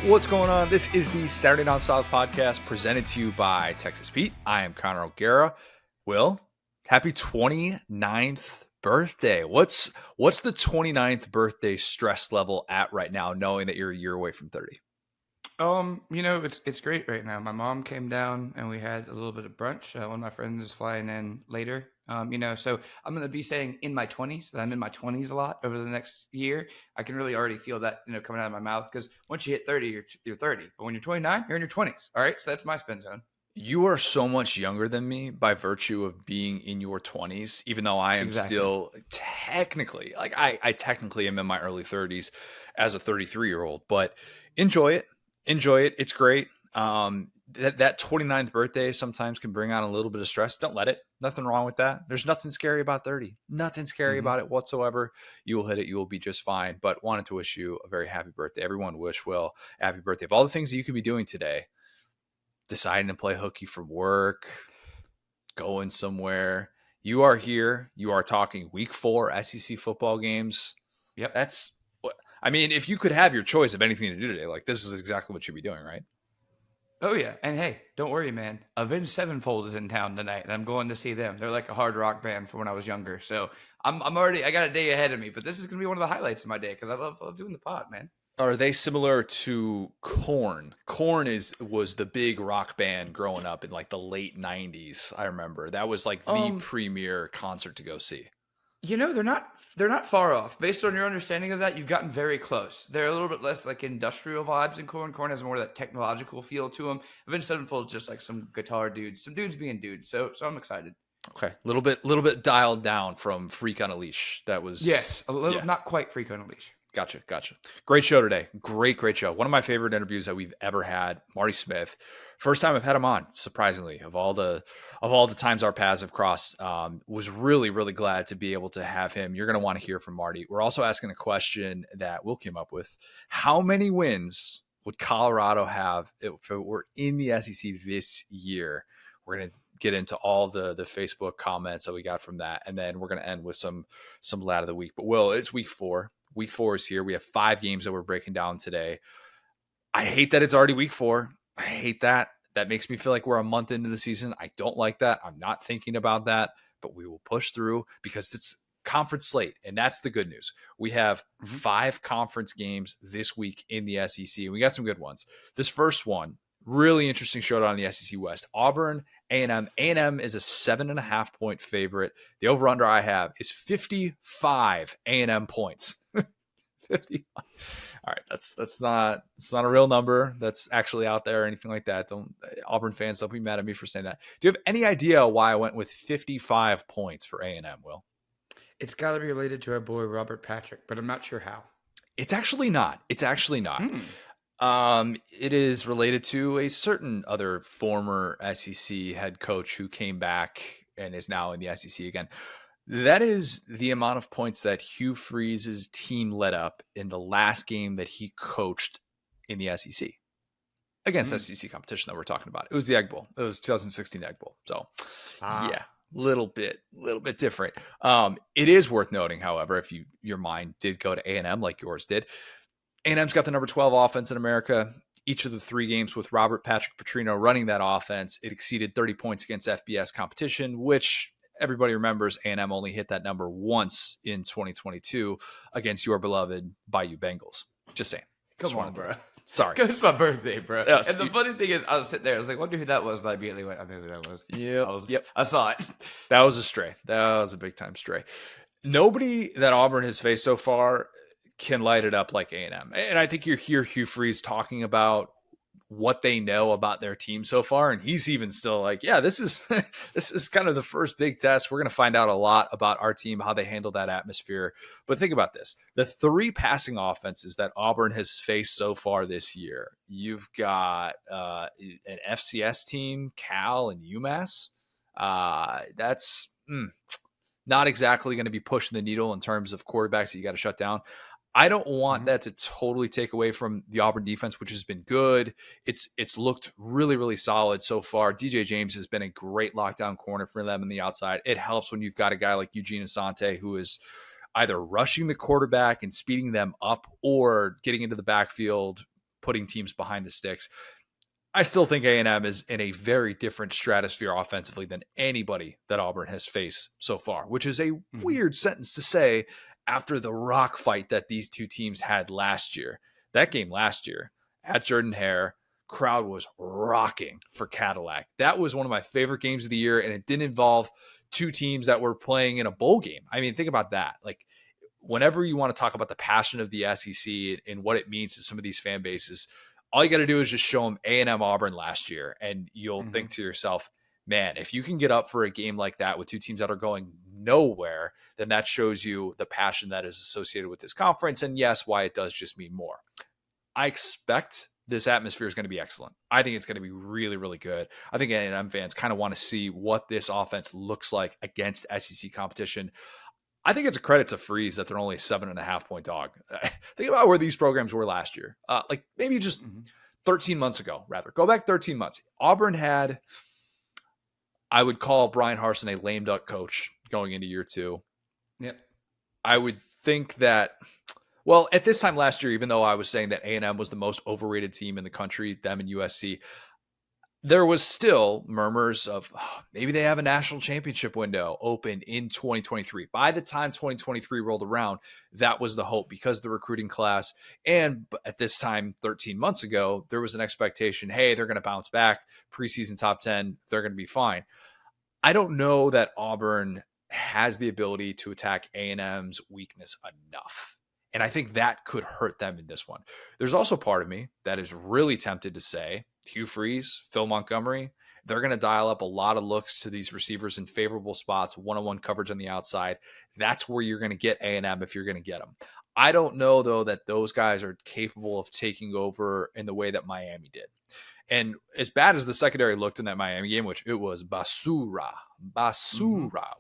What's going on? This is the Saturday Down South podcast presented to you by Texas Pete. I am Connor O'Gara. Will, happy 29th birthday. What's the 29th birthday stress level at right now, knowing that you're a year away from 30? It's great right now. My mom came down and we had a little bit of brunch. One of my friends is flying in later. So I'm going to be saying in my 20s, that I'm in my 20s a lot over the next year. I can really already feel that, coming out of my mouth, because once you hit 30, you're 30. But when you're 29, you're in your 20s. All right. So that's my spin zone. You are so much younger than me by virtue of being in your 20s, even though I am still technically, I technically am in my early 30s as a 33-year-old, but enjoy it. It's great. That 29th birthday sometimes can bring on a little bit of stress. Don't let it. Nothing wrong with that. There's nothing scary about 30. Nothing scary about it whatsoever. You will hit it. You will be just fine. But wanted to wish you a very happy birthday. Everyone wish Will a happy birthday. Of all the things that you could be doing today, deciding to play hooky from work, going somewhere, you are here. You are talking week 4 SEC football games. Yep. That's what I mean. If you could have your choice of anything to do today, like this is exactly what you'd be doing, right? Oh, yeah. And hey, don't worry, man. Avenged Sevenfold is in town tonight, and I'm going to see them. They're like a hard rock band from when I was younger. So I got a day ahead of me, but this is going to be one of the highlights of my day because I love doing the pod, man. Are they similar to Korn? Korn was the big rock band growing up in like the late 90s. I remember that was like the premier concert to go see. They're not far off. Based on your understanding of that, you've gotten very close. They're a little bit less like industrial vibes in Korn. Korn has more of that technological feel to them. Avenged Sevenfold is just like some guitar dudes, some dudes being dudes. So I'm excited. Okay, a little bit dialed down from Freak on a Leash. That was not quite Freak on a Leash. Gotcha. Great show today. Great show. One of my favorite interviews that we've ever had. Marty Smith. First time I've had him on, surprisingly, of all the times our paths have crossed. Was really, really glad to be able to have him. You're going to want to hear from Marty. We're also asking a question that Will came up with. How many wins would Colorado have if it were in the SEC this year? We're going to get into all the Facebook comments that we got from that. And then we're going to end with some lad of the week. But Will, it's week 4. Week 4 is here. We have 5 games that we're breaking down today. I hate that it's already week 4. I hate that. That makes me feel like we're a month into the season. I don't like that. I'm not thinking about that, but we will push through because it's conference slate. And that's the good news. We have 5 conference games this week in the SEC, and we got some good ones. This first one, really interesting showdown in the SEC West. Auburn, A&M. A&M is a 7.5 point favorite. The over-under I have is 55 A&M points. 50. All right, it's not a real number that's actually out there or anything like that. Auburn fans, don't be mad at me for saying that. Do you have any idea why I went with 55 points for A&M, Will? It's got to be related to our boy Robert Patrick, but I'm not sure how. It's actually not. It is related to a certain other former SEC head coach who came back and is now in the SEC again. That is the amount of points that Hugh Freeze's team let up in the last game that he coached in the SEC against SEC competition that we're talking about. It was the Egg Bowl. It was 2016 Egg Bowl. So yeah, little bit different. It is worth noting, however, if your mind did go to A&M like yours did, A&M's got the number 12 offense in America. Each of the 3 games with Robert Patrick Petrino running that offense, it exceeded 30 points against FBS competition, which everybody remembers A&M only hit that number once in 2022 against your beloved Bayou Bengals. Just saying. Come on, bro. Sorry. It's my birthday, bro. Yes, and the funny thing is, I was sitting there, I was like, wonder who that was, and I immediately went, I knew who that was. Yep. I saw it. That was a stray. That was a big-time stray. Nobody that Auburn has faced so far can light it up like A&M. And I think you hear Hugh Freeze talking about what they know about their team so far. And he's even still like, yeah, this is kind of the first big test. We're going to find out a lot about our team, how they handle that atmosphere. But think about this. The 3 passing offenses that Auburn has faced so far this year, you've got an FCS team, Cal and UMass. That's not exactly going to be pushing the needle in terms of quarterbacks that you got to shut down. I don't want that to totally take away from the Auburn defense, which has been good. It's looked really, really solid so far. DJ James has been a great lockdown corner for them on the outside. It helps when you've got a guy like Eugene Asante who is either rushing the quarterback and speeding them up or getting into the backfield, putting teams behind the sticks. I still think A&M is in a very different stratosphere offensively than anybody that Auburn has faced so far, which is a weird sentence to say after the rock fight that these two teams had last year. That game last year at Jordan-Hare, crowd was rocking for Cadillac. That was one of my favorite games of the year, and it didn't involve two teams that were playing in a bowl game. I mean, think about that. Like, whenever you want to talk about the passion of the SEC and what it means to some of these fan bases, all you got to do is just show them A&M Auburn last year, and you'll think to yourself, man, if you can get up for a game like that with two teams that are going nowhere, then that shows you the passion that is associated with this conference. And yes, why it does just mean more. I expect this atmosphere is going to be excellent. I think it's going to be really, really good. I think A&M fans kind of want to see what this offense looks like against SEC competition. I think it's a credit to Freeze that they're only a 7.5-point dog. Think about where these programs were last year. Like maybe just 13 months ago, rather. Go back 13 months. Auburn had, I would call Brian Harsin a lame duck coach going into year 2. Yep. I would think that, well, at this time last year, even though I was saying that A&M was the most overrated team in the country, them and USC, there was still murmurs of maybe they have a national championship window open in 2023. By the time 2023 rolled around, that was the hope because the recruiting class. And at this time, 13 months ago, there was an expectation, hey, they're going to bounce back, preseason top 10, they're going to be fine. I don't know that Auburn has the ability to attack A&M's weakness enough. And I think that could hurt them in this one. There's also part of me that is really tempted to say, Hugh Freeze, Phil Montgomery, they're going to dial up a lot of looks to these receivers in favorable spots, one-on-one coverage on the outside. That's where you're going to get A&M if you're going to get them. I don't know, though, that those guys are capable of taking over in the way that Miami did. And as bad as the secondary looked in that Miami game, which it was basura,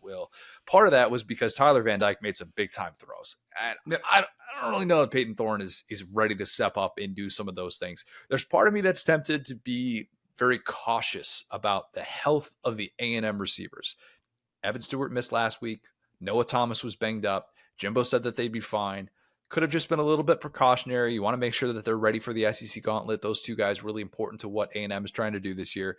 Will, part of that was because Tyler Van Dyke made some big-time throws. And I don't really know that Peyton Thorne is ready to step up and do some of those things. There's part of me that's tempted to be very cautious about the health of the A&M receivers. Evan Stewart missed last week. Noah Thomas was banged up. Jimbo said that they'd be fine. Could have just been a little bit precautionary. You want to make sure that they're ready for the SEC gauntlet. Those two guys really important to what A&M is trying to do this year.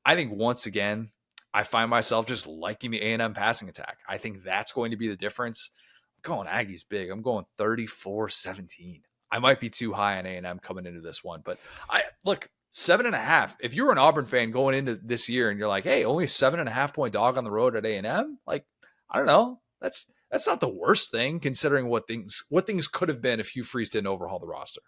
I think once again, I find myself just liking the A&M passing attack. I think that's going to be the difference. I'm going Aggies big. I'm going 34-17. I might be too high on A&M coming into this one, but look, 7.5. If you were an Auburn fan going into this year and you're like, hey, only a 7.5-point dog on the road at A&M, like, I don't know. That's not the worst thing considering what things could have been if Hugh Freeze didn't overhaul the roster.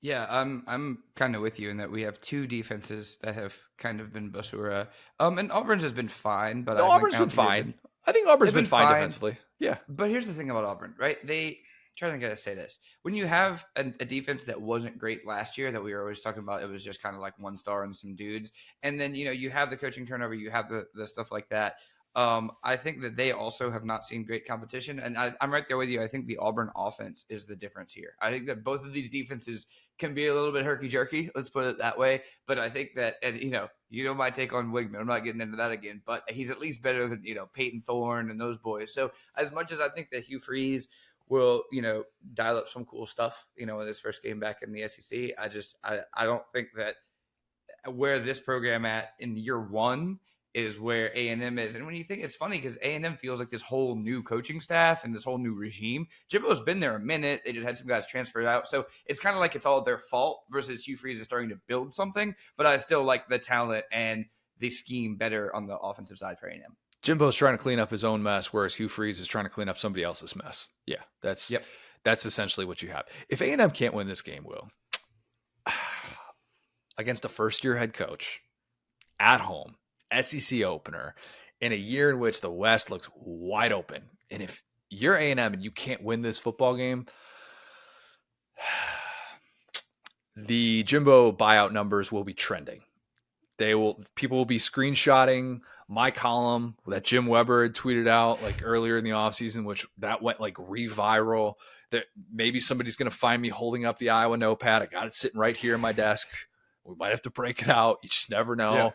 Yeah, I'm kind of with you in that we have two defenses that have kind of been basura. And Auburn's has been fine, but Auburn's been fine. I think Auburn's been fine defensively. Yeah. But here's the thing about Auburn, right? Trying to say this. When you have a defense that wasn't great last year, that we were always talking about, it was just kind of like one star and some dudes. And then, you have the coaching turnover, you have the stuff like that. I think that they also have not seen great competition. And I'm right there with you. I think the Auburn offense is the difference here. I think that both of these defenses can be a little bit herky-jerky, let's put it that way. But I think that, and you know my take on Wigman. I'm not getting into that again. But he's at least better than, Peyton Thorne and those boys. So as much as I think that Hugh Freeze will, dial up some cool stuff, in his first game back in the SEC, I don't think that where this program at in year one is where A&M is. And when you think, it's funny because A&M feels like this whole new coaching staff and this whole new regime. Jimbo's been there a minute. They just had some guys transferred out. So it's kind of like it's all their fault versus Hugh Freeze is starting to build something. But I still like the talent and the scheme better on the offensive side for A&M. Jimbo's trying to clean up his own mess, whereas Hugh Freeze is trying to clean up somebody else's mess. Yeah, that's essentially what you have. If A&M can't win this game, Will, against a first-year head coach at home, SEC opener, in a year in which the West looks wide open, and if you're A&M and you can't win this football game, the Jimbo buyout numbers will be trending. People will be screenshotting my column that Jim Weber had tweeted out like earlier in the offseason, which that went like re-viral. That maybe somebody's going to find me holding up the Iowa notepad. I got it sitting right here in my desk. We might have to break it out. You just never know. Yeah.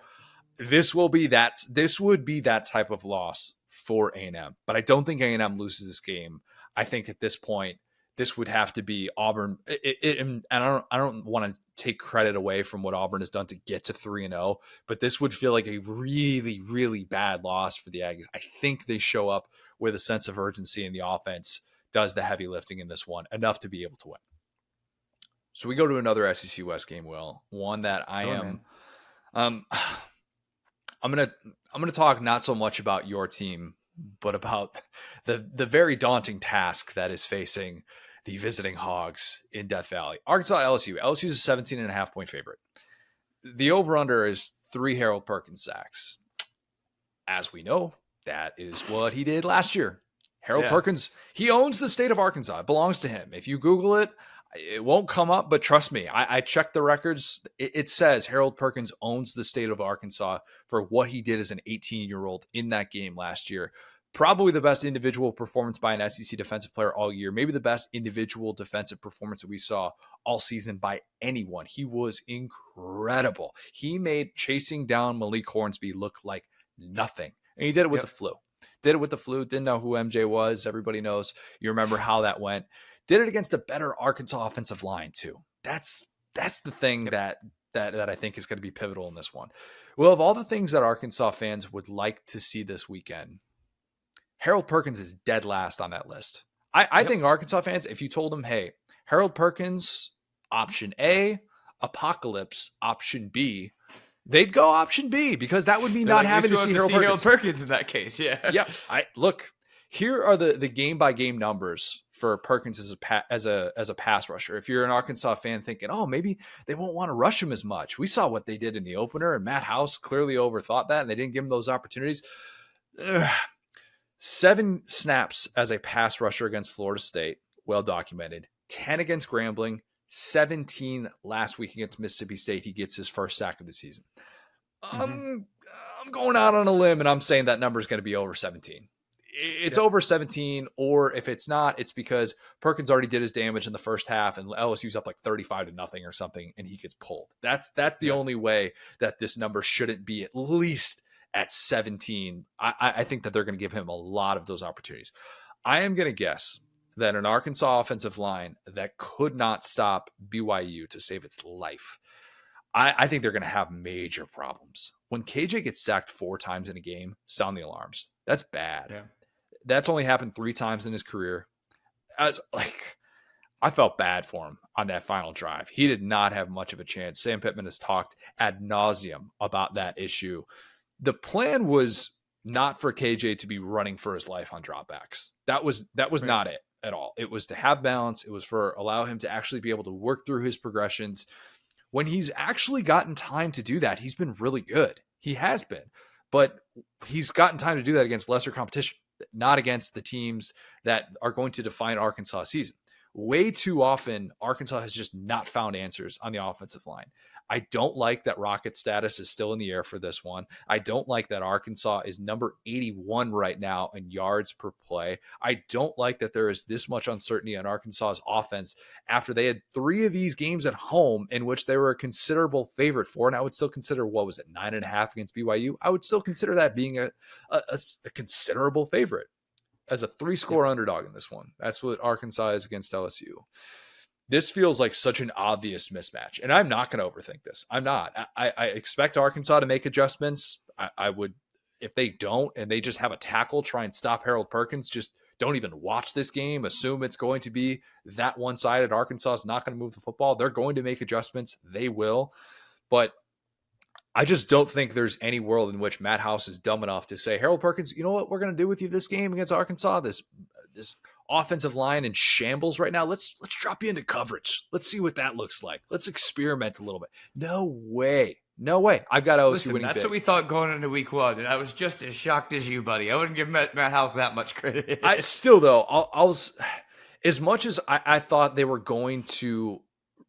This would be that type of loss for A&M, but I don't think A&M loses this game. I think at this point this would have to be Auburn. And I don't want to take credit away from what Auburn has done to get to 3-0, but this would feel like a really, really bad loss for the Aggies. I think they show up with a sense of urgency, and the offense does the heavy lifting in this one enough to be able to win. So we go to another SEC West game, Will, one that I am. I'm gonna talk not so much about your team, but about the very daunting task that is facing the visiting Hogs in Death Valley. Arkansas LSU. LSU is a 17.5-point favorite. The over-under is 3 Harold Perkins sacks. As we know, that is what he did last year. Harold Perkins, he owns the state of Arkansas. It belongs to him. If you Google it, it won't come up, but trust me, I checked the records. It says Harold Perkins owns the state of Arkansas for what he did as an 18-year-old in that game last year. Probably the best individual performance by an SEC defensive player all year. Maybe the best individual defensive performance that we saw all season by anyone. He was incredible. He made chasing down Malik Hornsby look like nothing. And he did it with the flu. Didn't know who MJ was. Everybody knows. You remember how that went. Did it against a better Arkansas offensive line too. That's the thing that I think is going to be pivotal in this one. Well, of all the things that Arkansas fans would like to see this weekend, Harold Perkins is dead last on that list. I think Arkansas fans, if you told them, hey, Harold Perkins, option A, Apocalypse, option B, they'd go option B, because that would be not having to see Harold Perkins in that case. Yeah. Look, here are the game by game numbers for Perkins as a pass rusher. If you're an Arkansas fan thinking, oh, maybe they won't want to rush him as much. We saw what they did in the opener, and Matt House clearly overthought that, and they didn't give him those opportunities. 7 snaps as a pass rusher against Florida State, well documented. 10 against Grambling, 17 last week against Mississippi State. He gets his first sack of the season. I'm going out on a limb, and I'm saying that number is going to be over 17. It's over 17, or if it's not, it's because Perkins already did his damage in the first half, and LSU's up like 35-0 or something, and he gets pulled. That's the only way that this number shouldn't be at least at 17. I think that they're going to give him a lot of those opportunities. I am going to guess that an Arkansas offensive line that could not stop BYU to save its life, I think they're going to have major problems. When KJ gets sacked 4 times in a game, sound the alarms. That's bad. Yeah. That's only happened 3 times in his career. I felt bad for him on that final drive. He did not have much of a chance. Sam Pittman has talked ad nauseum about that issue. The plan was not for KJ to be running for his life on dropbacks. That was right. Not it at all. It was to have balance. It was for allow him to actually be able to work through his progressions. When he's actually gotten time to do that, he's been really good. He has been, but he's gotten time to do that against lesser competition, not against the teams that are going to define Arkansas season. Way too often, Arkansas has just not found answers on the offensive line. I don't like that Rocket status is still in the air for this one. I don't like that Arkansas is number 81 right now in yards per play. I don't like that there is this much uncertainty on Arkansas's offense after they had 3 of these games at home in which they were a considerable favorite for. And I would still consider, 9.5 against BYU? I would still consider that being a considerable favorite as a 3-score underdog in this one. That's what Arkansas is against LSU. This feels like such an obvious mismatch, and I'm not going to overthink this. I'm not. I expect Arkansas to make adjustments. I would, if they don't, and they just have a tackle, try and stop Harold Perkins. Just don't even watch this game. Assume it's going to be that one-sided. Arkansas is not going to move the football. They're going to make adjustments. They will. But I just don't think there's any world in which Matt House is dumb enough to say, Harold Perkins, you know what we're going to do with you this game against Arkansas? This offensive line in shambles right now. Let's drop you into coverage. Let's see what that looks like. Let's experiment a little bit. No way. I've got LSU winning that's big. What we thought going into week 1, and I was just as shocked as you, buddy. I wouldn't give Matt House that much credit. I still, though, I was, as much as I thought they were going to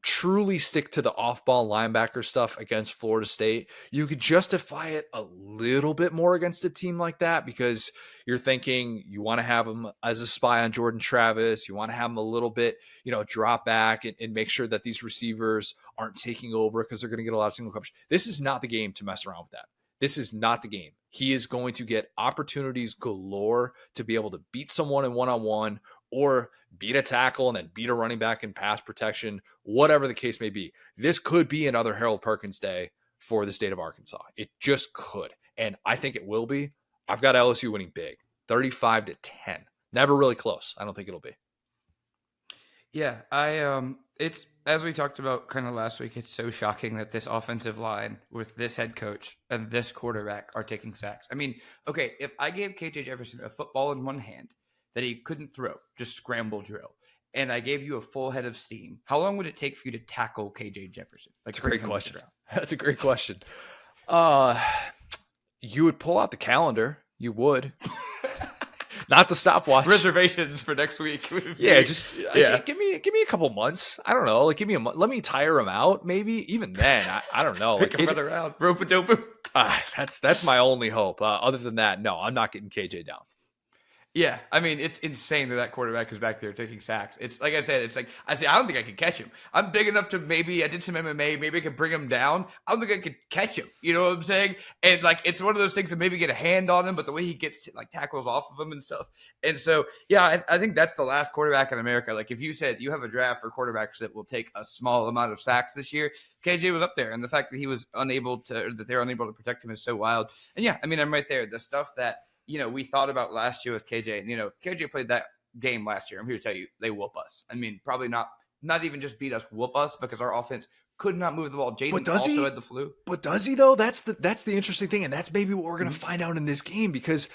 truly stick to the off-ball linebacker stuff against Florida State, you could justify it a little bit more against a team like that, because you're thinking you want to have him as a spy on Jordan Travis. You want to have him a little bit, drop back and make sure that these receivers aren't taking over because they're going to get a lot of single coverage. This is not the game to mess around with that. This is not the game. He is going to get opportunities galore to be able to beat someone in one-on-one or beat a tackle and then beat a running back in pass protection, whatever the case may be. This could be another Harold Perkins day for the state of Arkansas. It just could. And I think it will be. I've got LSU winning big, 35-10. Never really close. I don't think it'll be. Yeah, it's as we talked about kind of last week, it's so shocking that this offensive line with this head coach and this quarterback are taking sacks. I mean, okay, if I gave KJ Jefferson a football in one hand that he couldn't throw, just scramble drill, and I gave you a full head of steam, how long would it take for you to tackle KJ Jefferson? That's a great question. That's a great question. You would pull out the calendar. You would. Not the stopwatch. Reservations for next week. Yeah, just give me a couple months. I don't know. Like, give me a month. Let me tire him out. Maybe even then. I don't know. Pick him around. Rope a dope him. That's my only hope. Other than that, no, I'm not getting KJ down. Yeah, I mean, it's insane that quarterback is back there taking sacks. It's like I said, it's like, I don't think I could catch him. I'm big enough to I did some MMA, maybe I could bring him down. I don't think I could catch him. You know what I'm saying? And like, it's one of those things that maybe get a hand on him, but the way he gets like tackles off of him and stuff. And so, yeah, I think that's the last quarterback in America. Like if you said you have a draft for quarterbacks that will take a small amount of sacks this year, KJ was up there. And the fact that they're unable to protect him is so wild. And yeah, I mean, I'm right there. The stuff that, we thought about last year with KJ, and, KJ played that game last year. I'm here to tell you, they whoop us. I mean, probably not even just beat us, whoop us, because our offense could not move the ball. Jaden also had the flu. But does he, though? That's the interesting thing, and that's maybe what we're going to find out in this game, because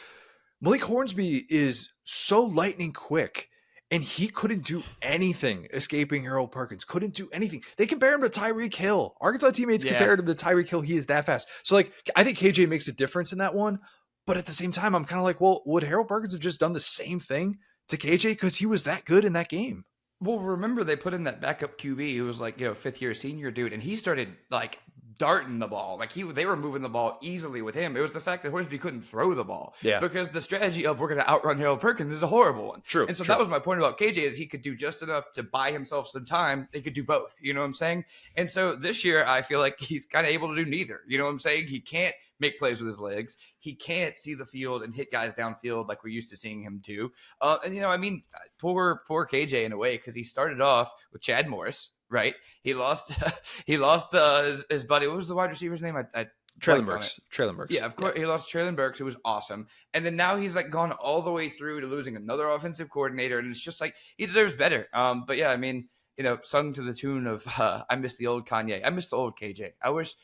Malik Hornsby is so lightning quick, and he couldn't do anything escaping Harold Perkins. Couldn't do anything. They compare him to Tyreek Hill. Arkansas teammates compared him to Tyreek Hill. He is that fast. So, like, I think KJ makes a difference in that one. But at the same time, I'm kind of like, well, would Harold Perkins have just done the same thing to KJ because he was that good in that game? Well, remember they put in that backup QB who was like, fifth-year senior dude, and he started like darting the ball. Like they were moving the ball easily with him. It was the fact that Hornsby couldn't throw the ball. Yeah. Because the strategy of we're going to outrun Harold Perkins is a horrible one. True. And so that was my point about KJ is he could do just enough to buy himself some time. They could do both. You know what I'm saying? And so this year, I feel like he's kind of able to do neither. You know what I'm saying? He can't make plays with his legs. He can't see the field and hit guys downfield like we're used to seeing him do. And poor KJ in a way, because he started off with Chad Morris, right? He lost his buddy. What was the wide receiver's name? Traylon Burks. Yeah, of course. Yeah. He lost Traylon Burks, who was awesome. And then now he's like gone all the way through to losing another offensive coordinator. And it's just like he deserves better. But yeah, I mean, sung to the tune of I miss the old Kanye. I miss the old KJ. I wish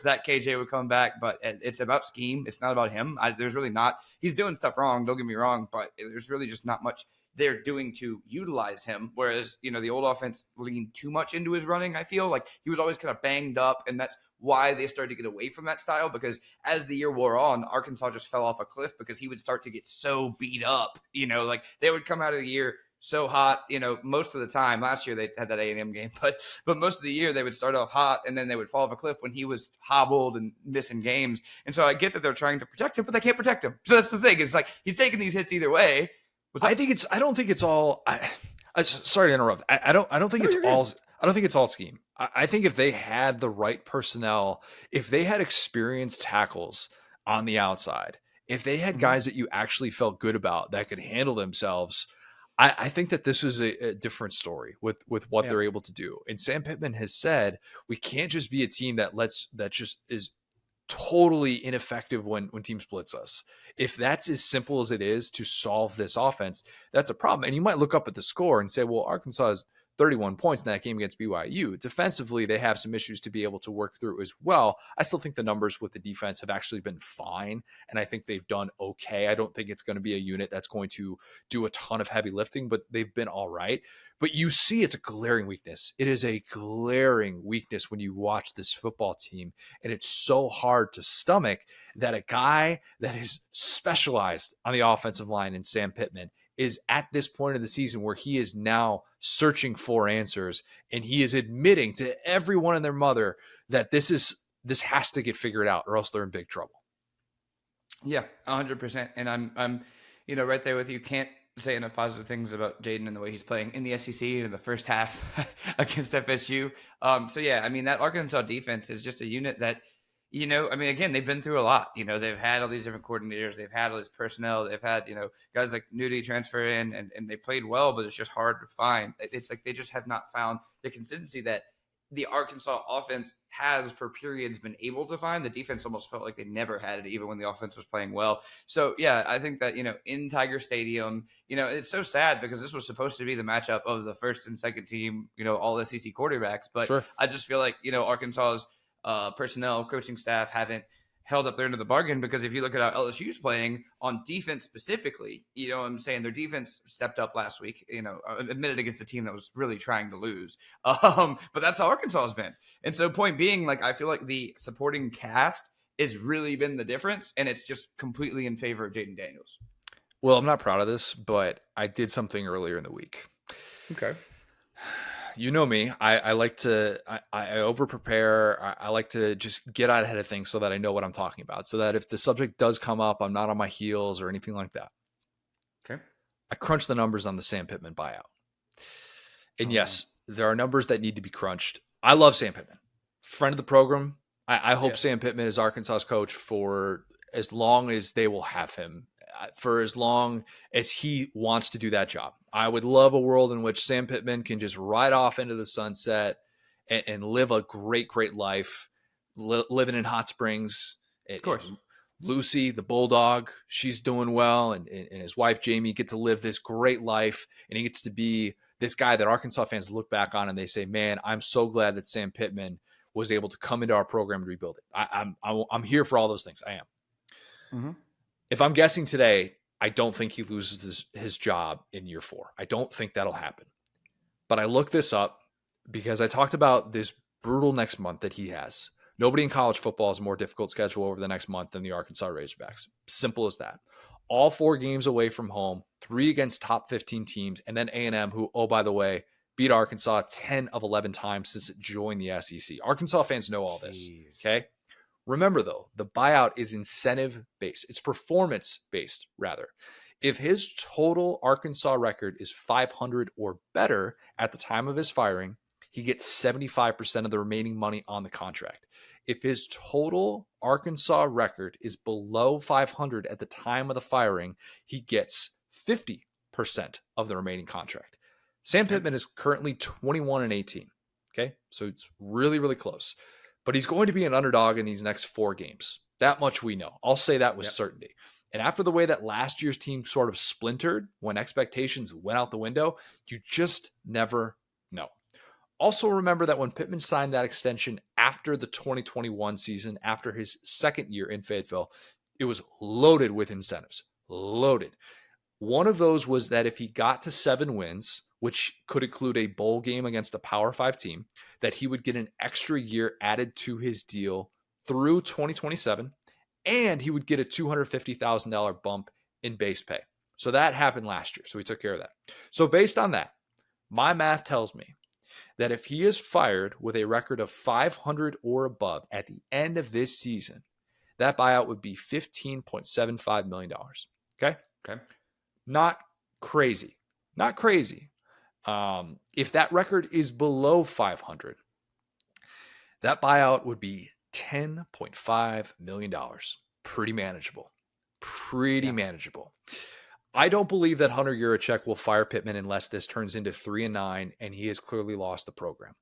that KJ would come back, but it's about scheme. It's not about him. There's really not. He's doing stuff wrong, don't get me wrong, but there's really just not much they're doing to utilize him. Whereas, the old offense leaned too much into his running. I feel like he was always kind of banged up, and that's why they started to get away from that style, because as the year wore on, Arkansas just fell off a cliff because he would start to get so beat up. Like they would come out of the year so hot, most of the time. Last year they had that A&M game, but most of the year they would start off hot and then they would fall off a cliff when he was hobbled and missing games. And so I get that they're trying to protect him, but they can't protect him. So that's the thing. It's like he's taking these hits either way. I don't think it's all. Sorry to interrupt. I don't think it's all. I don't think it's all scheme. I think if they had the right personnel, if they had experienced tackles on the outside, if they had guys that you actually felt good about that could handle themselves, I think that this is a different story with what they're able to do. And Sam Pittman has said, we can't just be a team that just is totally ineffective when teams blitz us. If that's as simple as it is to solve this offense, that's a problem. And you might look up at the score and say, well, Arkansas has 31 points in that game against BYU. Defensively, they have some issues to be able to work through as well. I still think the numbers with the defense have actually been fine, and I think they've done okay. I don't think it's going to be a unit that's going to do a ton of heavy lifting, but they've been all right. But you see it's a glaring weakness. It is a glaring weakness when you watch this football team, and it's so hard to stomach that a guy that is specialized on the offensive line in Sam Pittman is at this point of the season where he is now searching for answers, and he is admitting to everyone and their mother that this has to get figured out or else they're in big trouble. Yeah, 100%. And I'm right there with you. Can't say enough positive things about Jaden and the way he's playing in the SEC in the first half against FSU. So yeah, I mean, that Arkansas defense is just a unit that, I mean, again, they've been through a lot. They've had all these different coordinators, they've had all this personnel, they've had, guys like Nudie transfer in, and they played well, but it's just hard to find. It's like they just have not found the consistency that the Arkansas offense has for periods been able to find. The defense almost felt like they never had it, even when the offense was playing well. So, yeah, I think that, in Tiger Stadium, it's so sad because this was supposed to be the matchup of the first and second team, all SEC quarterbacks. But Sure. I just feel like, Arkansas's personnel, coaching staff haven't held up their end of the bargain, because if you look at how LSU's playing on defense specifically, what I'm saying, their defense stepped up last week, admitted against a team that was really trying to lose. But that's how Arkansas has been. And so point being, like, I feel like the supporting cast has really been the difference, and it's just completely in favor of Jaden Daniels. Well, I'm not proud of this, but I did something earlier in the week. Okay. You know me. I like to I over prepare. I like to just get out ahead of things so that I know what I'm talking about. So that if the subject does come up, I'm not on my heels or anything like that. Okay. I crunched the numbers on the Sam Pittman buyout. And yes, there are numbers that need to be crunched. I love Sam Pittman. Friend of the program. I hope Sam Pittman is Arkansas's coach for as long as they will have him, for as long as he wants to do that job. I would love a world in which Sam Pittman can just ride off into the sunset and live a great, great life, living in Hot Springs. Of course. And Lucy, the bulldog, she's doing well, and his wife, Jamie, get to live this great life, and he gets to be this guy that Arkansas fans look back on and they say, man, I'm so glad that Sam Pittman was able to come into our program and rebuild it. I'm here for all those things. I am. Mm-hmm. If I'm guessing today, I don't think he loses his job in year 4. I don't think that'll happen. But I looked this up because I talked about this brutal next month that he has. Nobody in college football has a more difficult schedule over the next month than the Arkansas Razorbacks. Simple as that. All 4 games away from home, 3 against top 15 teams, and then A&M, who, oh, by the way, beat Arkansas 10 of 11 times since it joined the SEC. Arkansas fans know all this, okay? Remember, though, the buyout is incentive-based. It's performance-based, rather. If his total Arkansas record is 500 or better at the time of his firing, he gets 75% of the remaining money on the contract. If his total Arkansas record is below 500 at the time of the firing, he gets 50% of the remaining contract. Sam Pittman is currently 21-18. Okay, so it's really, really close. But he's going to be an underdog in these next 4 games. That much we know. I'll say that with certainty. And after the way that last year's team sort of splintered when expectations went out the window, you just never know. Also remember that when Pittman signed that extension after the 2021 season, after his second year in Fayetteville, it was loaded with incentives. Loaded. One of those was that if he got to 7 wins, which could include a bowl game against a Power 5 team, that he would get an extra year added to his deal through 2027, and he would get a $250,000 bump in base pay. So that happened last year, so he took care of that. So based on that, my math tells me that if he is fired with a record of 500 or above at the end of this season, that buyout would be $15.75 million. Okay? Not crazy. Not crazy. If that record is below 500, that buyout would be $10.5 million. Pretty manageable. Manageable. I don't believe that Hunter Yurachek will fire Pittman unless this turns into 3-9 and he has clearly lost the program.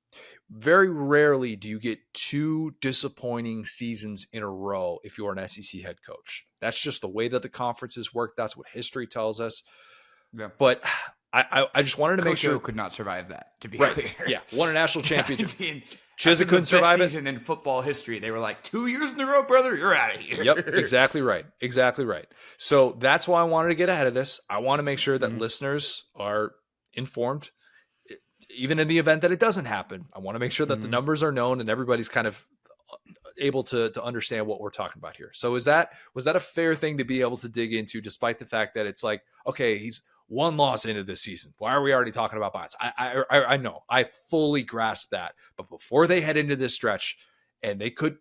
Very rarely do you get 2 disappointing seasons in a row if you're an SEC head coach. That's just the way that the conferences work. That's what history tells us. Yeah. But I just wanted to make sure could not survive that, to be right. clear. Yeah, won a national championship. I mean, Chizik couldn't survive it. Season in football history, they were like 2 years in a row, brother. You're out of here. Yep, exactly right. So that's why I wanted to get ahead of this. I want to make sure that listeners are informed, even in the event that it doesn't happen. I want to make sure that the numbers are known and everybody's kind of able to understand what we're talking about here. So was that a fair thing to be able to dig into, despite the fact that it's like, okay, he's 1 loss into this season. Why are we already talking about buyout? I know. I fully grasp that. But before they head into this stretch, and they could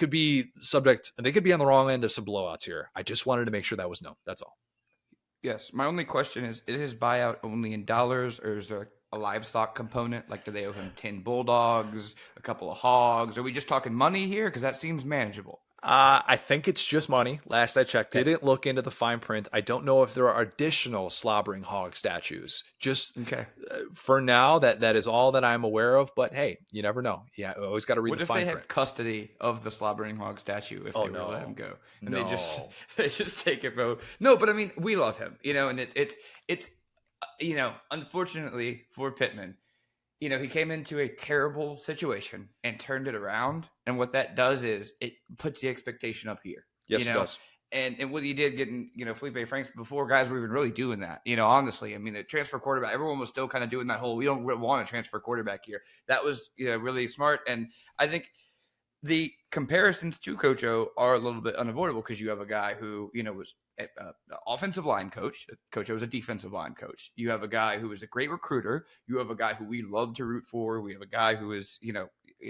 be subject, and they could be on the wrong end of some blowouts here. I just wanted to make sure that was known. That's all. Yes. My only question is his buyout only in dollars, or is there a livestock component? Like, do they owe him 10 bulldogs, a couple of hogs? Are we just talking money here? Because that seems manageable. I think it's just money. Last I checked, Okay. didn't look into the fine print. I don't know if there are additional slobbering hog statues. Just Okay. for now, that is all that I'm aware of. But hey, you never know. Yeah, always got to read What the if they fine had print. custody of the slobbering hog statue if Oh they were to let him no, go, and they just no. they just take it, bro? No, but I mean, we love him, and it's unfortunately for Pittman, he came into a terrible situation and turned it around. And what that does is it puts the expectation up here, Yes, it does. and what he did getting, Felipe Franks before guys were even really doing that, honestly. I mean, the transfer quarterback, everyone was still kind of doing that whole, we don't want to transfer quarterback here. That was, really smart. And I think the comparisons to Coach O are a little bit unavoidable because you have a guy who, was an offensive line coach. Coach O was a defensive line coach. You have a guy who is a great recruiter. You have a guy who we love to root for. We have a guy who is,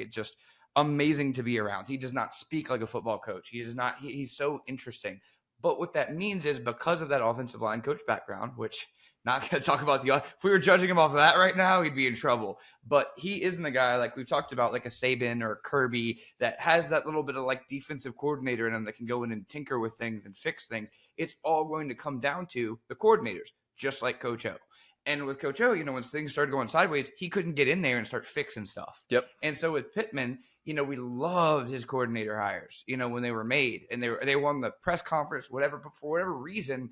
just amazing to be around. He does not speak like a football coach. He does not. He's so interesting. But what that means is because of that offensive line coach background, which not going to talk about if we were judging him off of that right now, he'd be in trouble. But he isn't a guy like we've talked about, like a Saban or a Kirby that has that little bit of like defensive coordinator in him that can go in and tinker with things and fix things. It's all going to come down to the coordinators, just like Coach O. And with Coach O, when things started going sideways, he couldn't get in there and start fixing stuff. Yep. And so with Pittman, we loved his coordinator hires, when they were made and they won the press conference, whatever. But for whatever reason,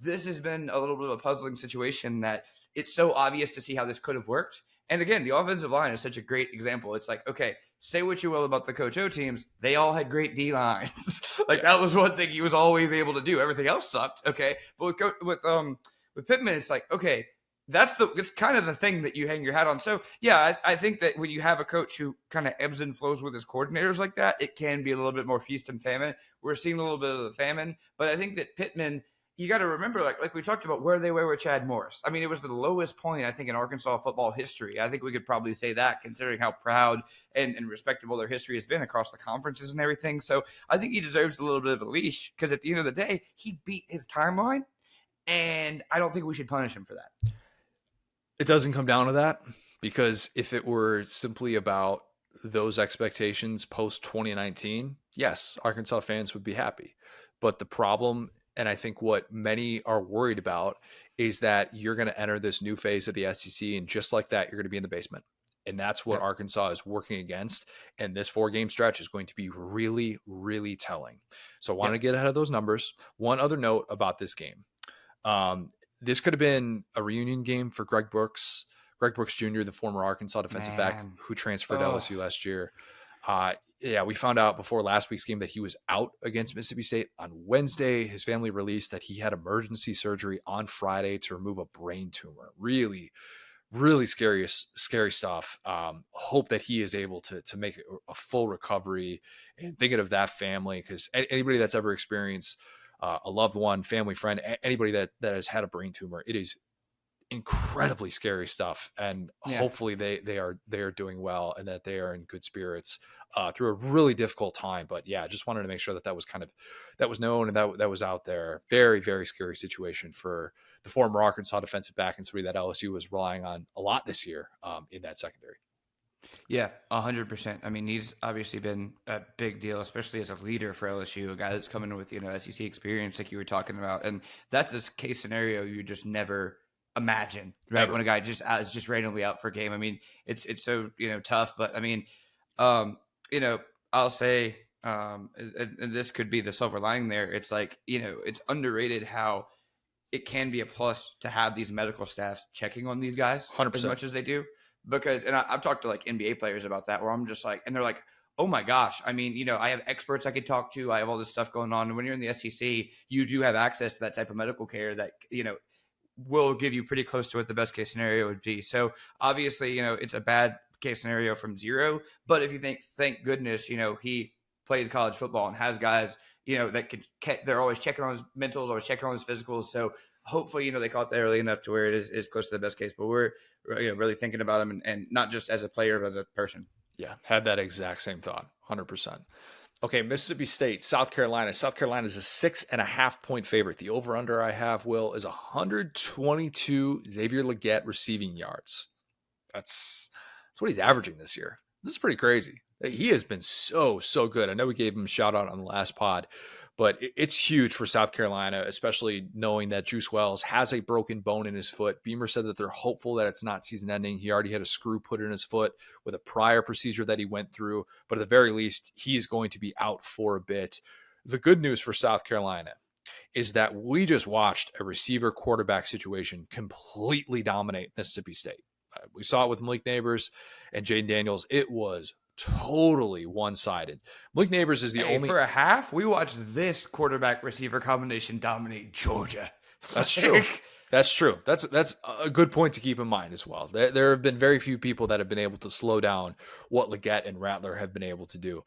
this has been a little bit of a puzzling situation that it's so obvious to see how this could have worked. And again, the offensive line is such a great example. It's like, okay, say what you will about the Coach O teams. They all had great D lines. That was one thing he was always able to do. Everything else sucked. Okay. But with Pittman, it's like, okay, it's kind of the thing that you hang your hat on. So yeah, I think that when you have a coach who kind of ebbs and flows with his coordinators like that, it can be a little bit more feast and famine. We're seeing a little bit of the famine, but I think that Pittman, you got to remember, like we talked about, where they were with Chad Morris. I mean, it was the lowest point, I think, in Arkansas football history. I think we could probably say that, considering how proud and respectable their history has been across the conferences and everything. So I think he deserves a little bit of a leash because at the end of the day, he beat his timeline, and I don't think we should punish him for that. It doesn't come down to that, because if it were simply about those expectations post 2019, yes, Arkansas fans would be happy. But the problem, and I think what many are worried about, is that you're going to enter this new phase of the SEC, and just like that, you're going to be in the basement. And that's what Arkansas is working against. And this 4-game stretch is going to be really, really telling. So I wanted to get ahead of those numbers. One other note about this game. This could have been a reunion game for Greg Brooks Jr., the former Arkansas defensive back who transferred to LSU last year. We found out before last week's game that he was out against Mississippi State on Wednesday. His family released that he had emergency surgery on Friday to remove a brain tumor. Really, really scary stuff. Hope that he is able to make a full recovery, and thinking of that family, because anybody that's ever experienced a loved one, family, friend, anybody that has had a brain tumor, it is incredibly scary stuff. And hopefully they are doing well, and that they are in good spirits through a really difficult time. But yeah, just wanted to make sure that was known, and that was out there. Very, very scary situation for the former Arkansas defensive back, and somebody that LSU was relying on a lot this year in that secondary. Yeah, 100%. I mean, he's obviously been a big deal, especially as a leader for LSU, a guy that's coming in with, SEC experience like you were talking about. And that's a case scenario you just never imagine, right? Never. When a guy is just randomly out for a game. I mean, it's so, tough, but I mean, I'll say, and this could be the silver lining there. It's like, it's underrated how it can be a plus to have these medical staffs checking on these guys 100%. as much as they do. Because, and I've talked to like NBA players about that, where I'm just like, and they're like, oh my gosh. I mean, I have experts I could talk to. I have all this stuff going on. And when you're in the SEC, you do have access to that type of medical care that, will give you pretty close to what the best case scenario would be. So obviously, it's a bad case scenario from zero. But if you thank goodness, he plays college football and has guys, that they're always checking on his mentals, always checking on his physicals. So hopefully, they caught that early enough to where it is close to the best case. But we're really thinking about him, and not just as a player, but as a person. Yeah, had that exact same thought, 100%. Okay, Mississippi State, South Carolina. South Carolina is a 6.5-point favorite. The over-under I have, Will, is 122 Xavier Legette receiving yards. That's what he's averaging this year. This is pretty crazy. He has been so good. I know we gave him a shout out on the last pod, but it's huge for South Carolina, especially knowing that Juice Wells has a broken bone in his foot. Beamer said that they're hopeful that it's not season ending. He already had a screw put in his foot with a prior procedure that he went through, but at the very least, he is going to be out for a bit. The good news for South Carolina is that we just watched a receiver quarterback situation completely dominate Mississippi State. We saw it with Malik Neighbors and Jaden Daniels. It was totally one-sided. Malik Neighbors is the only... For a half, we watched this quarterback receiver combination dominate Georgia. That's true. That's true. That's a good point to keep in mind as well. There have been very few people that have been able to slow down what Leggett and Rattler have been able to do.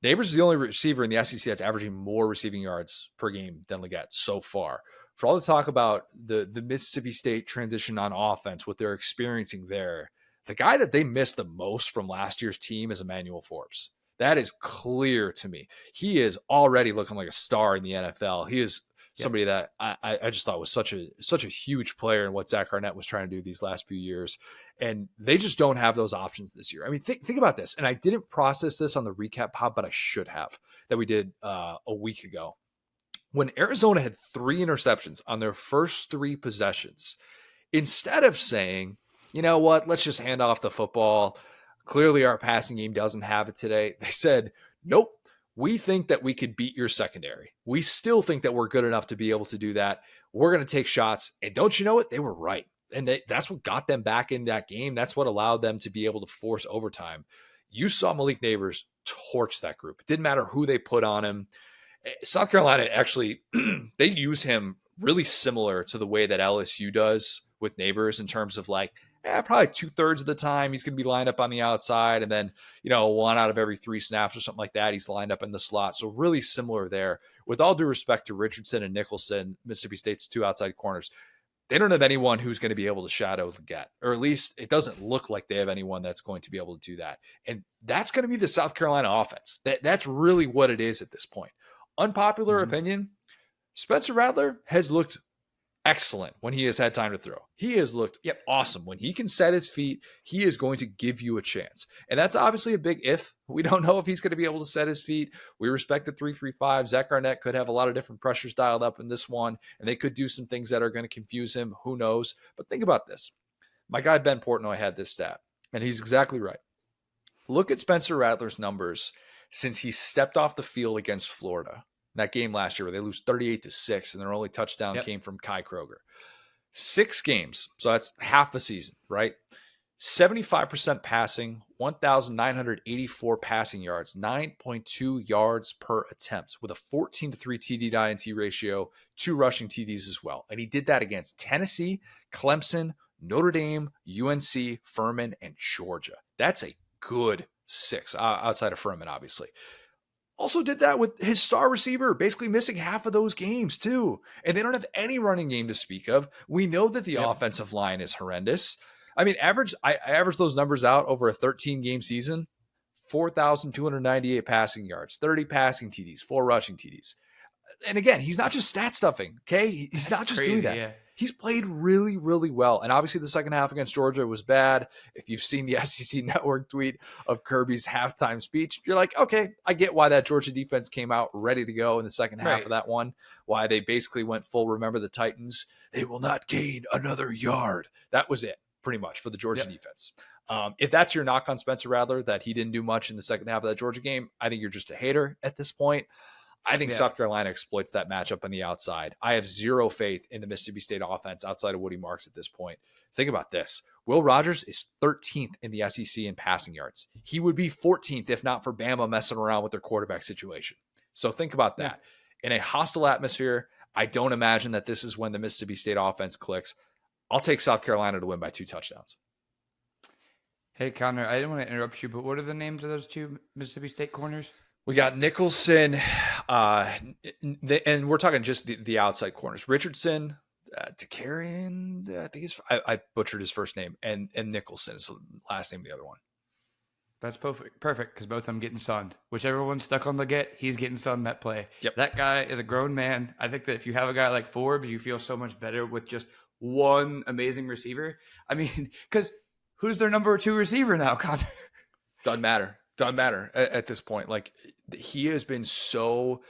Neighbors is the only receiver in the SEC that's averaging more receiving yards per game than Leggett so far. For all the talk about the Mississippi State transition on offense, what they're experiencing there, the guy that they missed the most from last year's team is Emmanuel Forbes. That is clear to me. He is already looking like a star in the NFL. He is somebody that I just thought was such a huge player in what Zach Arnett was trying to do these last few years. And they just don't have those options this year. I mean, think about this. And I didn't process this on the recap pod, but I should have, that we did a week ago. When Arizona had 3 interceptions on their first 3 possessions, instead of saying, you know what, let's just hand off the football. Clearly our passing game doesn't have it today. They said, nope, we think that we could beat your secondary. We still think that we're good enough to be able to do that. We're going to take shots. And don't you know it? They were right. And that's what got them back in that game. That's what allowed them to be able to force overtime. You saw Malik Neighbors torch that group. It didn't matter who they put on him. South Carolina actually, they use him really similar to the way that LSU does with Neighbors in terms of like, probably 2/3 of the time he's going to be lined up on the outside. And then, 1 out of every 3 snaps or something like that, he's lined up in the slot. So really similar there. With all due respect to Richardson and Nicholson, Mississippi State's 2 outside corners, they don't have anyone who's going to be able to shadow Leggett, or at least it doesn't look like they have anyone that's going to be able to do that. And that's going to be the South Carolina offense. That's really what it is at this point. Unpopular opinion, Spencer Rattler has looked excellent when he has had time to throw. He has looked awesome. When he can set his feet, he is going to give you a chance. And that's obviously a big if. We don't know if he's going to be able to set his feet. We respect the 3-3-5. Zach Arnett could have a lot of different pressures dialed up in this one, and they could do some things that are going to confuse him. Who knows? But think about this. My guy Ben Portnoy had this stat, and he's exactly right. Look at Spencer Rattler's numbers since he stepped off the field against Florida. That game last year where they lose 38-6 and their only touchdown came from Kai Kroger. 6 games. So that's half a season, right? 75% passing, 1,984 passing yards, 9.2 yards per attempt with a 14-3 TD to INT ratio, 2 rushing TDs as well. And he did that against Tennessee, Clemson, Notre Dame, UNC, Furman, and Georgia. That's a good 6 outside of Furman, obviously. Also did that with his star receiver, basically missing half of those games too. And they don't have any running game to speak of. We know that the offensive line is horrendous. I mean, I averaged those numbers out over a 13-game season, 4,298 passing yards, 30 passing TDs, 4 rushing TDs. And again, he's not just stat stuffing, okay? He's not just doing that. Yeah. He's played really, really well. And obviously the second half against Georgia was bad. If you've seen the SEC Network tweet of Kirby's halftime speech, you're like, okay, I get why that Georgia defense came out ready to go in the second half of that one, why they basically went full, remember the Titans, they will not gain another yard. That was it, pretty much, for the Georgia defense. If that's your knock on Spencer Rattler, that he didn't do much in the second half of that Georgia game, I think you're just a hater at this point. I think South Carolina exploits that matchup on the outside. I have zero faith in the Mississippi State offense outside of Woody Marks at this point. Think about this. Will Rogers is 13th in the SEC in passing yards. He would be 14th if not for Bama messing around with their quarterback situation. So think about that. In a hostile atmosphere, I don't imagine that this is when the Mississippi State offense clicks. I'll take South Carolina to win by 2 touchdowns. Hey, Connor, I didn't want to interrupt you, but what are the names of those 2 Mississippi State corners? We got Nicholson, and we're talking just the outside corners. Richardson, Takarian, I think I butchered his first name, and Nicholson is the last name of the other one. That's perfect because both of them getting sunned. Whichever one's stuck on Leggett, he's getting sunned that play. Yep. That guy is a grown man. I think that if you have a guy like Forbes, you feel so much better with just one amazing receiver. I mean, because who's their number 2 receiver now, Connor? Doesn't matter at this point. Like, he has been so,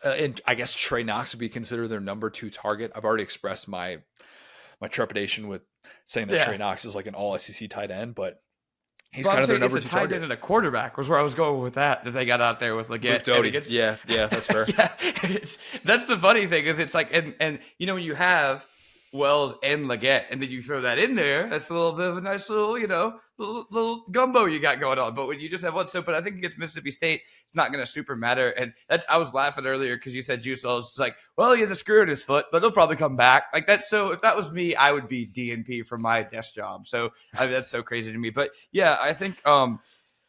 and I guess Trey Knox would be considered their number 2 target. I've already expressed my trepidation with saying that Trey Knox is like an all SEC tight end, but he's kind of their number 2 target. It's a tight end and a quarterback was where I was going with that they got out there with Leggett. Doty. Yeah, that's fair. That's the funny thing is it's like, and you know, when you have Wells and Leggett, and then you throw that in there, that's a little bit of a nice little, you know, little gumbo you got going on. But when you just have one, but I think against Mississippi State, it's not going to super matter. And I was laughing earlier because you said Juice Wells is like, well, he has a screw in his foot, but he'll probably come back. Like that's so. If that was me, I would be DNP from my desk job. So that's so crazy to me. But yeah, I think.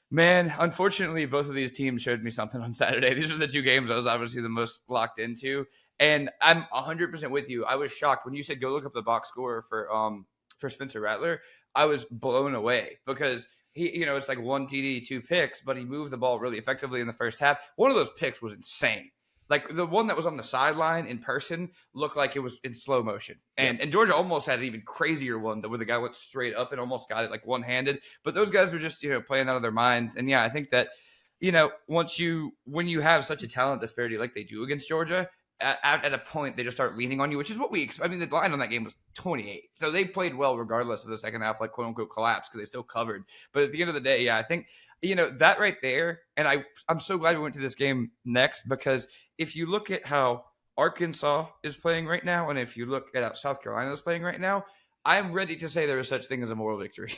Man, unfortunately, both of these teams showed me something on Saturday. These are the 2 games I was obviously the most locked into. And I'm 100% with you. I was shocked when you said go look up the box score for Spencer Rattler. I was blown away because he, you know, it's like 1 TD, 2 picks, but he moved the ball really effectively in the first half. One of those picks was insane. Like the one that was on the sideline in person looked like it was in slow motion. And Georgia almost had an even crazier one where the guy went straight up and almost got it like one-handed. But those guys were just, you know, playing out of their minds. And yeah, I think that, you know, when you have such a talent disparity like they do against Georgia, at a point they just start leaning on you, which is what we expect. I mean, the line on that game was 28. So they played well regardless of the second half, like quote unquote collapse because they still covered. But at the end of the day, yeah, I think, you know, that right there. And I'm so glad we went to this game next because if you look at how Arkansas is playing right now, and if you look at how South Carolina is playing right now, I'm ready to say there is such thing as a moral victory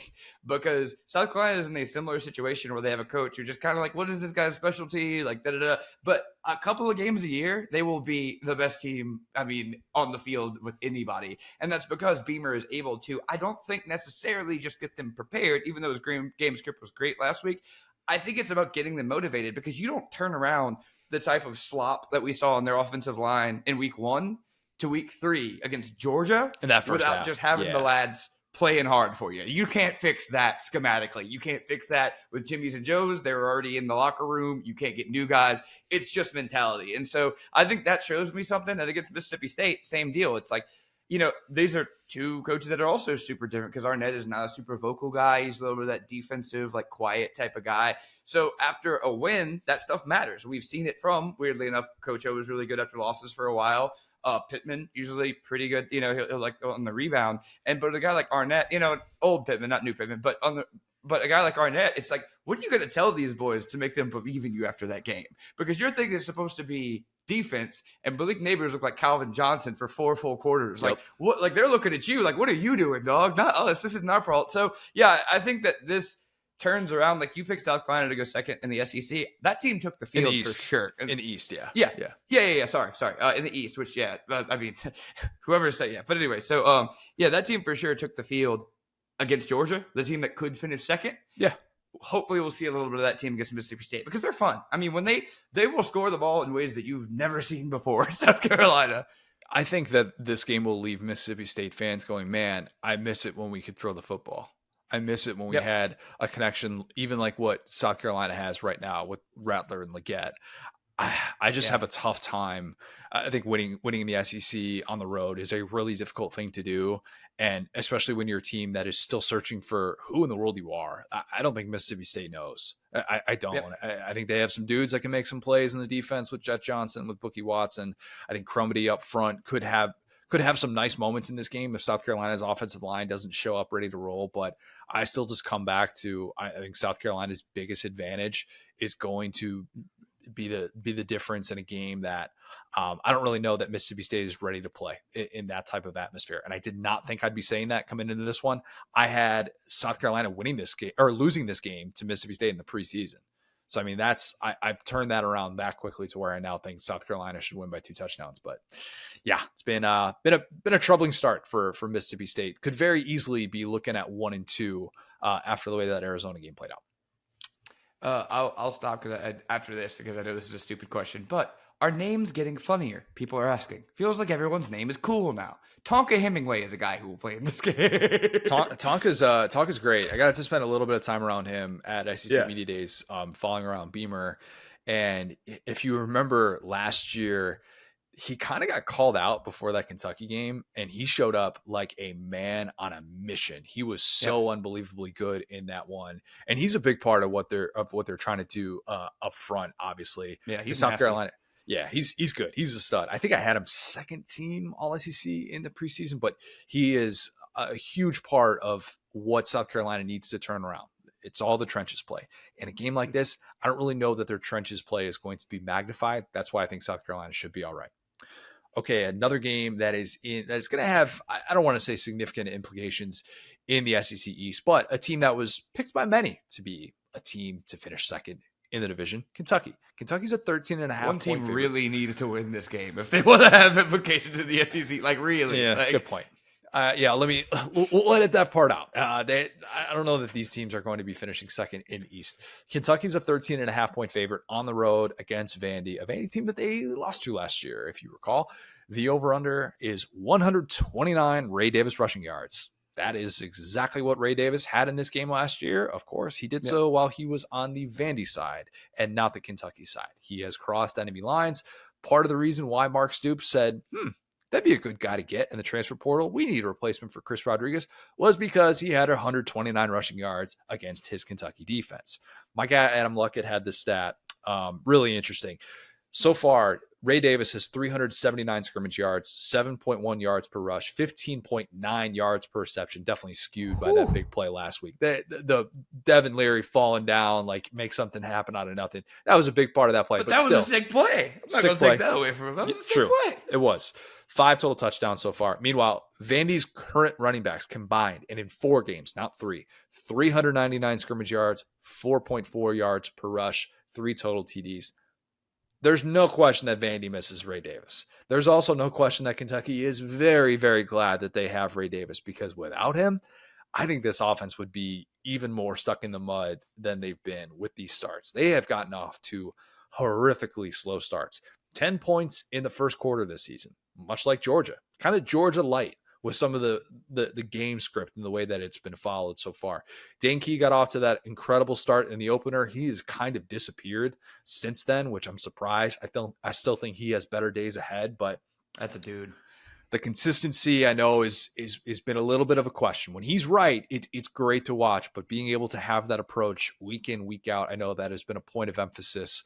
because South Carolina is in a similar situation where they have a coach who just kind of like, what is this guy's specialty? Like, da-da-da. But a couple of games a year, they will be the best team, I mean, on the field with anybody. And that's because Beamer is able to, I don't think necessarily just get them prepared, even though his game script was great last week. I think it's about getting them motivated because you don't turn around the type of slop that we saw on their offensive line in week 1 to week 3 against Georgia in that first without half. just having the lads playing hard for you. You can't fix that schematically. You can't fix that with Jimmy's and Joe's. They were already in the locker room. You can't get new guys. It's just mentality. And so I think that shows me something. And against Mississippi State, same deal. It's like, you know, these are 2 coaches that are also super different because Arnett is not a super vocal guy. He's a little bit of that defensive, like quiet type of guy. So after a win, that stuff matters. We've seen it from, weirdly enough, Coach O was really good after losses for a while. Pittman usually pretty good, you know, he'll like on the rebound. But a guy like Arnett, you know, old Pittman, not new Pittman, but a guy like Arnett, it's like, what are you going to tell these boys to make them believe in you after that game? Because your thing is supposed to be defense, and Malik Neighbors look like Calvin Johnson for 4 full quarters. Like what? Like they're looking at you like, what are you doing, dog? Not us. This isn't our fault. So yeah, I think that this turns around. Like you picked South Carolina to go second in the SEC. That team took the field for sure. In the East, yeah. Sorry. In the East, which I mean, whoever said yeah. But anyway, so that team for sure took the field against Georgia, the team that could finish second. Yeah. Hopefully we'll see a little bit of that team against Mississippi State because they're fun. I mean, when they will score the ball in ways that you've never seen before, South Carolina. I think that this game will leave Mississippi State fans going, man, I miss it when we could throw the football. I miss it when we had a connection, even like what South Carolina has right now with Rattler and Leggett. I just have a tough time. I think winning in the SEC on the road is a really difficult thing to do. And especially when you're a team that is still searching for who in the world you are. I don't think Mississippi State knows. I don't. Yep. I think they have some dudes that can make some plays in the defense with Jet Johnson, with Bookie Watson. I think Crumedy up front could have some nice moments in this game if South Carolina's offensive line doesn't show up ready to roll. But I still just come back to, I think South Carolina's biggest advantage is going to be the difference in a game that I don't really know that Mississippi State is ready to play in that type of atmosphere. And I did not think I'd be saying that coming into this one. I had South Carolina winning this game or losing this game to Mississippi State in the preseason. So, I mean, I've turned that around that quickly to where I now think South Carolina should win by 2 touchdowns. But yeah, it's been a troubling start for Mississippi State. Could very easily be looking at 1-2 after the way that Arizona game played out. I'll stop after this because I know this is a stupid question, but are names getting funnier? People are asking. Feels like everyone's name is cool now. Tonka Hemingway is a guy who will play in this game. Tonka's great. I got to spend a little bit of time around him at SEC Media Days, following around Beamer. And if you remember last year, he kind of got called out before that Kentucky game, and he showed up like a man on a mission. He was Yep. so unbelievably good in that one, and he's a big part of what they're trying to do up front, obviously. Yeah, Because he's South nasty. Carolina, yeah, he's good. He's a stud. I think I had him second team All SEC in the preseason, but he is a huge part of what South Carolina needs to turn around. It's all the trenches play. In a game like this, I don't really know that their trenches play is going to be magnified. That's why I think South Carolina should be all right. Okay, another game that is going to have, I don't want to say significant implications in the SEC East, but a team that was picked by many to be a team to finish second in the division, Kentucky. Kentucky's a 13 and a half One point team favorite. really needs to win this game if they want to have implications in the SEC. Like, really? Yeah, Like, good point. We'll edit that part out. I don't know that these teams are going to be finishing second in the East. Kentucky's a 13 and a half point favorite on the road against Vandy, a Vandy team that they lost to last year, if you recall. The over-under is 129 Ray Davis rushing yards. That is exactly what Ray Davis had in this game last year. Of course, he did so while he was on the Vandy side and not the Kentucky side. He has crossed enemy lines. Part of the reason why Mark Stoops said, that'd be a good guy to get in the transfer portal. We need a replacement for Chris Rodriguez, was because he had 129 rushing yards against his Kentucky defense. My guy, Adam Luckett, had this stat. Really interesting. So far, Ray Davis has 379 scrimmage yards, 7.1 yards per rush, 15.9 yards per reception. Definitely skewed by that big play last week. The Devin Leary falling down, like make something happen out of nothing. That was a big part of that play. but that was a sick play. I'm not going to take that away from him. That was a sick play. It was. 5 total touchdowns so far. Meanwhile, Vandy's current running backs combined, and in 4 games, not 3, 399 scrimmage yards, 4.4 yards per rush, 3 total TDs. There's no question that Vandy misses Ray Davis. There's also no question that Kentucky is very, very glad that they have Ray Davis, because without him, I think this offense would be even more stuck in the mud than they've been with these starts. They have gotten off to horrifically slow starts. 10 points in the first quarter this season, much like Georgia, kind of Georgia light with some of the game script and the way that it's been followed so far. Dane Key got off to that incredible start in the opener. He has kind of disappeared since then, which I'm surprised. I still think he has better days ahead, but that's a dude. The consistency, I know, is been a little bit of a question. When he's right, it's great to watch, but being able to have that approach week in, week out, I know that has been a point of emphasis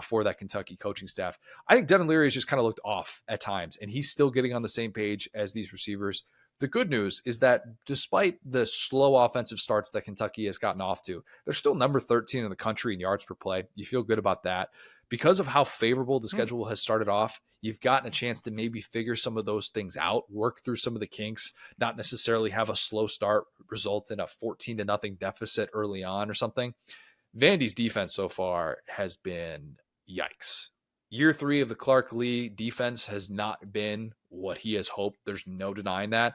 for that Kentucky coaching staff. I think Devin Leary has just kind of looked off at times, and he's still getting on the same page as these receivers. The good news is that despite the slow offensive starts that Kentucky has gotten off to, they're still number 13 in the country in yards per play. You feel good about that. Because of how favorable the schedule has started off, you've gotten a chance to maybe figure some of those things out, work through some of the kinks, not necessarily have a slow start result in a 14-0 deficit early on or something. Vandy's defense so far has been yikes. Year 3 of the Clark Lee defense has not been what he has hoped. There's no denying that.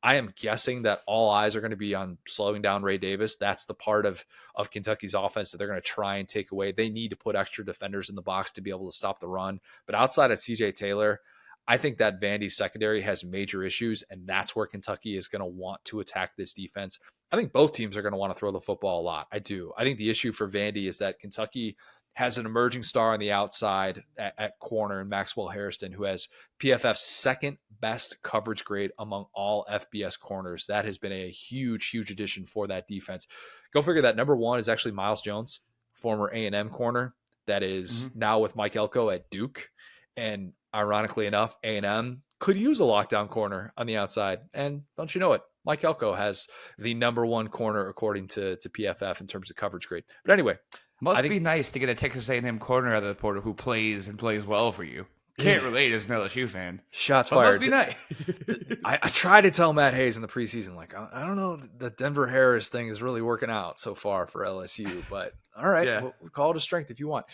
I am guessing that all eyes are going to be on slowing down Ray Davis. That's the part of Kentucky's offense that they're going to try and take away. They need to put extra defenders in the box to be able to stop the run. But outside of CJ Taylor, I think that Vandy secondary has major issues, and that's where Kentucky is going to want to attack this defense. I think both teams are going to want to throw the football a lot. I do. I think the issue for Vandy is that Kentucky has an emerging star on the outside at corner in Maxwell Hairston, who has PFF's second best coverage grade among all FBS corners. That has been a huge, huge addition for that defense. Go figure that number 1 is actually Miles Jones, former A&M corner that is now with Mike Elko at Duke. And ironically enough, A&M could use a lockdown corner on the outside. And don't you know it, Mike Elko has the number 1 corner according to PFF in terms of coverage grade. But anyway, must be nice to get a Texas A&M corner out of the portal who plays well for you. Can't relate as an LSU fan. Shots fired. Must be nice. I tried to tell Matt Hayes in the preseason, like, I don't know, the Denver Harris thing is really working out so far for LSU, but all right, we'll call it a strength if you want.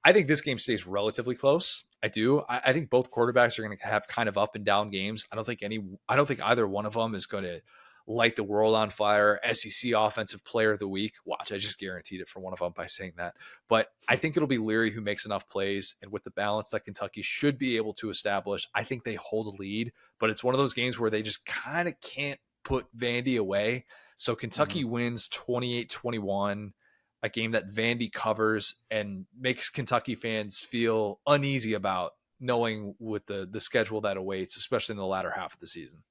I think this game stays relatively close. I do. I think both quarterbacks are going to have kind of up and down games. I don't think either one of them is going to light the world on fire. SEC Offensive Player of the Week. Watch, I just guaranteed it for one of them by saying that. But I think it'll be Leary who makes enough plays, and with the balance that Kentucky should be able to establish, I think they hold a lead. But it's one of those games where they just kind of can't put Vandy away. So Kentucky wins 28-21, a game that Vandy covers and makes Kentucky fans feel uneasy about knowing with the schedule that awaits, especially in the latter half of the season.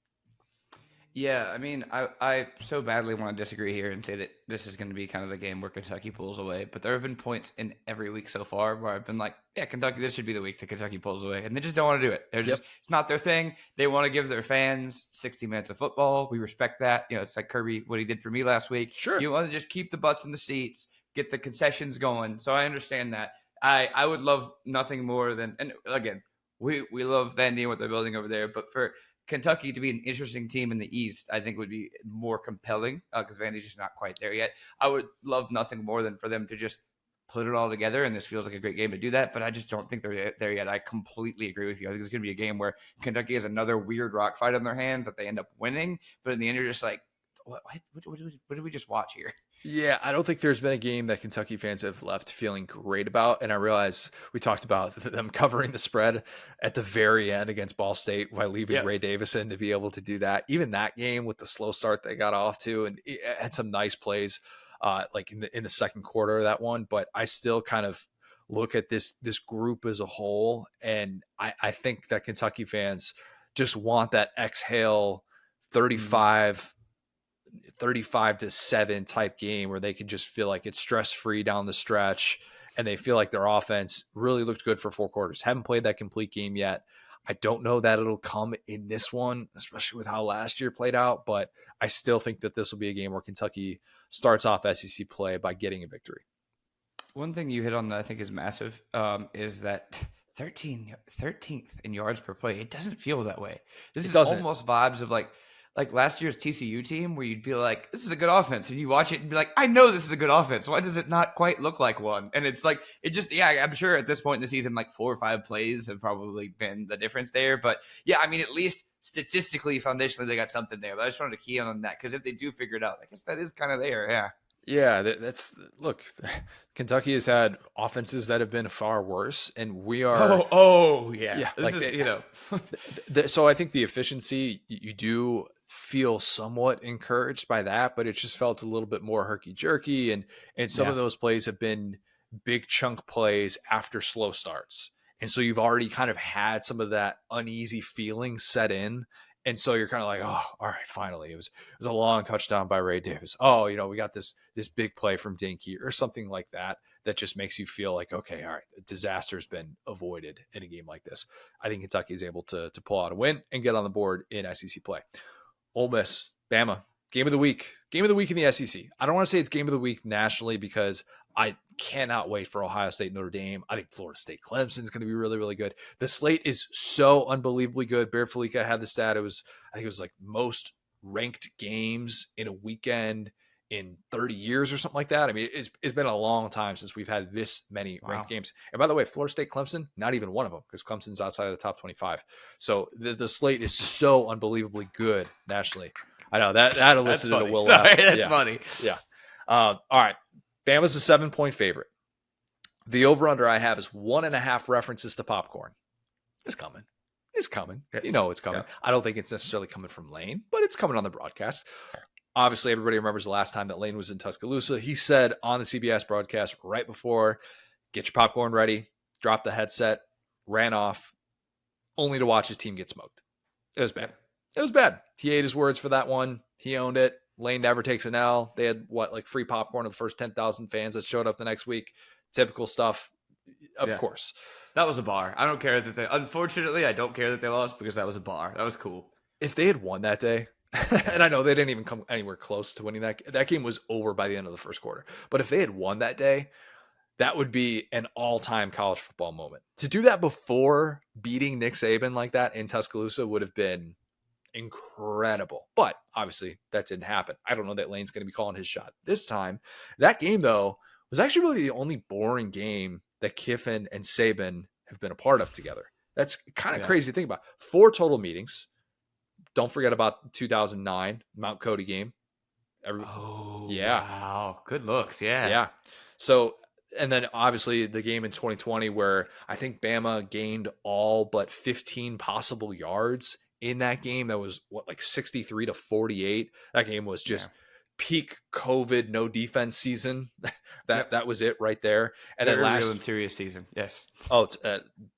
Yeah, I mean, I so badly want to disagree here and say that this is going to be kind of the game where Kentucky pulls away. But there have been points in every week so far where I've been like, yeah, Kentucky, this should be the week that Kentucky pulls away. And they just don't want to do it. They're just, it's not their thing. They want to give their fans 60 minutes of football. We respect that. You know, it's like Kirby, what he did for me last week. Sure. You want to just keep the butts in the seats, get the concessions going. So I understand that. I would love nothing more than, and again, we love Vandy and what they're building over there, but for Kentucky to be an interesting team in the East, I think would be more compelling because Vandy's just not quite there yet. I would love nothing more than for them to just put it all together, and this feels like a great game to do that, but I just don't think they're there yet. I completely agree with you. I think it's going to be a game where Kentucky has another weird rock fight on their hands that they end up winning, but in the end, you're just like, what did we just watch here? Yeah, I don't think there's been a game that Kentucky fans have left feeling great about. And I realize we talked about them covering the spread at the very end against Ball State while leaving Ray Davison to be able to do that. Even that game with the slow start they got off to, and it had some nice plays like in the second quarter of that one. But I still kind of look at this group as a whole, and I think that Kentucky fans just want that exhale 35-7 type game where they can just feel like it's stress-free down the stretch, and they feel like their offense really looked good for 4 quarters. Haven't played that complete game yet. I don't know that it'll come in this one, especially with how last year played out, but I still think that this will be a game where Kentucky starts off SEC play by getting a victory. One thing you hit on that I think is massive is that 13th in yards per play. It doesn't feel that way. This is almost vibes of like last year's TCU team where you'd be like, this is a good offense. And you watch it and be like, I know this is a good offense. Why does it not quite look like one? And it's like, it just, I'm sure at this point in the season, like 4 or 5 plays have probably been the difference there. But yeah, I mean, at least statistically, foundationally, they got something there. But I just wanted to key on that because if they do figure it out, I guess that is kind of there. Yeah. Yeah, look, Kentucky has had offenses that have been far worse, and we are. Yeah. So I think the efficiency, you do feel somewhat encouraged by that, but it just felt a little bit more herky jerky, and some of those plays have been big chunk plays after slow starts, and so you've already kind of had some of that uneasy feeling set in. And so you're kind of like, oh, all right, finally. It was a long touchdown by Ray Davis. Oh, we got this big play from Dinky or something like that just makes you feel like, okay, all right, disaster's been avoided in a game like this. I think Kentucky is able to pull out a win and get on the board in SEC play. Ole Miss, Bama, game of the week. Game of the week in the SEC. I don't want to say it's game of the week nationally because I cannot wait for Ohio State, Notre Dame. I think Florida State, Clemson is going to be really, really good. The slate is so unbelievably good. Bear Felica had the stat. I think it was like most ranked games in a weekend in 30 years or something like that. I mean, it's been a long time since we've had this many ranked games. And by the way, Florida State, Clemson, not even one of them because Clemson's outside of the top 25. So the slate is so unbelievably good nationally. I know that elicited a will laugh. That's funny. Yeah. All right. Bama's a 7-point favorite. The over-under I have is 1.5 references to popcorn. It's coming. It's coming. You know it's coming. Yeah. I don't think it's necessarily coming from Lane, but it's coming on the broadcast. Obviously, everybody remembers the last time that Lane was in Tuscaloosa. He said on the CBS broadcast right before, get your popcorn ready, drop the headset, ran off, only to watch his team get smoked. It was bad. It was bad. He ate his words for that one. He owned it. Lane never takes an L. They had free popcorn to the first 10,000 fans that showed up the next week. Typical stuff, of course. That was a bar. I don't care that unfortunately, I don't care that they lost because that was a bar. That was cool. If they had won that day, and I know they didn't even come anywhere close to winning that game was over by the end of the first quarter. But if they had won that day, that would be an all-time college football moment. To do that before beating Nick Saban like that in Tuscaloosa would have been incredible. But obviously that didn't happen. I don't know that Lane's going to be calling his shot this time. That game, though, was actually really the only boring game that Kiffin and Saban have been a part of together. That's kind of crazy to think about. 4 total meetings. Don't forget about 2009 Mount Cody game. Wow. Good looks. Yeah. So, and then obviously the game in 2020 where I think Bama gained all but 15 possible yards in that game. That was 63-48. That game was just peak COVID no defense season. Yep. that was it right there. And then Very real last and serious season. Yes.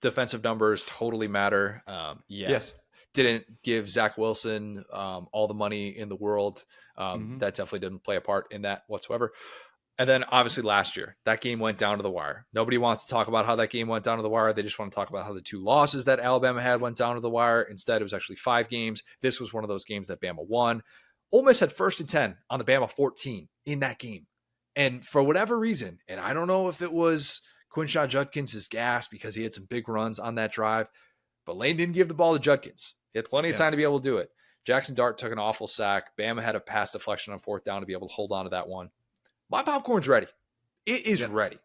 defensive numbers totally matter. Yes. Didn't give Zach Wilson all the money in the world. That definitely didn't play a part in that whatsoever. And then obviously last year, that game went down to the wire. Nobody wants to talk about how that game went down to the wire. They just want to talk about how the 2 losses that Alabama had went down to the wire. Instead, it was actually 5 games. This was one of those games that Bama won. Ole Miss had 1st and 10 on the Bama 14 in that game. And for whatever reason, and I don't know if it was Quinshon Judkins' gas because he had some big runs on that drive, but Lane didn't give the ball to Judkins. He had plenty of time to be able to do it. Jackson Dart took an awful sack. Bama had a pass deflection on 4th down to be able to hold on to that one. My popcorn's ready. It is ready.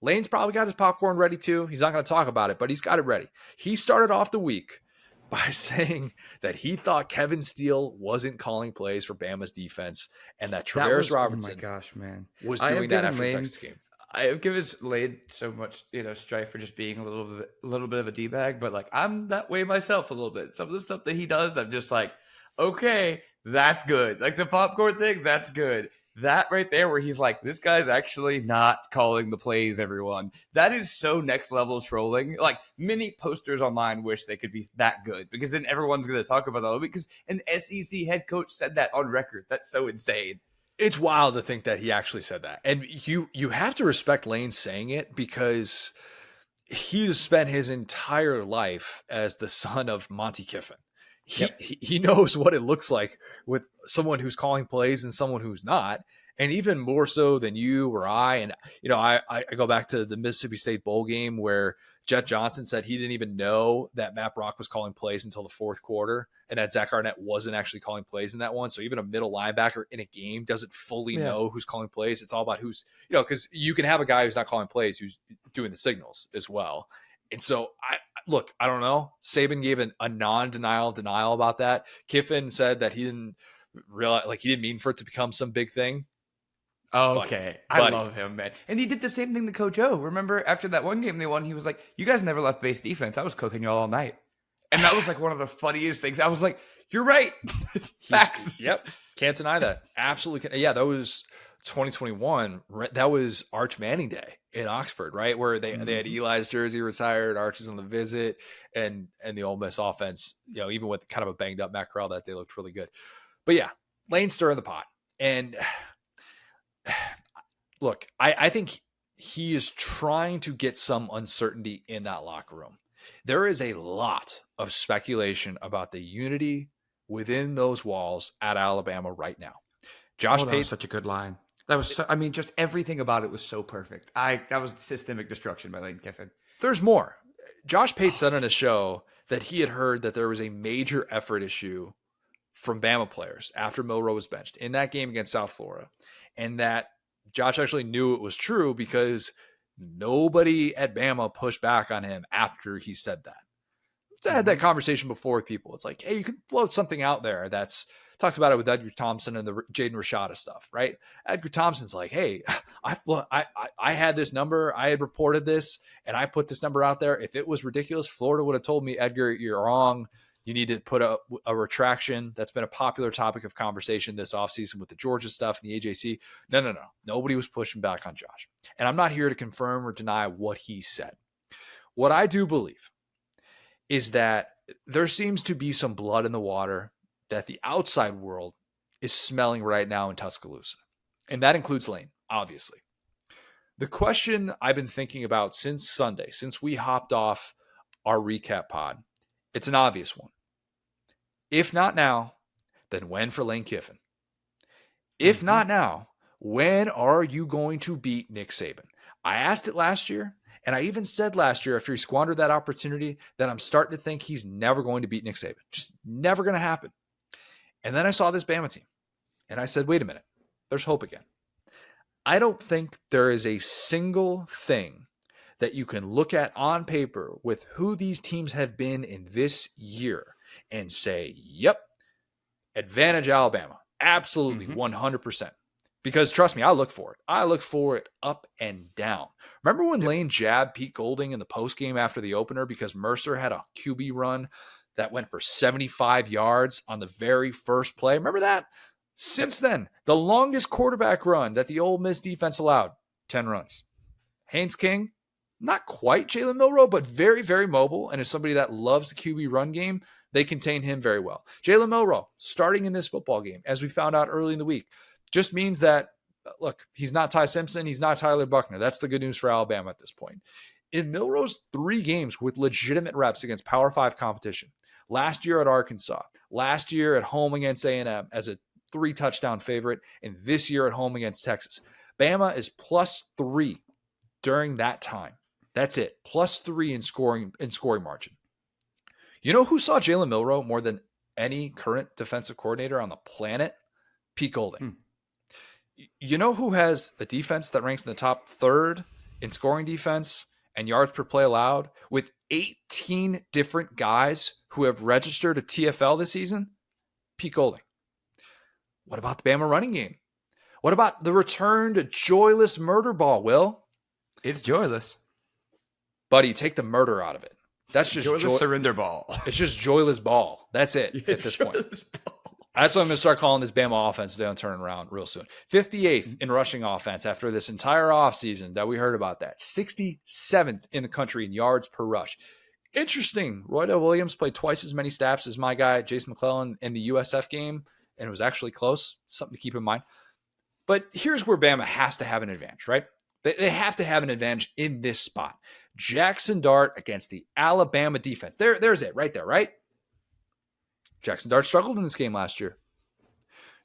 Lane's probably got his popcorn ready too. He's not going to talk about it, but he's got it ready. He started off the week by saying that he thought Kevin Steele wasn't calling plays for Bama's defense and that Travaris Robertson oh my gosh, man, was doing that after the Texas game. I have given Lane so much, strife for just being a little bit of a D-bag, but like I'm that way myself a little bit. Some of the stuff that he does, I'm just like, okay, that's good. Like the popcorn thing, that's good. That right there where he's like, this guy's actually not calling the plays, everyone. That is so next level trolling. Like many posters online wish they could be that good because then everyone's going to talk about that because an SEC head coach said that on record. That's so insane. It's wild to think that he actually said that. And you have to respect Lane saying it because he's spent his entire life as the son of Monty Kiffin. He knows what it looks like with someone who's calling plays and someone who's not. And even more so than you or I. And, I go back to the Mississippi State Bowl game where Jet Johnson said he didn't even know that Matt Brock was calling plays until the 4th quarter and that Zach Arnett wasn't actually calling plays in that one. So even a middle linebacker in a game doesn't fully know who's calling plays. It's all about who's, because you can have a guy who's not calling plays who's doing the signals as well. And so I don't know. Saban gave a non-denial about that. Kiffin said that he didn't realize, he didn't mean for it to become some big thing. Okay. I love him, man. And he did the same thing to Coach O. Remember after that one game they won, he was like, you guys never left base defense. I was cooking y'all all night. And that was like one of the funniest things. I was like, you're right. Facts. Yep. Can't deny that. Absolutely. Yeah, that was 2021. That was Arch Manning Day in Oxford, right? Where they had Eli's jersey retired, Arch is on the visit, and the Ole Miss offense, even with kind of a banged up Matt Corral that day looked really good. But yeah, Lane stirring the pot. And look, I think he is trying to get some uncertainty in that locker room. There is a lot of speculation about the unity within those walls at Alabama right now. Josh Pate, was such a good line. That was just everything about it was so perfect. That was systemic destruction by Lane Kiffin. There's more. Josh Pate said on a show that he had heard that there was a major effort issue from Bama players after Milroe was benched in that game against South Florida. And that Josh actually knew it was true because nobody at Bama pushed back on him after he said that. I had that conversation before with people. It's like, hey, you can float something out there that's talked about it with Edgar Thompson and the Jaden Rashada stuff, right? Edgar Thompson's like, hey, I had this number. I had reported this and I put this number out there. If it was ridiculous, Florida would have told me, Edgar, you're wrong. You need to put a retraction. That's been a popular topic of conversation this offseason with the Georgia stuff and the AJC. No. Nobody was pushing back on Josh. And I'm not here to confirm or deny what he said. What I do believe is that there seems to be some blood in the water that the outside world is smelling right now in Tuscaloosa. And that includes Lane, obviously. The question I've been thinking about since Sunday, since we hopped off our recap pod, it's an obvious one. If not now, then when for Lane Kiffin? If not now, when are you going to beat Nick Saban? I asked it last year, and I even said last year after he squandered that opportunity that I'm starting to think he's never going to beat Nick Saban. Just never going to happen. And then I saw this Bama team, and I said, wait a minute, there's hope again. I don't think there is a single thing that you can look at on paper with who these teams have been in this year and say, yep, advantage Alabama. Absolutely, 100%. Because trust me, I look for it. I look for it up and down. Remember when Lane jabbed Pete Golding in the postgame after the opener because Mercer had a QB run that went for 75 yards on the very first play? Remember that? Since then, the longest quarterback run that the Ole Miss defense allowed, 10 runs. Haynes King, not quite Jalen Milroe, but very, very mobile. And as somebody that loves the QB run game, they contain him very well. Jalen Milroe, starting in this football game, as we found out early in the week, just means that, look, he's not Ty Simpson. He's not Tyler Buckner. That's the good news for Alabama at this point. In Milroe's 3 games with legitimate reps against Power 5 competition, last year at Arkansas, last year at home against A&M as a 3-touchdown favorite, and this year at home against Texas, Bama is +3 during that time. That's it. +3 in scoring margin. You know who saw Jalen Milroe more than any current defensive coordinator on the planet? Pete Golding. You know who has a defense that ranks in the top 3rd in scoring defense and yards per play allowed with 18 different guys who have registered a TFL this season? Pete Golding. What about the Bama running game? What about the return to joyless murder ball, Will? It's joyless. Buddy, take the murder out of it. That's just joyless surrender ball. It's just joyless ball. That's it at this point. Ball. That's what I'm going to start calling this Bama offense if they don't turn around real soon. 58th in rushing offense after this entire offseason that we heard about that. 67th in the country in yards per rush. Interesting. Roydell Williams played twice as many snaps as my guy, Jason McClellan, in the USF game, and it was actually close. Something to keep in mind. But here's where Bama has to have an advantage, right? They have to have an advantage in this spot. Jackson Dart against the Alabama defense. There's it right there, right? Jackson Dart struggled in this game last year.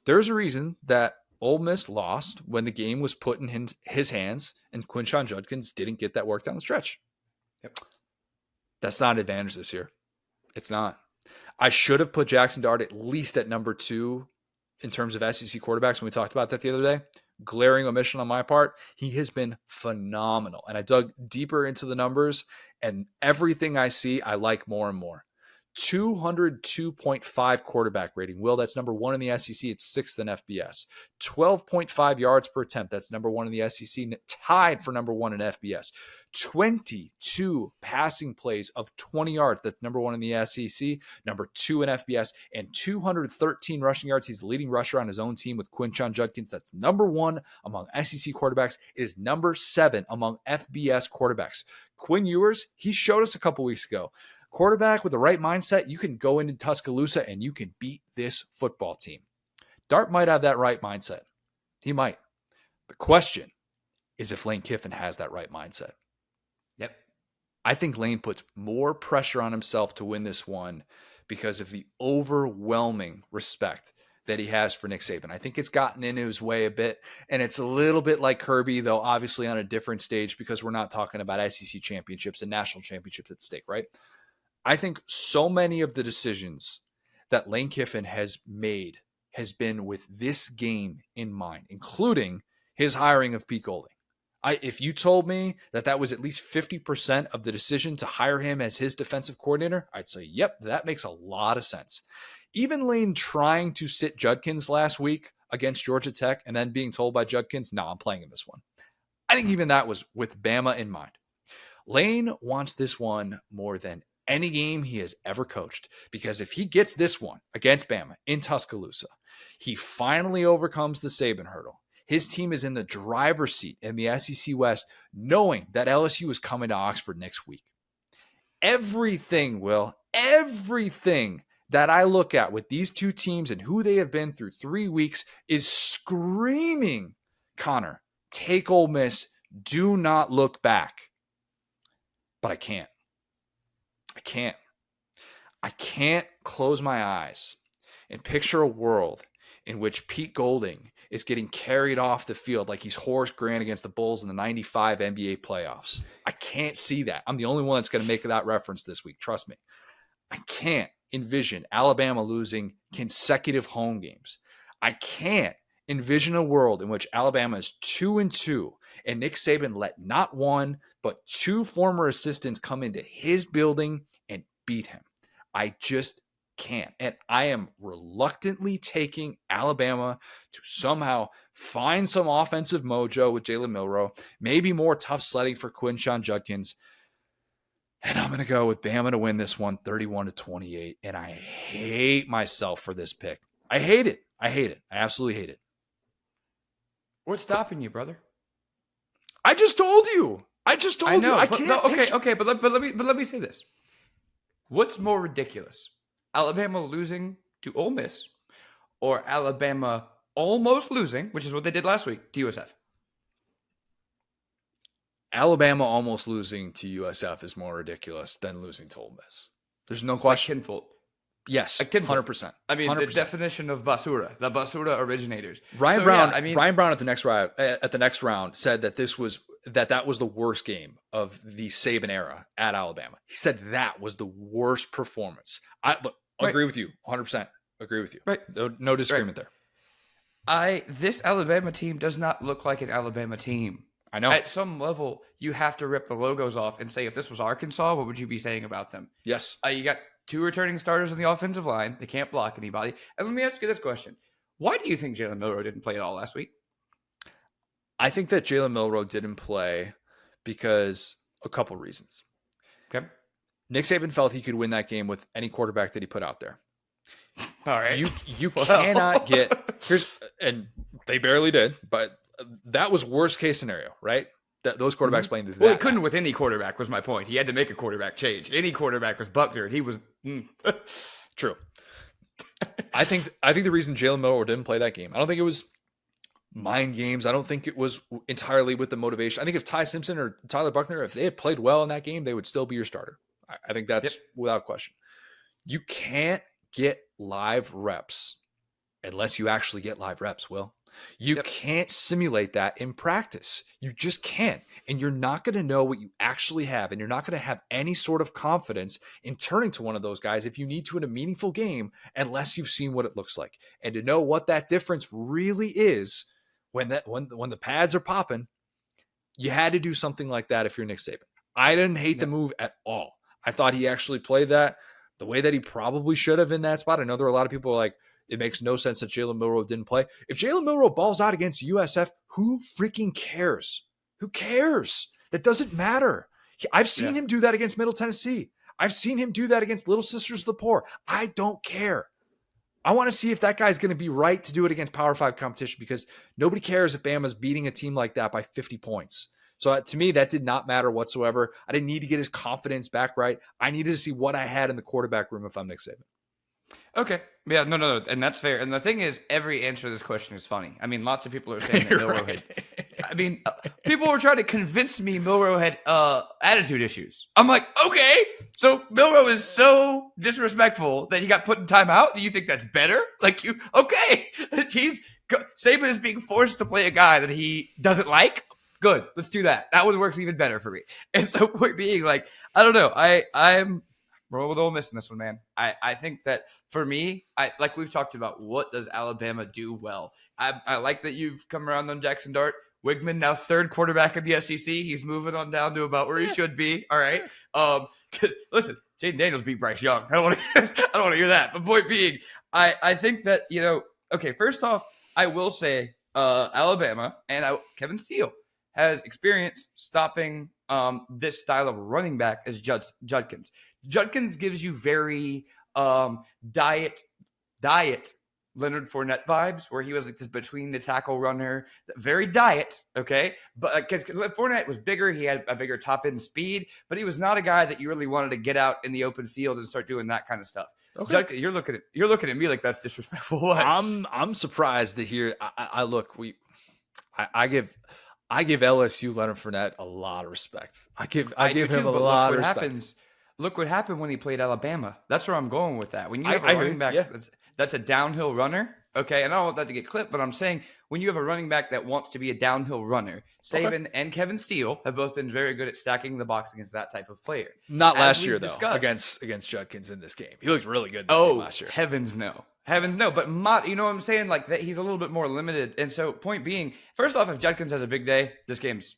There's a reason that Ole Miss lost when the game was put in his hands and Quinshon Judkins didn't get that work down the stretch. Yep. That's not an advantage this year. It's not. I should have put Jackson Dart at least at number 2 in terms of SEC quarterbacks when we talked about that the other day. Glaring omission on my part. He has been phenomenal. And I dug deeper into the numbers, and everything I see, I like more and more. 202.5 quarterback rating. Will, that's number 1 in the SEC. It's 6th in FBS. 12.5 yards per attempt. That's number 1 in the SEC. Tied for number 1 in FBS. 22 passing plays of 20 yards. That's number 1 in the SEC. Number 2 in FBS. And 213 rushing yards. He's the leading rusher on his own team with Quinshon Judkins. That's number 1 among SEC quarterbacks. It is number 7 among FBS quarterbacks. Quinn Ewers, he showed us a couple weeks ago. Quarterback with the right mindset, you can go into Tuscaloosa and you can beat this football team. Dart might have that right mindset. He might. The question is if Lane Kiffin has that right mindset. Yep. I think Lane puts more pressure on himself to win this one because of the overwhelming respect that he has for Nick Saban. I think it's gotten in his way a bit, and it's a little bit like Kirby, though obviously on a different stage because we're not talking about SEC championships and national championships at stake, right? I think so many of the decisions that Lane Kiffin has made has been with this game in mind, including his hiring of Pete Golding. If you told me that was at least 50% of the decision to hire him as his defensive coordinator, I'd say, yep, that makes a lot of sense. Even Lane trying to sit Judkins last week against Georgia Tech and then being told by Judkins, no, I'm playing in this one. I think even that was with Bama in mind. Lane wants this one more than any game he has ever coached, because if he gets this one against Bama in Tuscaloosa, he finally overcomes the Saban hurdle. His team is in the driver's seat in the SEC West, knowing that LSU is coming to Oxford next week. Everything that I look at with these two teams and who they have been through 3 weeks is screaming, Connor, take Ole Miss, do not look back. But I can't. I can't close my eyes and picture a world in which Pete Golding is getting carried off the field like he's Horace Grant against the Bulls in the 95 NBA playoffs. I can't see that. I'm the only one that's going to make that reference this week. Trust me. I can't envision Alabama losing consecutive home games. I can't envision a world in which Alabama is 2-2 and Nick Saban let not one, but 2 former assistants come into his building and beat him. I just can't. And I am reluctantly taking Alabama to somehow find some offensive mojo with Jalen Milroe, maybe more tough sledding for Quinshon Judkins. And I'm going to go with Bama to win this one 31-28. And I hate myself for this pick. I hate it. I absolutely hate it. What's stopping you, brother? I just told you. I know. I can't. No, okay. But let me say this. What's more ridiculous? Alabama losing to Ole Miss, or Alabama almost losing, which is what they did last week, to USF? Alabama almost losing to USF is more ridiculous than losing to Ole Miss. There's no question. Like tenfold. Yes, 100%. I mean, 100%. The definition of basura, the basura originators. Ryan Brown at the next round said that that was the worst game of the Saban era at Alabama. He said that was the worst performance. I agree with you, 100%. Agree with you. Right. No disagreement there. This Alabama team does not look like an Alabama team. I know. At some level, you have to rip the logos off and say, if this was Arkansas, what would you be saying about them? Yes. You got 2 returning starters on the offensive line. They can't block anybody. And let me ask you this question. Why do you think Jalen Milroe didn't play at all last week? I think that Jalen Milroe didn't play because a couple reasons. Okay. Nick Saban felt he could win that game with any quarterback that he put out there. All right. You cannot get and they barely did, but that was worst case scenario, right? Those quarterbacks playing that. Well, he couldn't with any quarterback was my point. He had to make a quarterback change. Any quarterback was Buckner, and he was True. I think the reason Jalen Milroe didn't play that game, I don't think it was mind games. I don't think it was entirely with the motivation. I think if Ty Simpson or Tyler Buckner, if they had played well in that game, they would still be your starter. I think that's without question. You can't get live reps unless you actually get live reps, Will. You can't simulate that in practice. You just can't. And you're not going to know what you actually have. And you're not going to have any sort of confidence in turning to one of those guys if you need to in a meaningful game, unless you've seen what it looks like. And to know what that difference really is when the pads are popping, you had to do something like that if you're Nick Saban. I didn't hate the move at all. I thought he actually played that the way that he probably should have in that spot. I know there are a lot of people like, it makes no sense that Jalen Milroe didn't play. If Jalen Milroe balls out against USF, who freaking cares? Who cares? That doesn't matter. I've seen him do that against Middle Tennessee. I've seen him do that against Little Sisters of the Poor. I don't care. I want to see if that guy's going to be right to do it against Power 5 competition, because nobody cares if Bama's beating a team like that by 50 points. So to me, that did not matter whatsoever. I didn't need to get his confidence back right. I needed to see what I had in the quarterback room if I'm Nick Saban. Okay. Yeah, no. And that's fair. And the thing is, every answer to this question is funny. I mean, lots of people are saying that Milroe had. I mean, people were trying to convince me Milroe had attitude issues. I'm like, okay, so Milroe is so disrespectful that he got put in timeout. Do you think that's better? Okay. Saban is being forced to play a guy that he doesn't like. Good. Let's do that. That one works even better for me. And so point being, I don't know. I'm roll with Ole Miss in this one, man. I think that for me, like we've talked about, what does Alabama do well? I like that you've come around on Jackson Dart. Wigman, now third quarterback in the SEC. He's moving on down to about where he should be. All right. Because listen, Jaden Daniels beat Bryce Young. I don't want to hear that. But point being, I think that, okay, first off, I will say Alabama and Kevin Steele has experience stopping this style of running back as Judkins. Judkins gives you very diet Leonard Fournette vibes, where he was like this between the tackle runner, very diet, okay? But because Fournette was bigger, he had a bigger top end speed, but he was not a guy that you really wanted to get out in the open field and start doing that kind of stuff. Okay. Judkins, you're looking at me like that's disrespectful. What? I'm surprised to hear. I give LSU Leonard Fournette a lot of respect. I give him a lot of respect. Look what happened when he played Alabama. That's where I'm going with that. When you have a running back that's a downhill runner, okay, and I don't want that to get clipped, but I'm saying when you have a running back that wants to be a downhill runner, Saban and Kevin Steele have both been very good at stacking the box against that type of player. Not last year, though, against Judkins in this game. He looked really good this game last year. Heavens no. But you know what I'm saying? Like that, he's a little bit more limited. And so point being, first off, if Judkins has a big day, this game's,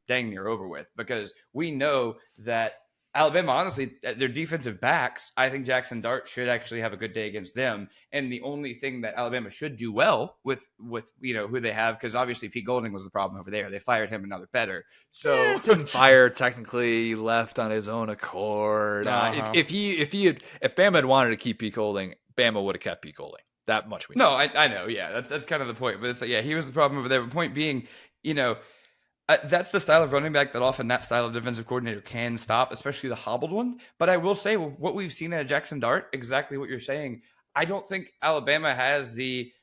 dang near over with, because we know that Alabama, honestly, their defensive backs, I think Jackson Dart should actually have a good day against them. And the only thing that Alabama should do well with who they have, because obviously Pete Golding was the problem over there. They fired him, and now they're better. So didn't fire technically, left on his own accord. If Bama had wanted to keep Pete Golding, Bama would have kept Pete Golding. That much we know. No, I know. Yeah, that's kind of the point. But it's like, yeah, he was the problem over there. But point being, you know, that's the style of running back that often that style of defensive coordinator can stop, especially the hobbled one. But I will say, what we've seen at Jackson Dart, exactly what you're saying. I don't think Alabama has the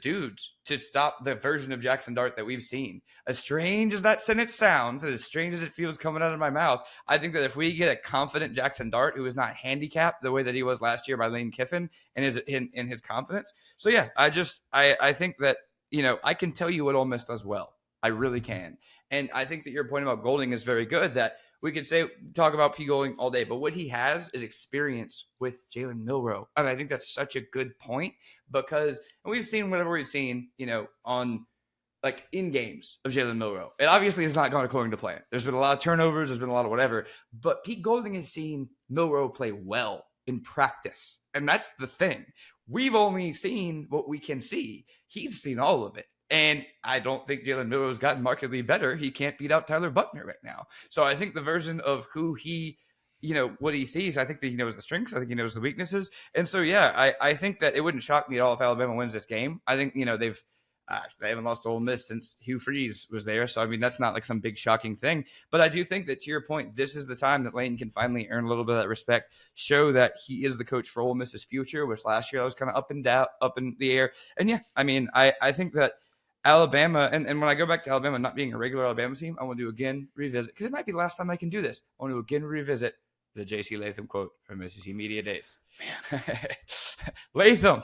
dudes to stop the version of Jackson Dart that we've seen. As strange as that sentence sounds, as strange as it feels coming out of my mouth, I think that if we get a confident Jackson Dart who is not handicapped the way that he was last year by Lane Kiffin and in his confidence. So yeah, I think that, you know, I can tell you what Ole Miss does well. I really can. And I think that your point about Golding is very good, that we could talk about P. Golding all day, but what he has is experience with Jalen Milroe. And I think that's such a good point, because we've seen whatever we've seen, you know, on like in games of Jalen Milroe. It obviously has not gone according to plan. There's been a lot of turnovers. There's been a lot of whatever, but Pete Golding has seen Milroe play well in practice. And that's the thing. We've only seen what we can see. He's seen all of it. And I don't think Jalen Milroe's gotten markedly better. He can't beat out Tyler Buckner right now. So I think the version of who he, you know, what he sees, I think that he knows the strengths. I think he knows the weaknesses. And so, yeah, I think that it wouldn't shock me at all if Alabama wins this game. I think, you know, they haven't lost to Ole Miss since Hugh Freeze was there. So, I mean, that's not like some big shocking thing. But I do think that, to your point, this is the time that Lane can finally earn a little bit of that respect, show that he is the coach for Ole Miss's future, which last year I was kind of up in the air. And, yeah, I mean, I think that Alabama, and when I go back to Alabama not being a regular Alabama team, I want to again revisit, because it might be the last time I can do this. I want to again revisit the J.C. Latham quote from SEC Media Days. Man. Latham,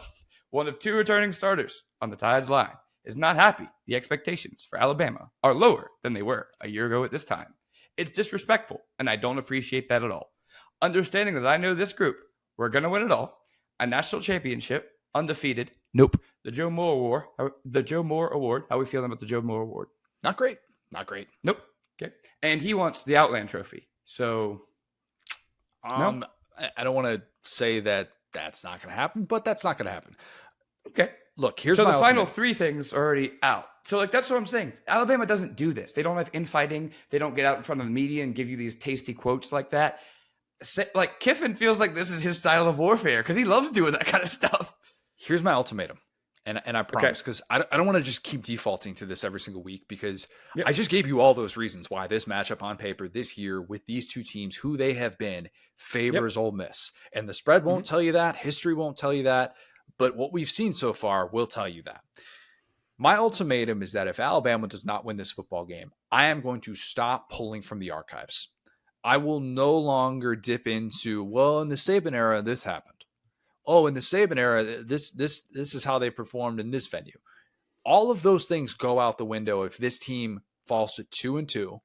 one of 2 returning starters on the Tide's line, is not happy the expectations for Alabama are lower than they were a year ago at this time. It's disrespectful, and I don't appreciate that at all. Understanding that I know this group, we're going to win it all, a national championship, undefeated. Nope. The Joe Moore Award. How are we feeling about the Joe Moore Award? Not great. Not great. Nope. Okay. And he wants the Outland Trophy. So, no? I don't want to say that that's not going to happen, but that's not going to happen. Okay. Look, here's so my the ultimate. final 3 things are already out. So, like, that's what I'm saying. Alabama doesn't do this. They don't have infighting. They don't get out in front of the media and give you these tasty quotes like that. Like, Kiffin feels like this is his style of warfare because he loves doing that kind of stuff. Here's my ultimatum. And I promise, because I don't want to just keep defaulting to this every single week, because I just gave you all those reasons why this matchup on paper this year with these 2 teams, who they have been, favors Ole Miss. And the spread won't tell you that. History won't tell you that. But what we've seen so far will tell you that. My ultimatum is that if Alabama does not win this football game, I am going to stop pulling from the archives. I will no longer dip into, well, in the Saban era, this happened. Oh, in the Saban era, this is how they performed in this venue. All of those things go out the window if this team falls to 2-2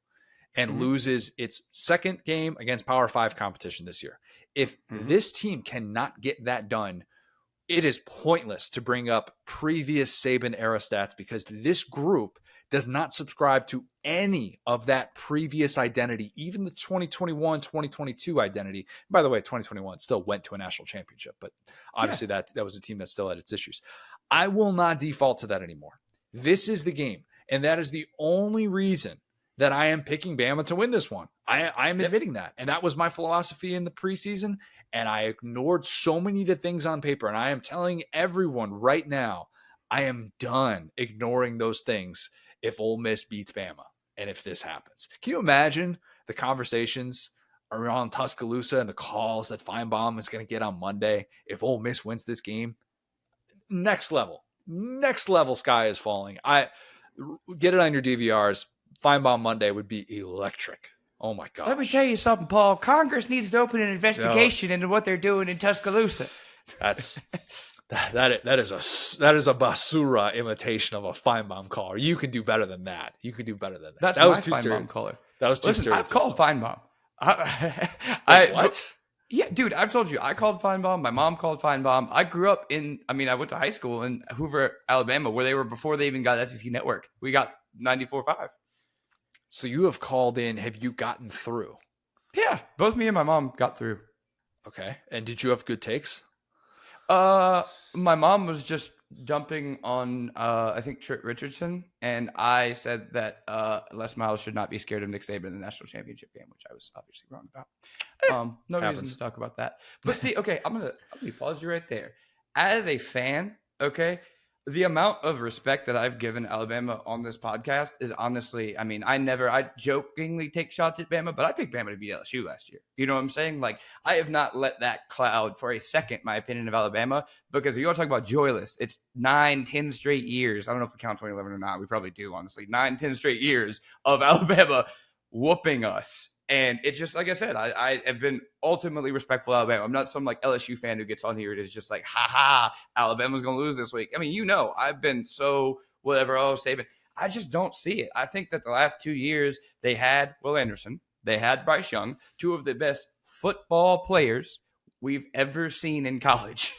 and loses its second game against Power 5 competition this year. If this team cannot get that done, it is pointless to bring up previous Saban era stats, because this group does not subscribe to any of that previous identity, even the 2021, 2022 identity. By the way, 2021 still went to a national championship, but obviously that was a team that still had its issues. I will not default to that anymore. This is the game, and that is the only reason that I am picking Bama to win this one. I am admitting that, and that was my philosophy in the preseason, and I ignored so many of the things on paper, and I am telling everyone right now, I am done ignoring those things if Ole Miss beats Bama and if this happens. Can you imagine the conversations around Tuscaloosa and the calls that Feinbaum is going to get on Monday if Ole Miss wins this game? Next level sky is falling. I get it on your DVRs. Feinbaum Monday would be electric. Oh my gosh. Let me tell you something, Paul. Congress needs to open an investigation into what they're doing in Tuscaloosa. That is a basura imitation of a Feinbaum caller. You can do better than that. That's that my was too Feinbaum caller. That was too stereotypical. I've called Feinbaum. What? Yeah, dude, I've told you. I called Feinbaum. My mom called Feinbaum. I grew up I went to high school in Hoover, Alabama, where they were before they even got SEC Network. We got 94.5. So you have called in. Have you gotten through? Yeah, both me and my mom got through. Okay. And did you have good takes? My mom was just dumping on, I think, Trent Richardson, and I said that Les Miles should not be scared of Nick Saban in the national championship game, which I was obviously wrong about. No reason to talk about that. But see, okay, I'm gonna pause you right there. As a fan okay? The amount of respect that I've given Alabama on this podcast is honestly, I mean, I jokingly take shots at Bama, but I picked Bama to beat LSU last year. You know what I'm saying? Like, I have not let that cloud for a second my opinion of Alabama, because if you want to talk about joyless, it's 9-10 straight years. I don't know if we count 2011 or not. We probably do, honestly. 9-10 straight years of Alabama whooping us. And it's just, like I said, I have been ultimately respectful of Alabama. I'm not some like LSU fan who gets on here and is just like, ha ha, Alabama's going to lose this week. I mean, I've been so whatever, Saban. I just don't see it. I think that the last 2 years they had Will Anderson, they had Bryce Young, two of the best football players we've ever seen in college.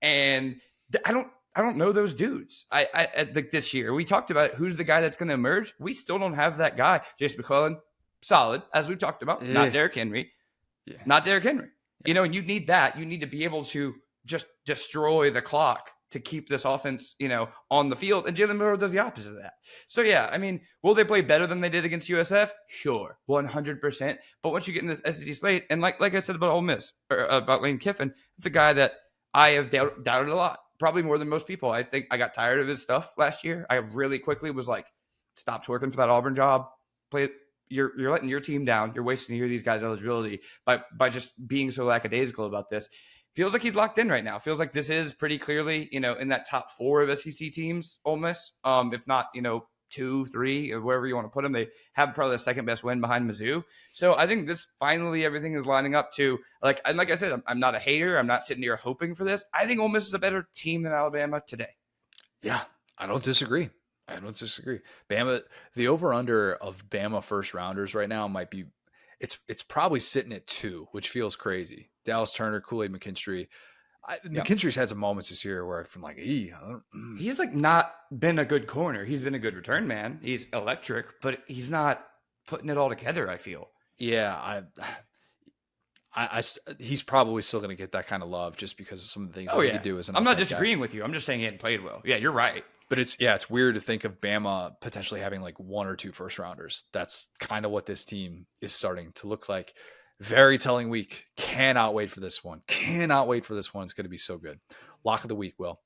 And I don't know those dudes. I think this year we talked about who's the guy that's going to emerge. We still don't have that guy. Jason McClellan, solid, as we've talked about. Not Derrick Henry. Yeah. Not Derrick Henry. Yeah. And you need that. You need to be able to just destroy the clock to keep this offense, on the field. And Jalen Milroe does the opposite of that. So, yeah, I mean, will they play better than they did against USF? Sure, 100%. But once you get in this SEC slate, and like I said about Ole Miss, or about Lane Kiffin, it's a guy that I have doubted a lot, probably more than most people. I think I got tired of his stuff last year. I really quickly was like, stopped working for that Auburn job. You're letting your team down. You're wasting a year of these guys' eligibility by just being so lackadaisical about this. Feels like he's locked in right now. Feels like this is pretty clearly, in that top 4 of SEC teams, Ole Miss. If not, 2, 3, or wherever you want to put them. They have probably the second best win behind Mizzou. So I think this finally everything is lining up to, like I said, I'm not a hater. I'm not sitting here hoping for this. I think Ole Miss is a better team than Alabama today. Yeah, I don't disagree. Bama, the over-under of Bama first rounders right now might be, it's probably sitting at 2, which feels crazy. Dallas Turner, Kool-Aid McKinstry. McKinstry's had some moments this year where I've been like, he's like not been a good corner. He's been a good return man. He's electric, but he's not putting it all together, I feel. Yeah, he's probably still going to get that kind of love just because of some of the things he could do as an I'm not disagreeing with you. I'm just saying he hadn't played well. Yeah, you're right. But it's weird to think of Bama potentially having like 1 or 2 first rounders. That's kind of what this team is starting to look like. Very telling week. Cannot wait for this one. It's going to be so good. Lock of the week, Will.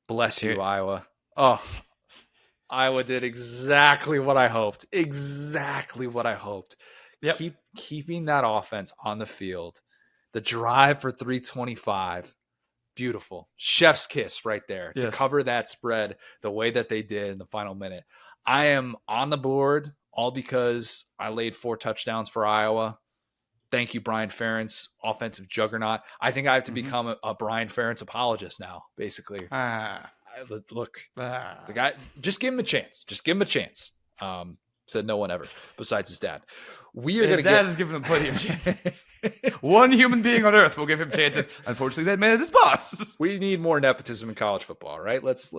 Bless you, Iowa. Oh, Iowa did exactly what I hoped. Yep. Keeping that offense on the field. The drive for 325. Beautiful. Chef's kiss right there to cover that spread the way that they did in the final minute. I am on the board all because I laid 4 touchdowns for Iowa. Thank you, Brian Ferentz, offensive juggernaut. I think I have to become a Brian Ferentz apologist now, basically. The guy, just give him a chance. Said no one ever besides his dad. His dad has given him plenty of chances. One human being on earth will give him chances. Unfortunately, that man is his boss. We need more nepotism in college football, right? Let's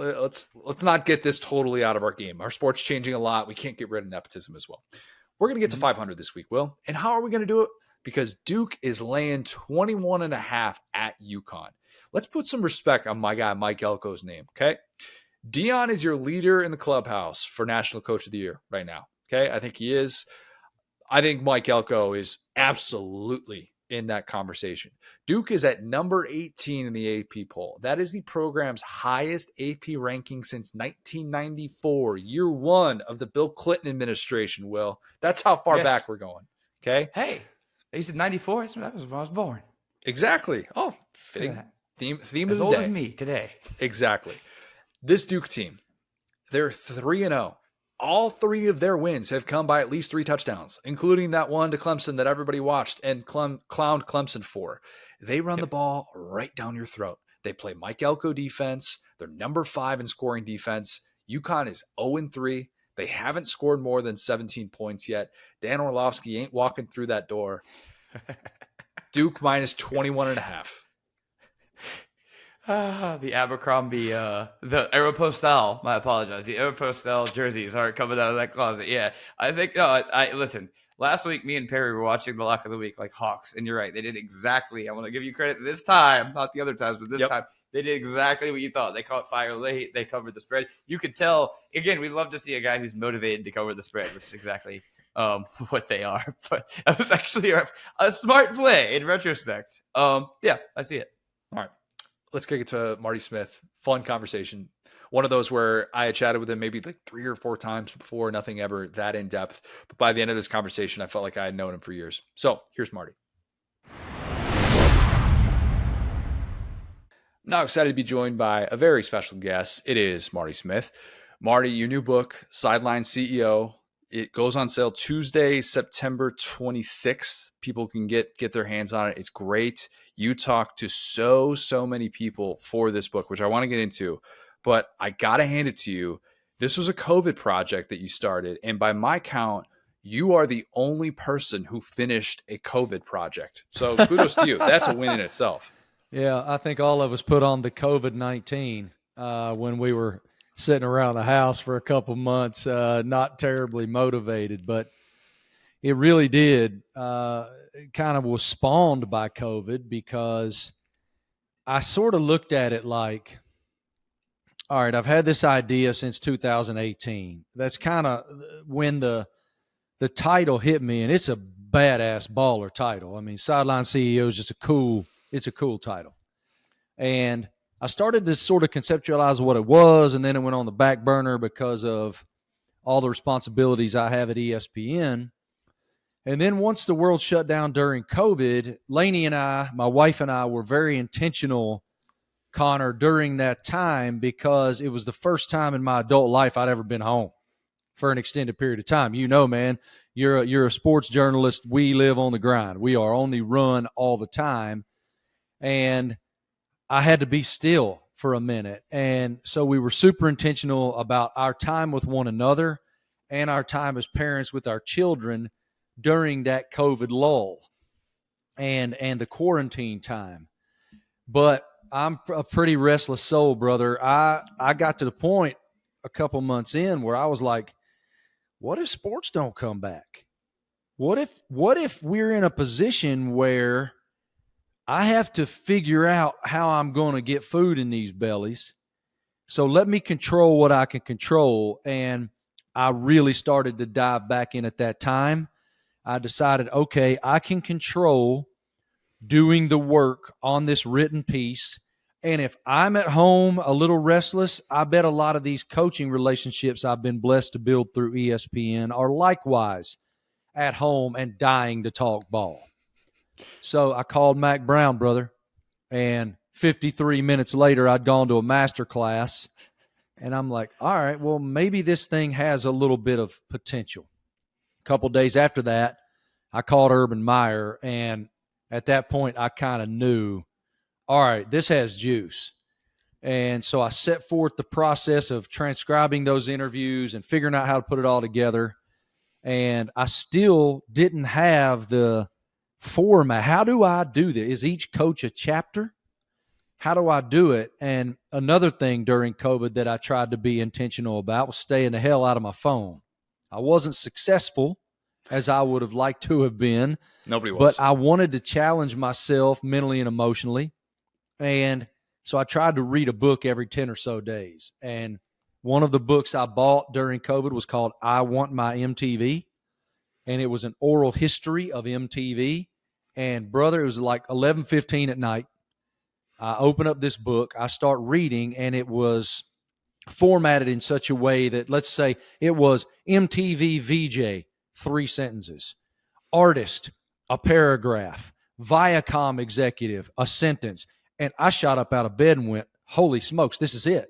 not get this totally out of our game. Our sport's changing a lot. We can't get rid of nepotism as well. We're going to get to 500 this week, Will. And how are we going to do it? Because Duke is laying 21.5 at UConn. Let's put some respect on my guy Mike Elko's name, okay? Dion is your leader in the clubhouse for National Coach of the Year right now. Okay, I think he is. I think Mike Elko is absolutely in that conversation. Duke is at number 18 in the AP poll. That is the program's highest AP ranking since 1994, year 1 of the Bill Clinton administration, Will. That's how far back we're going. Okay? Hey, he said 94. That was when I was born. Exactly. Oh, fitting theme of the day. As old as me today. Exactly. This Duke team, they're 3-0. All 3 of their wins have come by at least 3 touchdowns, including that one to Clemson that everybody watched and clowned Clemson for. They run the ball right down your throat. They play Mike Elko defense. They're number 5 in scoring defense. UConn is 0-3. They haven't scored more than 17 points yet. Dan Orlovsky ain't walking through that door. Duke minus 21.5. The Abercrombie, the Aeropostale, I apologize. The Aeropostale jerseys aren't coming out of that closet. Yeah, I think, listen, last week, me and Perry were watching the Lock of the Week like hawks, and you're right. They did exactly, I want to give you credit this time, not the other times, but this time, they did exactly what you thought. They caught fire late. They covered the spread. You could tell, again, we love to see a guy who's motivated to cover the spread, which is exactly what they are. But it was actually a smart play in retrospect. I see it. All right. Let's kick it to Marty Smith Fun conversation. One of those where I had chatted with him maybe like 3 or 4 times before, nothing ever that in depth. But by the end of this conversation, I felt like I had known him for years. So here's Marty. I'm now excited to be joined by a very special guest. It is Marty Smith. Marty, your new book, Sideline CEO, it goes on sale Tuesday, September 26th. People can get their hands on it. It's great. You talk to so many people for this book, which I want to get into, but I got to hand it to you. This was a COVID project that you started. And by my count, you are the only person who finished a COVID project. So kudos to you. That's a win in itself. Yeah, I think all of us put on the COVID-19 when we were sitting around the house for a couple months, not terribly motivated, but it really did kind of was spawned by COVID, because I sort of looked at it like, all right, I've had this idea since 2018. That's kind of when the title hit me, and it's a badass baller title. I mean, Sideline CEO is just it's a cool title. And I started to sort of conceptualize what it was, and then it went on the back burner because of all the responsibilities I have at ESPN. And then once the world shut down during COVID, Laney and I, my wife and I, were very intentional, Connor, during that time, because it was the first time in my adult life I'd ever been home for an extended period of time. You know, man, you're a sports journalist. We live on the grind. We are on the run all the time. And I had to be still for a minute. And so we were super intentional about our time with one another and our time as parents with our children during that COVID lull and the quarantine time. But I'm a pretty restless soul, brother. I got to the point a couple months in where I was like, what if sports don't come back? What if we're in a position where I have to figure out how I'm going to get food in these bellies? So let me control what I can control. And I really started to dive back in at that time. I decided, okay, I can control doing the work on this written piece. And if I'm at home a little restless, I bet a lot of these coaching relationships I've been blessed to build through ESPN are likewise at home and dying to talk ball. So I called Mac Brown, brother, and 53 minutes later, I'd gone to a master class, and I'm like, all right, well, maybe this thing has a little bit of potential. A couple days after that, I called Urban Meyer, and at that point, I kind of knew, all right, this has juice. And so I set forth the process of transcribing those interviews and figuring out how to put it all together. And I still didn't have the format. How do I do this? Is each coach a chapter? How do I do it? And another thing during COVID that I tried to be intentional about was staying the hell out of my phone. I wasn't successful as I would have liked to have been. Nobody was. But I wanted to challenge myself mentally and emotionally. And so I tried to read a book every 10 or so days. And one of the books I bought during COVID was called I Want My MTV. And it was an oral history of MTV. And brother, it was like 11:15 at night. I open up this book, I start reading, and it was formatted in such a way that, let's say it was MTV VJ, 3 sentences, artist, a paragraph, Viacom executive, a sentence. And I shot up out of bed and went, holy smokes, this is it.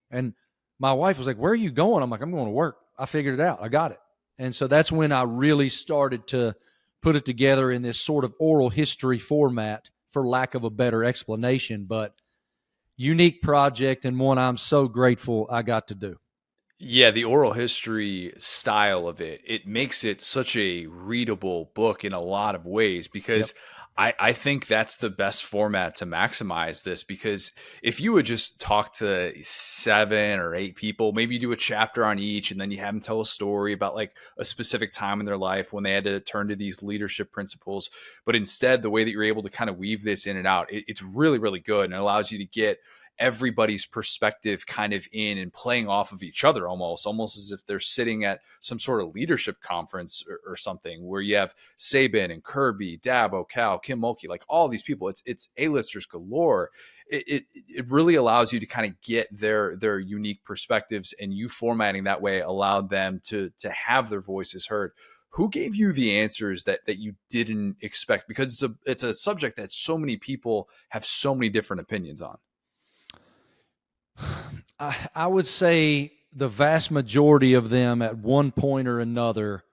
And my wife was like, where are you going? I'm like, I'm going to work. I figured it out. I got it. And so that's when I really started to put it together in this sort of oral history format, for lack of a better explanation, but unique project and one I'm so grateful I got to do. Yeah, the oral history style of it makes it such a readable book in a lot of ways, because I think that's the best format to maximize this. Because if you would just talk to 7 or 8 people, maybe you do a chapter on each, and then you have them tell a story about like a specific time in their life when they had to turn to these leadership principles. But instead, the way that you're able to kind of weave this in and out, it's really, really good. And it allows you to get everybody's perspective kind of in and playing off of each other, almost as if they're sitting at some sort of leadership conference or something, where you have Saban and Kirby, Dabo, Cal, Kim Mulkey, like all these people. It's A-listers galore. it really allows you to kind of get their unique perspectives, and you formatting that way allowed them to have their voices heard. Who gave you the answers that you didn't expect? Because it's a subject that so many people have so many different opinions on. I would say the vast majority of them at one point or another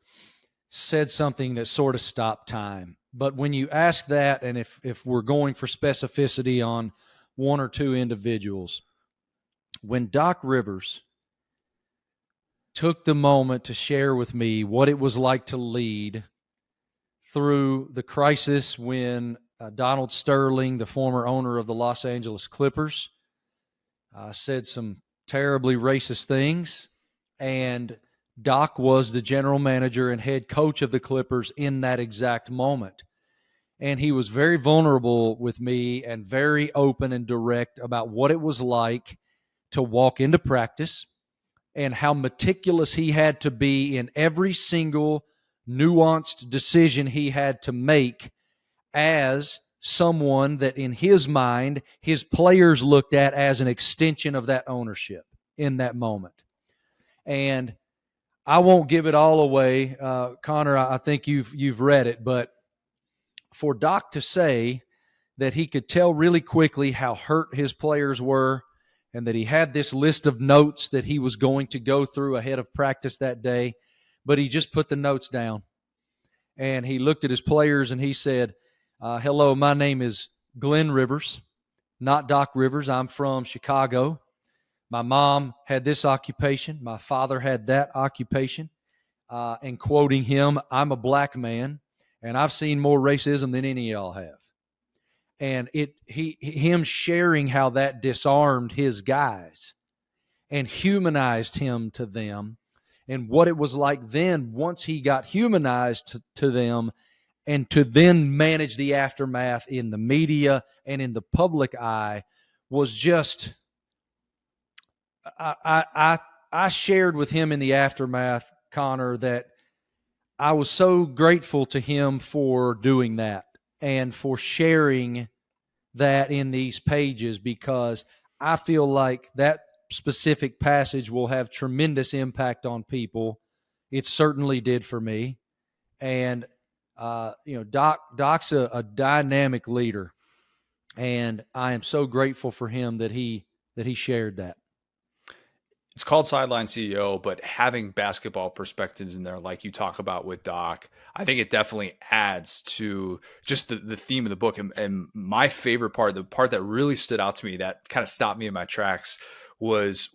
said something that sort of stopped time. But when you ask that, and if we're going for specificity on one or two individuals, when Doc Rivers took the moment to share with me what it was like to lead through the crisis when Donald Sterling, the former owner of the Los Angeles Clippers, said some terribly racist things, and Doc was the general manager and head coach of the Clippers in that exact moment. And he was very vulnerable with me and very open and direct about what it was like to walk into practice and how meticulous he had to be in every single nuanced decision he had to make as someone that in his mind, his players looked at as an extension of that ownership in that moment. And I won't give it all away. Connor, I think you've read it, but for Doc to say that he could tell really quickly how hurt his players were and that he had this list of notes that he was going to go through ahead of practice that day, but he just put the notes down. And he looked at his players and he said, hello, my name is Glenn Rivers, not Doc Rivers. I'm from Chicago. My mom had this occupation. My father had that occupation. And quoting him, I'm a black man, and I've seen more racism than any of y'all have. And him sharing how that disarmed his guys and humanized him to them, and what it was like then once he got humanized to them, and to then manage the aftermath in the media and in the public eye was just, I shared with him in the aftermath, Connor, that I was so grateful to him for doing that and for sharing that in these pages, because I feel like that specific passage will have tremendous impact on people. It certainly did for me. And, Doc's a dynamic leader, and I am so grateful for him that he shared that. It's called Sideline CEO, but having basketball perspectives in there, like you talk about with Doc, I think it definitely adds to just the theme of the book. And my favorite part, the part that really stood out to me, that kind of stopped me in my tracks, was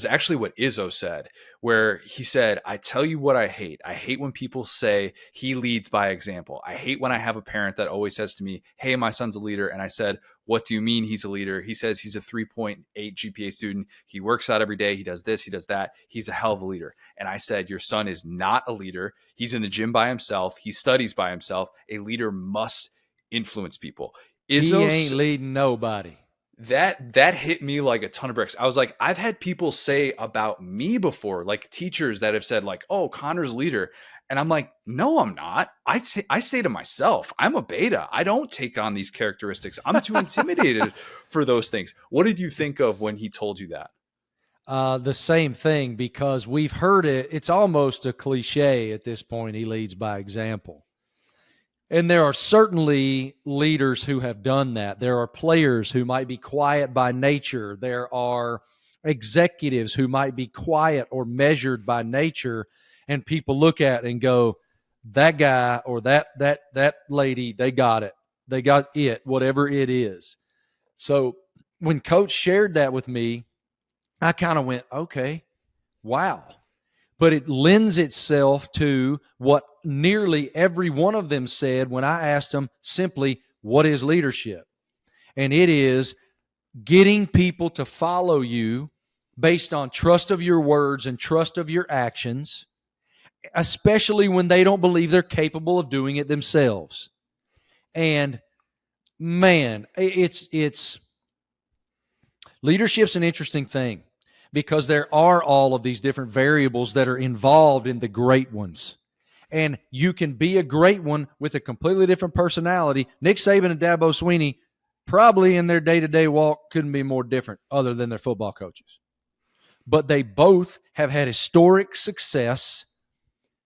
actually what Izzo said, where he said, I tell you what I hate. I hate when people say he leads by example. I hate when I have a parent that always says to me, hey, my son's a leader. And I said, what do you mean he's a leader? He says he's a 3.8 GPA student. He works out every day. He does this, he does that. He's a hell of a leader. And I said, your son is not a leader. He's in the gym by himself. He studies by himself. A leader must influence people. He ain't leading nobody. That hit me like a ton of bricks. I was like, I've had people say about me before, like teachers that have said like, oh, Connor's leader. And I'm like, no, I'm not. I stay to myself. I'm a beta. I don't take on these characteristics. I'm too intimidated for those things. What did you think of when he told you that? The same thing, because we've heard it. It's almost a cliche at this point. He leads by example. And there are certainly leaders who have done that. There are players who might be quiet by nature. There are executives who might be quiet or measured by nature, and people look at and go, that guy or that lady, they got it. They got it, whatever it is. So when Coach shared that with me, I kind of went, okay, wow. But it lends itself to what nearly every one of them said when I asked them simply, what is leadership? And it is getting people to follow you based on trust of your words and trust of your actions, especially when they don't believe they're capable of doing it themselves. And man, it's leadership's an interesting thing, because there are all of these different variables that are involved in the great ones. And you can be a great one with a completely different personality. Nick Saban and Dabo Swinney probably in their day-to-day walk couldn't be more different other than their football coaches. But they both have had historic success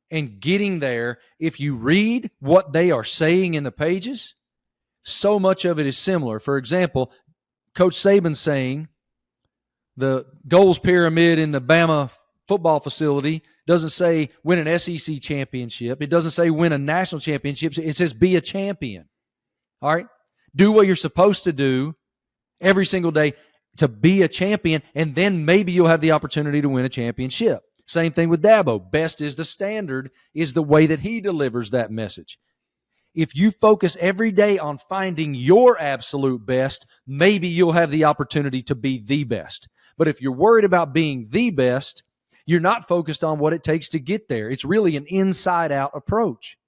in getting there. If you read what they are saying in the pages, so much of it is similar. For example, Coach Saban saying the goals pyramid in the Bama football facility doesn't say win an SEC championship. It doesn't say win a national championship. It says be a champion. All right? Do what you're supposed to do every single day to be a champion, and then maybe you'll have the opportunity to win a championship. Same thing with Dabo. Best is the standard is the way that he delivers that message. If you focus every day on finding your absolute best, maybe you'll have the opportunity to be the best. But if you're worried about being the best, you're not focused on what it takes to get there. It's really an inside-out approach.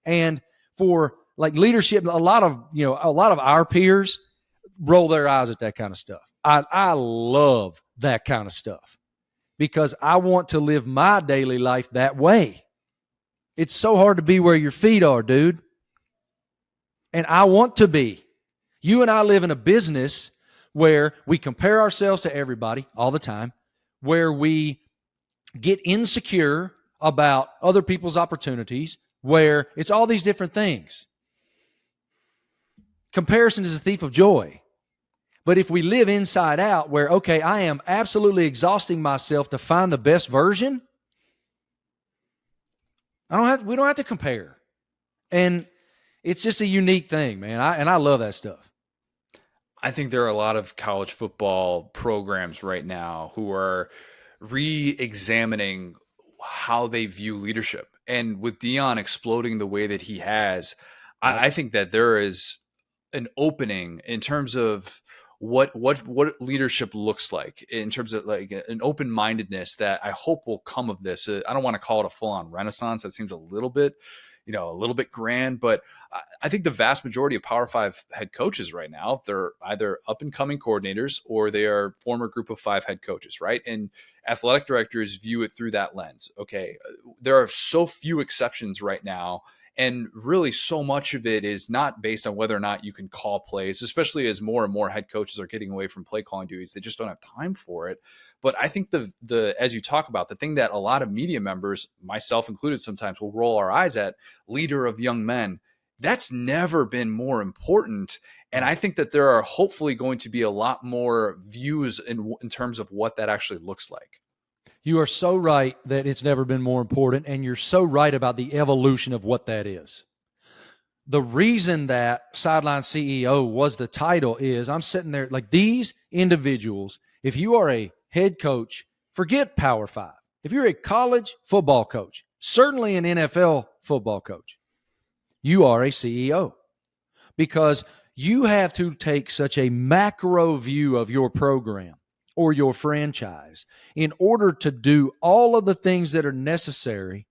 And for like leadership, a lot of our peers roll their eyes at that kind of stuff. I love that kind of stuff because I want to live my daily life that way. It's so hard to be where your feet are, dude. And I want to be. You and I live in a business where we compare ourselves to everybody all the time, where we get insecure about other people's opportunities, where it's all these different things. Comparison is a thief of joy. But if we live inside out where, okay, I am absolutely exhausting myself to find the best version, we don't have to compare. And it's just a unique thing, man. I love that stuff. I think there are a lot of college football programs right now who are re-examining how they view leadership. And with Deion exploding the way that he has, I think that there is an opening in terms of what leadership looks like, in terms of like an open-mindedness that I hope will come of this. I don't want to call it a full-on renaissance. That seems a little bit grand, but I think the vast majority of Power 5 head coaches right now, they're either up and coming coordinators or they are former Group of 5 head coaches, right? And athletic directors view it through that lens. Okay, there are so few exceptions right now. And really so much of it is not based on whether or not you can call plays, especially as more and more head coaches are getting away from play calling duties. They just don't have time for it. But I think the as you talk about, the thing that a lot of media members, myself included sometimes, will roll our eyes at, leader of young men, that's never been more important. And I think that there are hopefully going to be a lot more views in terms of what that actually looks like. You are so right that it's never been more important, and you're so right about the evolution of what that is. The reason that Sideline CEO was the title is I'm sitting there like these individuals, if you are a head coach, forget Power 5. If you're a college football coach, certainly an NFL football coach, you are a CEO because you have to take such a macro view of your program or your franchise in order to do all of the things that are necessary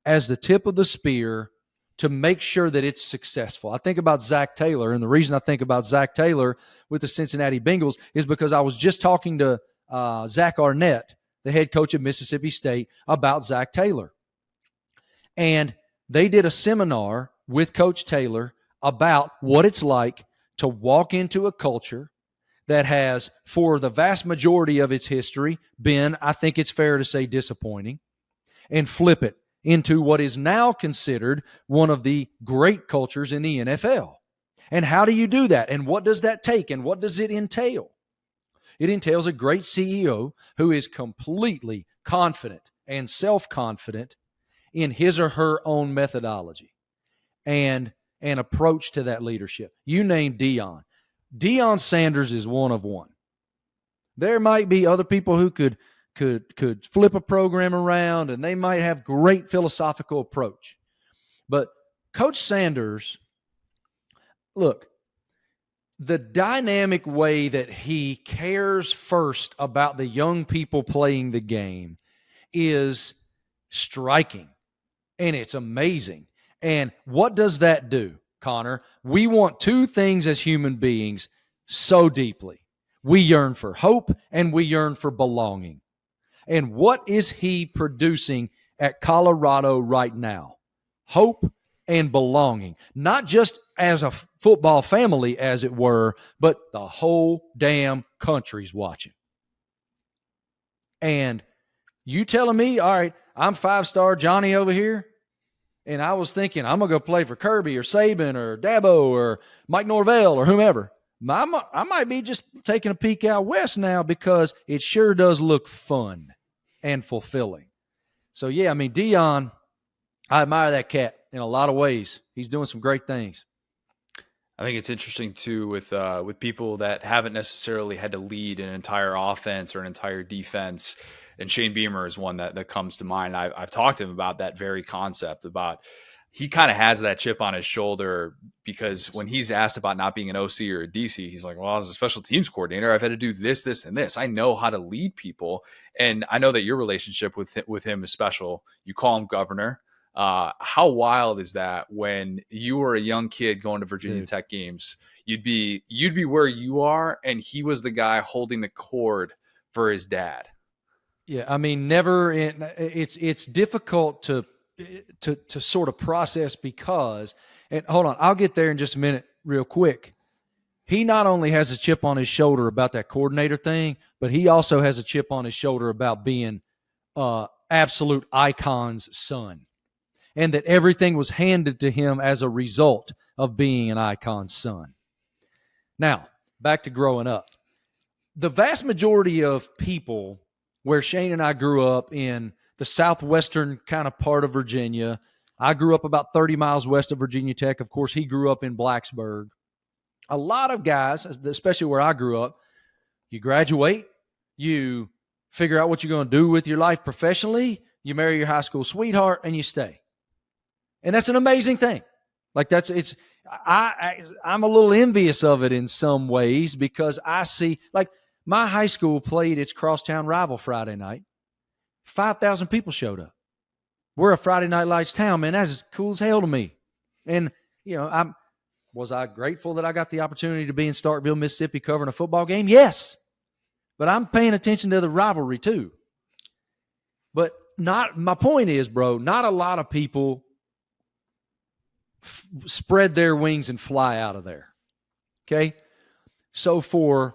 as the tip of the spear to make sure that it's successful. I think about Zach Taylor, and the reason I think about Zach Taylor with the Cincinnati Bengals is because I was just talking to Zach Arnett, the head coach of Mississippi State, about Zach Taylor. And they did a seminar with Coach Taylor about what it's like to walk into a culture that has, for the vast majority of its history, been, I think it's fair to say, disappointing, and flip it into what is now considered one of the great cultures in the NFL. And how do you do that? And what does that take? And what does it entail? It entails a great CEO who is completely confident and self-confident in his or her own methodology and an approach to that leadership. You named Deion. Deion Sanders is one of one. There might be other people who could flip a program around, and they might have great philosophical approach. But Coach Sanders, look, the dynamic way that he cares first about the young people playing the game is striking, and it's amazing. And what does that do, Connor? We want two things as human beings so deeply. We yearn for hope and we yearn for belonging. And what is he producing at Colorado right now? Hope and belonging. Not just as a football family, as it were, but the whole damn country's watching. And you telling me, all right, I'm 5-star Johnny over here, and I was thinking I'm going to go play for Kirby or Saban or Dabo or Mike Norvell or whomever. I might be just taking a peek out west now because it sure does look fun and fulfilling. So, yeah, I mean, Deion, I admire that cat in a lot of ways. He's doing some great things. I think it's interesting too with people that haven't necessarily had to lead an entire offense or an entire defense. And Shane Beamer is one that comes to mind. I've talked to him about that very concept about he kind of has that chip on his shoulder because when he's asked about not being an OC or a DC, he's like, well, as a special teams coordinator, I've had to do this, this, and this. I know how to lead people. And I know that your relationship with him is special. You call him governor. How wild is that when you were a young kid going to Virginia Tech games, you'd be where you are. And he was the guy holding the cord for his dad. Yeah. I mean, it's difficult to sort of process because, and hold on, I'll get there in just a minute real quick. He not only has a chip on his shoulder about that coordinator thing, but he also has a chip on his shoulder about being absolute icon's son. And that everything was handed to him as a result of being an icon's son. Now, back to growing up. The vast majority of people where Shane and I grew up in the southwestern kind of part of Virginia, I grew up about 30 miles west of Virginia Tech. Of course, he grew up in Blacksburg. A lot of guys, especially where I grew up, you graduate, you figure out what you're going to do with your life professionally, you marry your high school sweetheart, and you stay. And that's an amazing thing. Like I'm a little envious of it in some ways because I see, like, my high school played its crosstown rival Friday night. 5,000 people showed up. We're a Friday Night Lights town, man. That's as cool as hell to me. And, you know, was I grateful that I got the opportunity to be in Starkville, Mississippi covering a football game? Yes. But I'm paying attention to the rivalry too. But my point is, bro, not a lot of people spread their wings and fly out of there. Okay? So for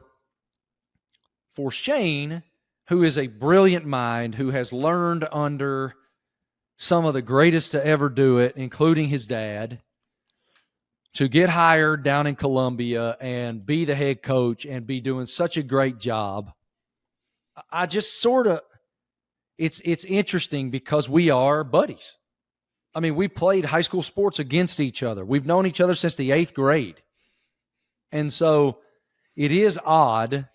Shane, who is a brilliant mind, who has learned under some of the greatest to ever do it, including his dad, to get hired down in Columbia and be the head coach and be doing such a great job, I just sort of, it's interesting because we are buddies. I mean, we played high school sports against each other. We've known each other since the 8th grade. And so it is odd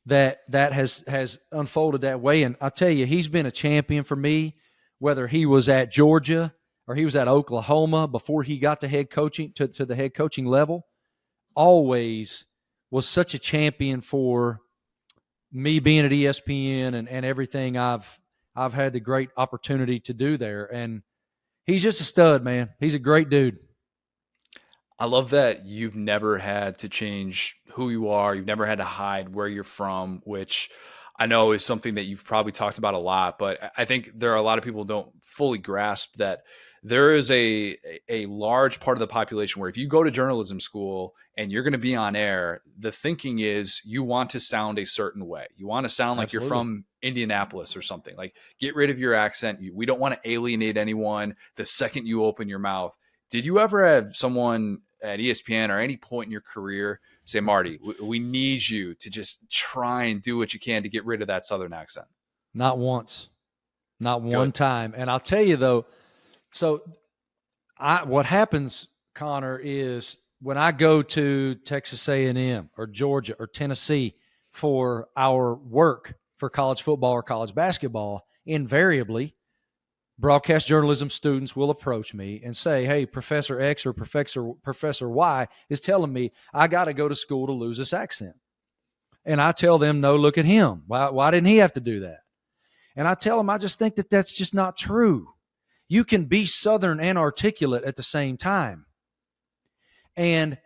that has unfolded that way. And I'll tell you, he's been a champion for me, whether he was at Georgia or he was at Oklahoma before he got to head coaching to the head coaching level, always was such a champion for me being at ESPN and everything I've had the great opportunity to do there. And he's just a stud, man. He's a great dude. I love that you've never had to change who you are. You've never had to hide where you're from, which I know is something that you've probably talked about a lot. But I think there are a lot of people who don't fully grasp that there is a large part of the population where if you go to journalism school and you're going to be on air, the thinking is you want to sound a certain way. You want to sound like Absolutely. You're from Indianapolis or something. Like, get rid of your accent. We don't want to alienate anyone the second you open your mouth. Did you ever have someone at ESPN or any point in your career say, Marty, we need you to just try and do what you can to get rid of that Southern accent? Not once. Not one time. And I'll tell you, though, so what happens, Connor, is when I go to Texas A&M or Georgia or Tennessee for our work for college football or college basketball, invariably, broadcast journalism students will approach me and say, hey, Professor X or Professor Y is telling me I got to go to school to lose this accent. And I tell them, no, look at him. Why didn't he have to do that? And I tell them, I just think that that's just not true. You can be Southern and articulate at the same time. And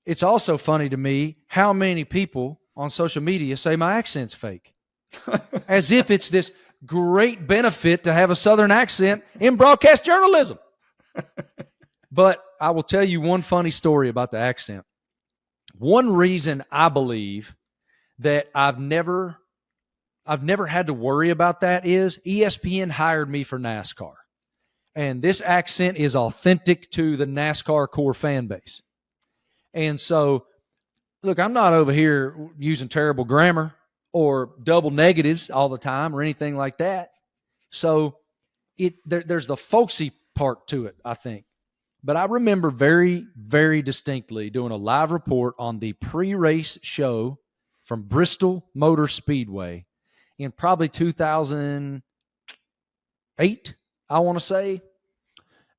it's also funny to me how many people on social media say my accent's fake. As if it's this great benefit to have a Southern accent in broadcast journalism. But I will tell you one funny story about the accent. One reason I believe that I've never had to worry about that is ESPN hired me for NASCAR. And this accent is authentic to the NASCAR core fan base. And so, look, I'm not over here using terrible grammar or double negatives all the time or anything like that. So there's the folksy part to it, I think. But I remember very, very distinctly doing a live report on the pre-race show from Bristol Motor Speedway in probably 2008, I want to say.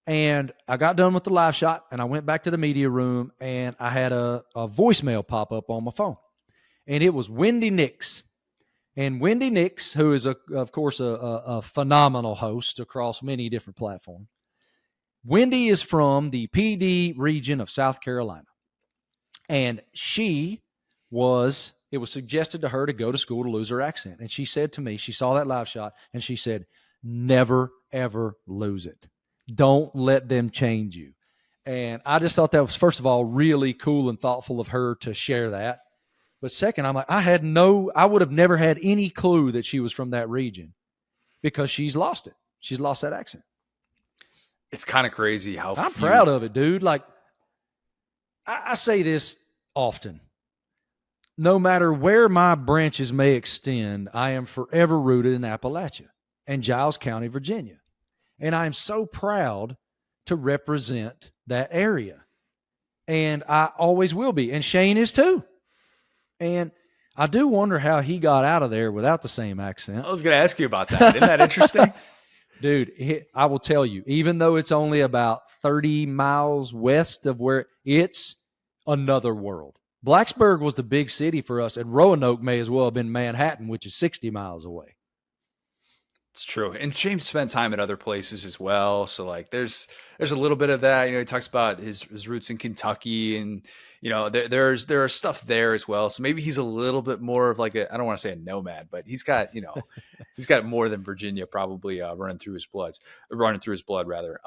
And I got done with the live shot, and I went back to the media room, and I had a voicemail pop up on my phone. And it was Wendy Nix. And Wendy Nix, who is, of course, a phenomenal host across many different platforms. Wendy is from the PD region of South Carolina. And it was suggested to her to go to school to lose her accent. And she said to me, she saw that live shot, and she said, never, ever lose it. Don't let them change you. And I just thought that was, first of all, really cool and thoughtful of her to share that. But second, I'm like, I would have never had any clue that she was from that region because she's lost it. She's lost that accent. It's kind of crazy how I'm proud of it, dude. Like, I say this often. No matter where my branches may extend, I am forever rooted in Appalachia and Giles County, Virginia. And I am so proud to represent that area. And I always will be. And Shane is too. And I do wonder how he got out of there without the same accent. I was going to ask you about that. Isn't that interesting? Dude, I will tell you, even though it's only about 30 miles west of where it's another world. Blacksburg was the big city for us, and Roanoke may as well have been Manhattan, which is 60 miles away. It's true. And James spent time at other places as well. So like there's a little bit of that. He talks about his roots in Kentucky, and there are stuff there as well. So maybe he's a little bit more of like I don't want to say a nomad, but he's got, he's got more than Virginia probably running through his blood rather.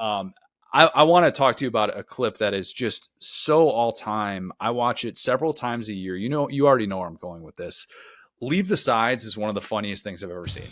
I want to talk to you about a clip that is just so all time. I watch it several times a year. You already know where I'm going with this. Leave the Sides is one of the funniest things I've ever seen.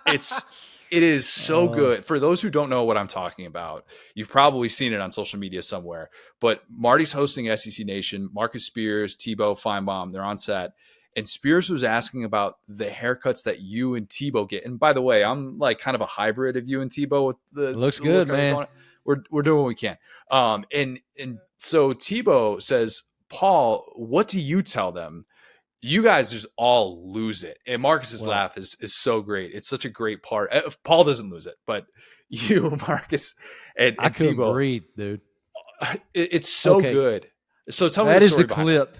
It is so good. For those who don't know what I'm talking about, you've probably seen it on social media somewhere. But Marty's hosting SEC Nation. Marcus Spears, Tebow, Feinbaum, they're on set. And Spears was asking about the haircuts that you and Tebow get. And by the way, I'm like kind of a hybrid of you and Tebow. With the looks good, man. We're doing what we can. And so Tebow says, Paul, what do you tell them? You guys just all lose it. And Marcus's laugh is so great. It's such a great part. Paul doesn't lose it, but you, Marcus, and I couldn't Tebow, breathe, dude. It's so good. So tell me that the is story the clip.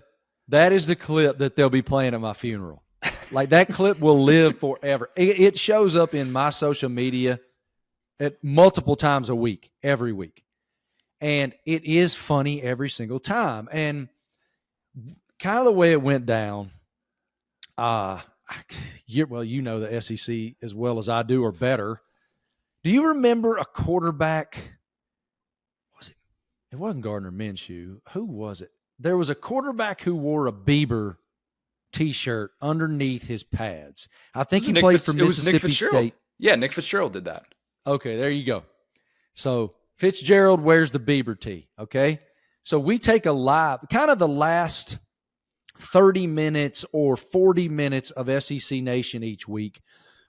That is the clip that they'll be playing at my funeral. Like that clip will live forever. It shows up in my social media at multiple times a week, every week. And it is funny every single time. And kind of the way it went down, well, you know the SEC as well as I do, or better. Do you remember a quarterback? It wasn't Gardner Minshew. Who was it? There was a quarterback who wore a Bieber T-shirt underneath his pads. I think he played for Mississippi State. Yeah, Nick Fitzgerald did that. Okay, there you go. So Fitzgerald wears the Bieber tee, okay? So we take a live, kind of the last 30 minutes or 40 minutes of SEC Nation each week.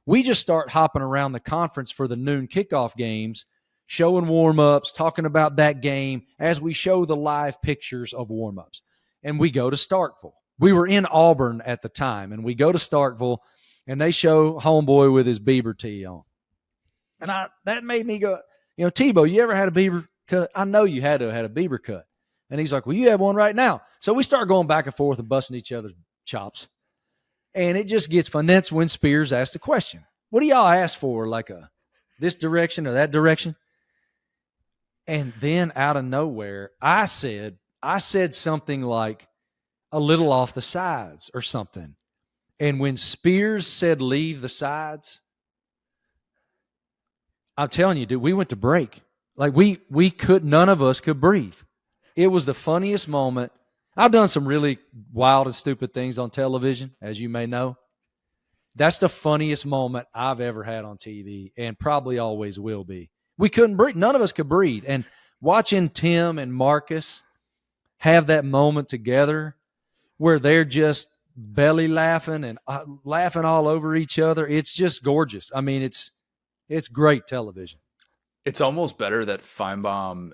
We just start hopping around the conference for the noon kickoff games, showing warm-ups, talking about that game as we show the live pictures of warm-ups. And we go to Starkville. We were in Auburn at the time, and we go to Starkville, and they show homeboy with his Bieber tee on. And that made me go, Tebow, you ever had a Bieber cut? I know you had to have had a Bieber cut. And he's like, well, you have one right now. So we start going back and forth and busting each other's chops. And it just gets fun. That's when Spears asked the question, what do y'all ask for? Like this direction or that direction? And then out of nowhere, I said something like a little off the sides or something. And when Spears said leave the sides, I'm telling you, dude, we went to break. Like none of us could breathe. It was the funniest moment. I've done some really wild and stupid things on television, as you may know. That's the funniest moment I've ever had on TV and probably always will be. We couldn't breathe. None of us could breathe. And watching Tim and Marcus have that moment together where they're just belly laughing and laughing all over each other, it's just gorgeous. I mean, it's great television. It's almost better that Feinbaum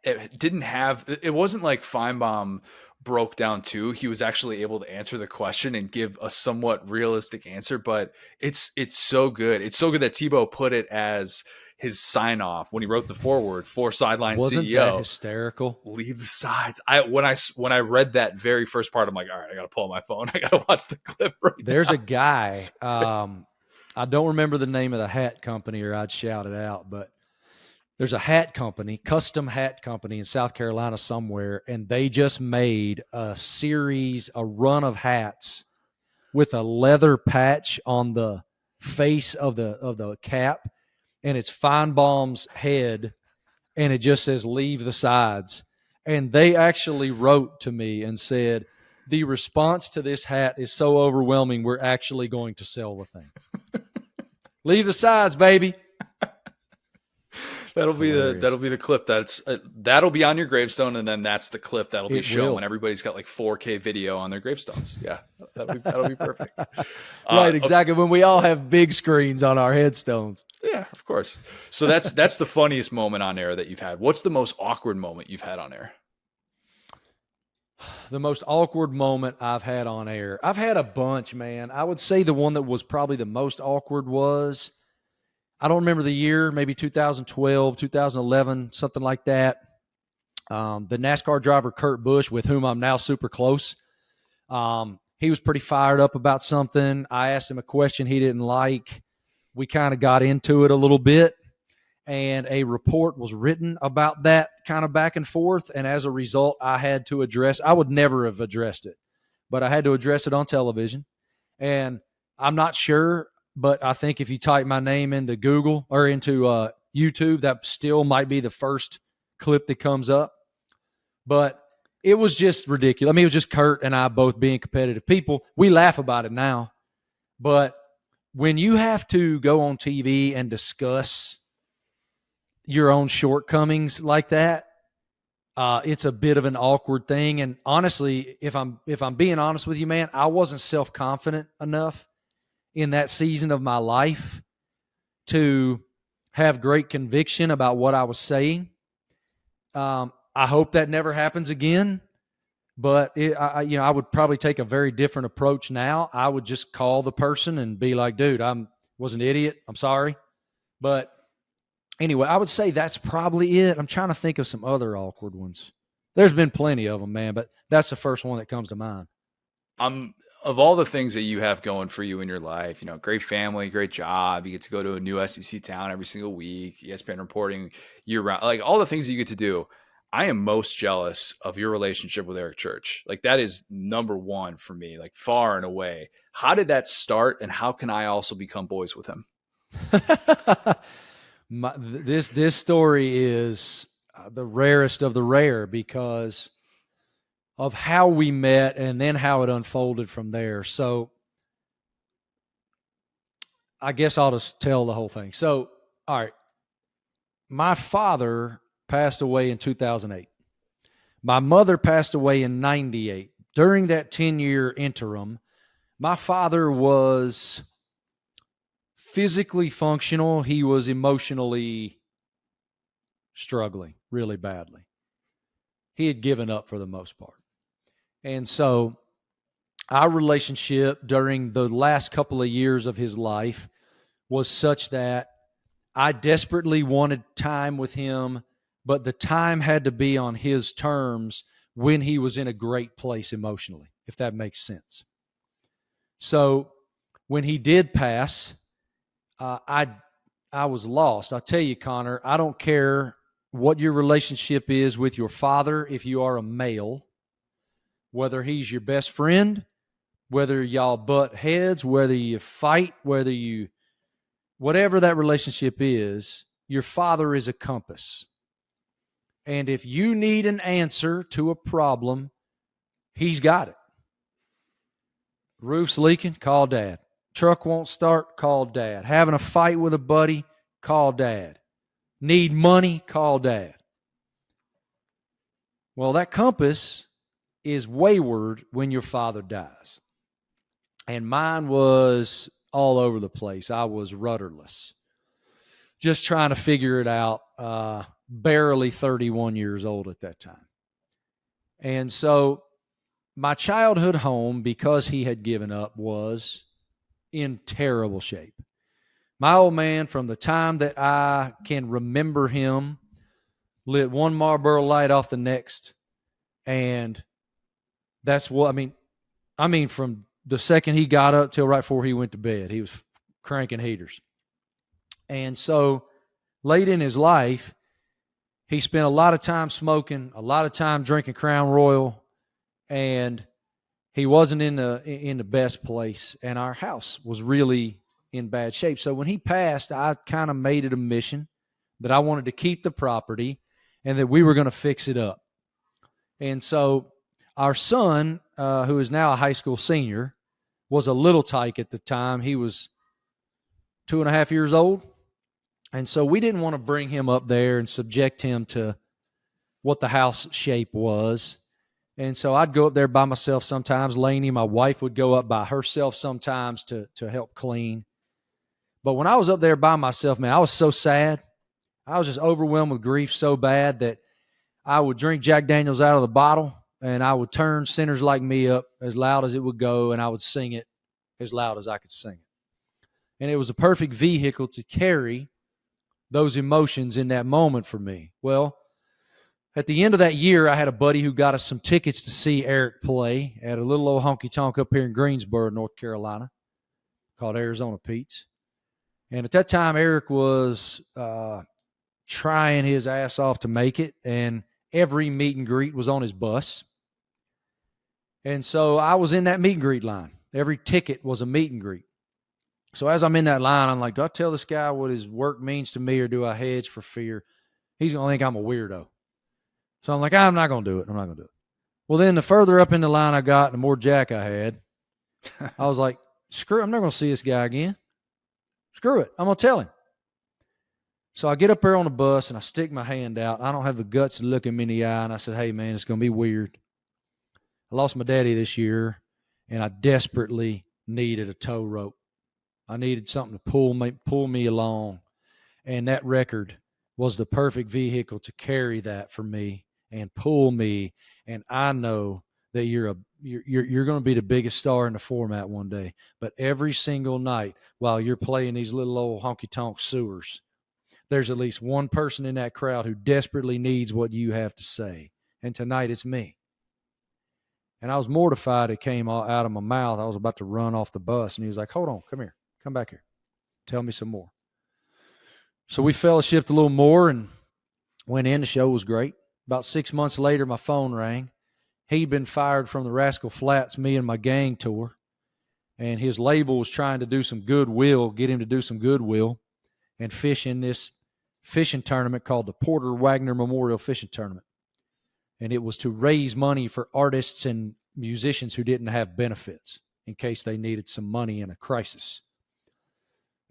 it wasn't like Feinbaum broke down too. He was actually able to answer the question and give a somewhat realistic answer, but it's so good. It's so good that Tebow put it as his sign off when he wrote the foreword for Sideline Wasn't CEO. that hysterical? Leave the sides. When I read that very first part, I'm like, all right, I got to pull out my phone. I got to watch the clip right There's now. a guy, I don't remember the name of the hat company or I'd shout it out, but there's a hat company, custom hat company in South Carolina somewhere, and they just made a run of hats with a leather patch on the face of the cap, and it's Feinbaum's head, and it just says "Leave the sides." And they actually wrote to me and said, the response to this hat is so overwhelming, we're actually going to sell the thing. Leave the sides, baby. That'll be the clip that'll be on your gravestone, and then that's the clip that'll be shown when everybody's got like 4K video on their gravestones. Yeah, that'll be perfect. Right, exactly. When we all have big screens on our headstones. Yeah, of course. So that's the funniest moment on air that you've had. What's the most awkward moment you've had on air? The most awkward moment I've had on air. I've had a bunch, man. I would say the one that was probably the most awkward was, I don't remember the year, maybe 2012, 2011, something like that. The NASCAR driver, Kurt Busch, with whom I'm now super close, he was pretty fired up about something. I asked him a question he didn't like. We kind of got into it a little bit, and a report was written about that kind of back and forth. And as a result, I would never have addressed it, but I had to address it on television. And I'm not sure, but I think if you type my name into Google or into YouTube, that still might be the first clip that comes up. But it was just ridiculous. I mean, it was just Kurt and I both being competitive people. We laugh about it now. But when you have to go on TV and discuss your own shortcomings like that, it's a bit of an awkward thing. And honestly, if I'm being honest with you, man, I wasn't self-confident enough in that season of my life to have great conviction about what I was saying. I hope that never happens again, but I would probably take a very different approach now. I would just call the person and be like, dude, was an idiot. I'm sorry. But anyway, I would say that's probably it. I'm trying to think of some other awkward ones. There's been plenty of them, man, but that's the first one that comes to mind. Of all the things that you have going for you in your life, great family, great job. You get to go to a new SEC town every single week, ESPN reporting year round, like all the things that you get to do. I am most jealous of your relationship with Eric Church. Like that is number one for me, like far and away. How did that start, and how can I also become boys with him? This story is the rarest of the rare because of how we met and then how it unfolded from there. So I guess I'll just tell the whole thing. So, all right, my father passed away in 2008. My mother passed away in 98. During that 10-year interim, my father was physically functional. He was emotionally struggling really badly. He had given up for the most part. And so our relationship during the last couple of years of his life was such that I desperately wanted time with him, but the time had to be on his terms when he was in a great place emotionally, if that makes sense. So when he did pass, I was lost. I'll tell you, Connor, I don't care what your relationship is with your father if you are a male, whether he's your best friend, whether y'all butt heads, whether you fight, whatever that relationship is, your father is a compass. And if you need an answer to a problem, he's got it. Roof's leaking, call Dad. Truck won't start, call Dad. Having a fight with a buddy, call Dad. Need money, call Dad. Well, that compass is wayward when your father dies. And mine was all over the place. I was rudderless, just trying to figure it out, barely 31 years old at that time. And so my childhood home, because he had given up, was in terrible shape. My old man, from the time that I can remember him, lit one Marlboro light off the next. And that's what, I mean, from the second he got up till right before he went to bed, he was cranking heaters. And so late in his life, he spent a lot of time smoking, a lot of time drinking Crown Royal, and he wasn't in the best place. And our house was really in bad shape. So when he passed, I kind of made it a mission that I wanted to keep the property and that we were going to fix it up. And so our son, who is now a high school senior, was a little tyke at the time. He was 2.5 years old. And so we didn't want to bring him up there and subject him to what the house shape was. And so I'd go up there by myself sometimes. Laney, my wife, would go up by herself sometimes to help clean. But when I was up there by myself, man, I was so sad. I was just overwhelmed with grief so bad that I would drink Jack Daniels out of the bottle, and I would turn Sinners Like Me up as loud as it would go, and I would sing it as loud as I could sing it. And it was a perfect vehicle to carry those emotions in that moment for me. Well, at the end of that year, I had a buddy who got us some tickets to see Eric play at a little old honky-tonk up here in Greensboro, North Carolina, called Arizona Pete's. And at that time, Eric was trying his ass off to make it, and every meet and greet was on his bus. And so I was in that meet and greet line. Every ticket was a meet and greet. So as I'm in that line, I'm like, do I tell this guy what his work means to me, or do I hedge for fear? He's going to think I'm a weirdo. So I'm like, I'm not going to do it. I'm not going to do it. Well, then the further up in the line I got, the more jack I had. I was like, screw it. I'm not going to see this guy again. Screw it. I'm going to tell him. So I get up there on the bus and I stick my hand out. I don't have the guts to look him in the eye. And I said, hey, man, it's going to be weird. I lost my daddy this year, and I desperately needed a tow rope. I needed something to pull me along. And that record was the perfect vehicle to carry that for me and pull me. And I know that you're going to be the biggest star in the format one day. But every single night while you're playing these little old honky-tonk sewers, there's at least one person in that crowd who desperately needs what you have to say. And tonight it's me. And I was mortified it came out of my mouth. I was about to run off the bus. And he was like, hold on, come here. Come back here. Tell me some more. So we fellowshipped a little more and went in. The show was great. About 6 months later, my phone rang. He'd been fired from the Rascal Flatts Me and My Gang tour. And his label was trying to do some goodwill, get him to do some goodwill and fish in this fishing tournament called the Porter Wagner Memorial Fishing Tournament. And it was to raise money for artists and musicians who didn't have benefits in case they needed some money in a crisis.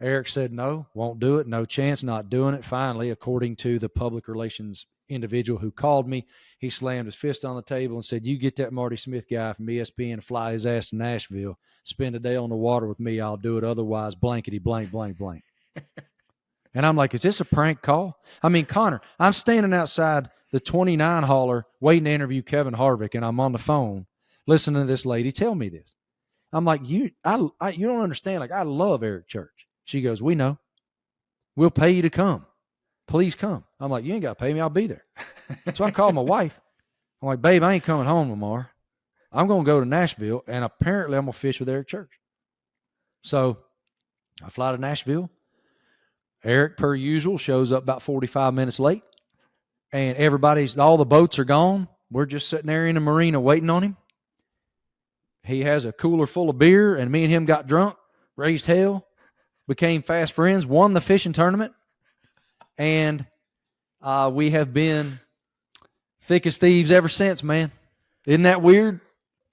Eric said, no, won't do it. No chance, not doing it. Finally, according to the public relations individual who called me, he slammed his fist on the table and said, you get that Marty Smith guy from ESPN, fly his ass to Nashville, spend a day on the water with me, I'll do it. Otherwise, blankety blank, blank, blank. And I'm like, is this a prank call? I mean, Connor, I'm standing outside the 29 hauler waiting to interview Kevin Harvick, and I'm on the phone listening to this lady tell me this. I'm like, you don't understand. Like, I love Eric Church. She goes, we know. We'll pay you to come. Please come. I'm like, you ain't got to pay me. I'll be there. So I called my wife. I'm like, babe, I ain't coming home tomorrow. I'm going to go to Nashville, and apparently I'm going to fish with Eric Church. So I fly to Nashville. Eric, per usual, shows up about 45 minutes late, and all the boats are gone. We're just sitting there in the marina waiting on him. He has a cooler full of beer, and me and him got drunk, raised hell, became fast friends, won the fishing tournament. And we have been thick as thieves ever since, man. Isn't that weird?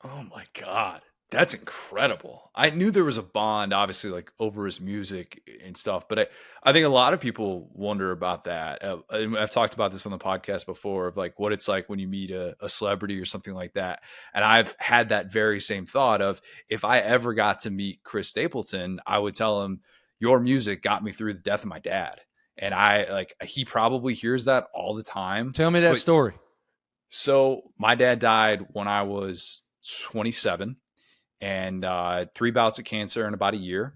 Oh my God. That's incredible. I knew there was a bond, obviously, like over his music and stuff, but I think a lot of people wonder about that. And I've talked about this on the podcast before of like what it's like when you meet a celebrity or something like that. And I've had that very same thought of if I ever got to meet Chris Stapleton, I would tell him, your music got me through the death of my dad. And he probably hears that all the time. Tell me that story. So my dad died when I was 27 and 3 bouts of cancer in about a year.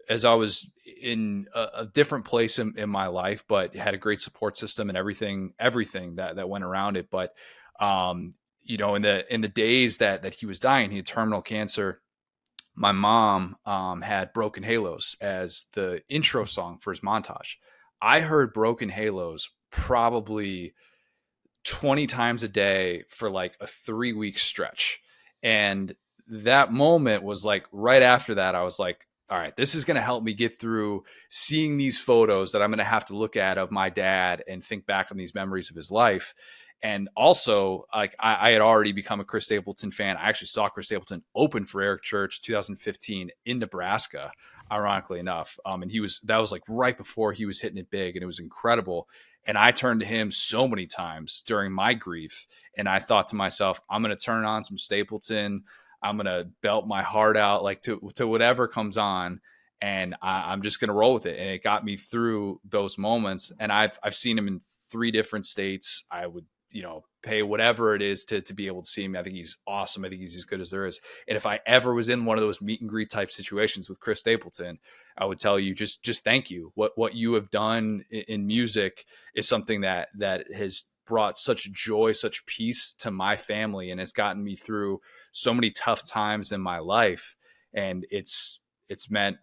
As I was in a different place in my life, but had a great support system and everything that went around it. But in the days that he was dying, he had terminal cancer. My mom had Broken Halos as the intro song for his montage. I heard Broken Halos probably 20 times a day for like a 3-week stretch. And that moment was like right after that, I was like, all right, this is going to help me get through seeing these photos that I'm going to have to look at of my dad and think back on these memories of his life. And also, like I had already become a Chris Stapleton fan. I actually saw Chris Stapleton open for Eric Church 2015 in Nebraska, ironically enough. And that was like right before he was hitting it big, and it was incredible. And I turned to him so many times during my grief. And I thought to myself, I'm going to turn on some Stapleton. I'm going to belt my heart out like to whatever comes on. And I'm just going to roll with it. And it got me through those moments. And I've seen him in 3 different states. I would, pay whatever it is to be able to see him. I think he's awesome. I think he's as good as there is. And if I ever was in one of those meet and greet type situations with Chris Stapleton, I would tell you, just thank you. What you have done in music is something that has brought such joy, such peace to my family, and has gotten me through so many tough times in my life. And it's meant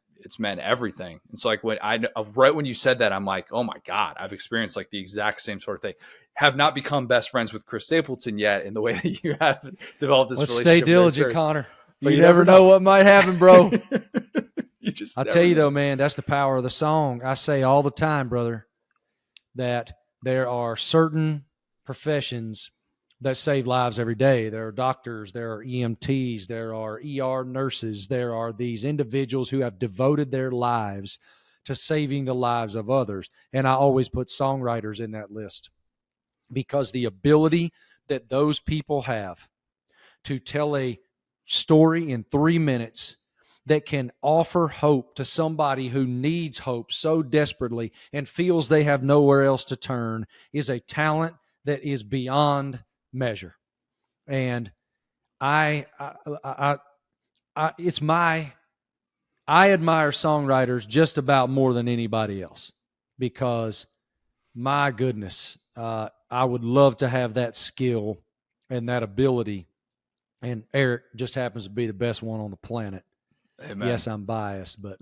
everything. It's like right when you said that, I'm like, oh my God, I've experienced like the exact same sort of thing. Have not become best friends with Chris Stapleton yet in the way that you have developed this relationship. Stay diligent, Connor. You never know what might happen, bro. I'll tell you though, man, that's the power of the song. I say all the time, brother, that there are certain professions that save lives every day. There are doctors, there are EMTs, there are ER nurses, there are these individuals who have devoted their lives to saving the lives of others. And I always put songwriters in that list because the ability that those people have to tell a story in 3 minutes that can offer hope to somebody who needs hope so desperately and feels they have nowhere else to turn is a talent that is beyond measure. And I admire songwriters just about more than anybody else because my goodness, I would love to have that skill and that ability. And Eric just happens to be the best one on the planet. Amen. Yes, I'm biased, but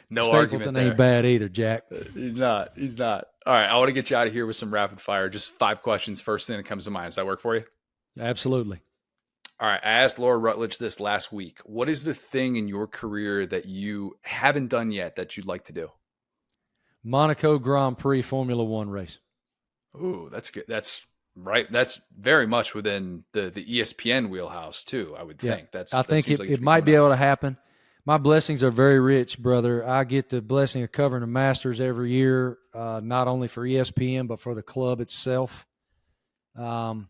no Stapleton argument there. Ain't bad either, Jack. He's not. All right, I want to get you out of here with some rapid fire. Just 5 questions. First thing that comes to mind. Does that work for you? Absolutely. All right, I asked Laura Rutledge this last week. What is the thing in your career that you haven't done yet that you'd like to do? Monaco Grand Prix Formula One race. Ooh, that's good. That's right. That's very much within the ESPN wheelhouse too, I would think. I think it might be able to happen. My blessings are very rich, brother. I get the blessing of covering the Masters every year, not only for ESPN, but for the club itself. And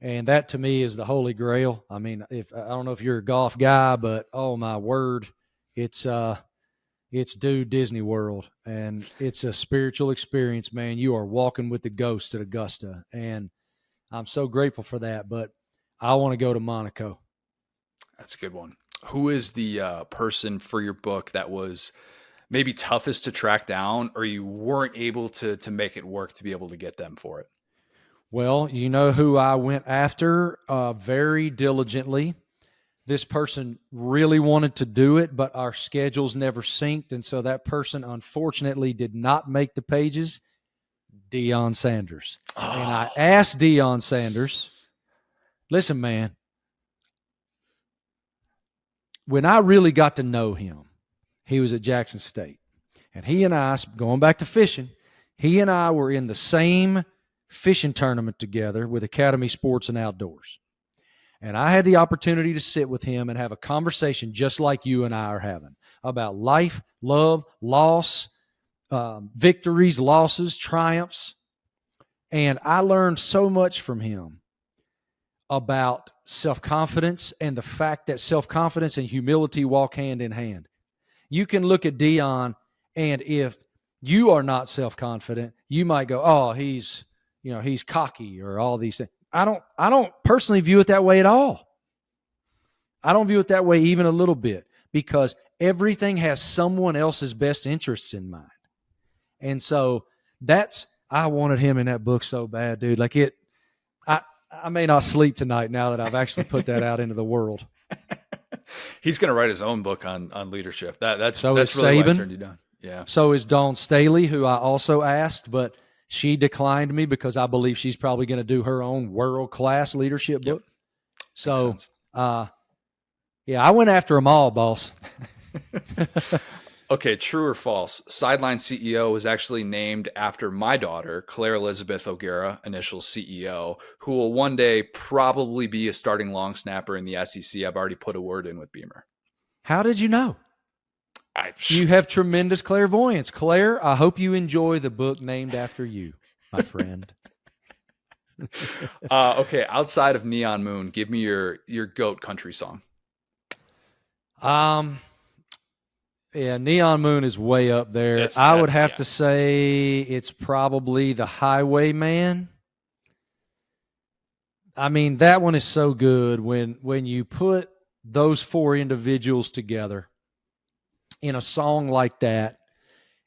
that to me is the holy grail. I mean, I don't know if you're a golf guy, but oh my word, it's Disney World, and it's a spiritual experience, man. You are walking with the ghosts at Augusta, and I'm so grateful for that. But I want to go to Monaco. That's a good one. Who is the person for your book that was maybe toughest to track down, or you weren't able to make it work to be able to get them for it? Well, you know who I went after very diligently. This person really wanted to do it, but our schedules never synced, and so that person unfortunately did not make the pages. Deion Sanders. Oh. And I asked Deion Sanders, listen, man, when I really got to know him, he was at Jackson State. And he and I, going back to fishing, He and I were in the same fishing tournament together with Academy Sports and Outdoors. And I had the opportunity to sit with him and have a conversation just like you and I are having about life, love, loss, victories, losses, triumphs. And I learned so much from him about self-confidence and the fact that self-confidence and humility walk hand in hand. You can look at Dion, and if you are not self-confident, you might go, oh, he's cocky or all these things. I don't personally view it that way at all. I don't view it that way even a little bit, because everything has someone else's best interests in mind. And so I wanted him in that book so bad, dude. Like I may not sleep tonight now that I've actually put that out into the world. He's going to write his own book on leadership. That's really Saban. Why I turned you down. Yeah. So is Dawn Staley, who I also asked, but she declined me because I believe she's probably going to do her own world-class leadership book. So, yeah, I went after them all, boss. Okay, true or false? Sideline CEO was actually named after my daughter, Claire Elizabeth O'Gara, initial CEO, who will one day probably be a starting long snapper in the SEC. I've already put a word in with Beamer. How did you know? You have tremendous clairvoyance. Claire, I hope you enjoy the book named after you, my friend. Okay, outside of Neon Moon, give me your GOAT country song. Yeah, Neon Moon is way up there. I would have to say it's probably The Highwayman. I mean, that one is so good when you put those four individuals together in a song like that.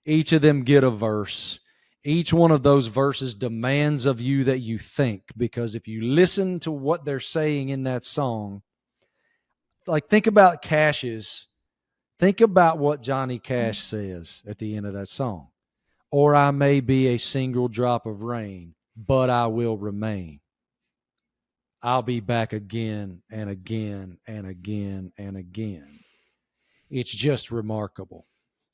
Each of them get a verse. Each one of those verses demands of you that you think, because if you listen to what they're saying in that song, like think about Cash's. Think about what Johnny Cash says at the end of that song. Or I may be a single drop of rain, but I will remain. I'll be back again and again and again and again. It's just remarkable.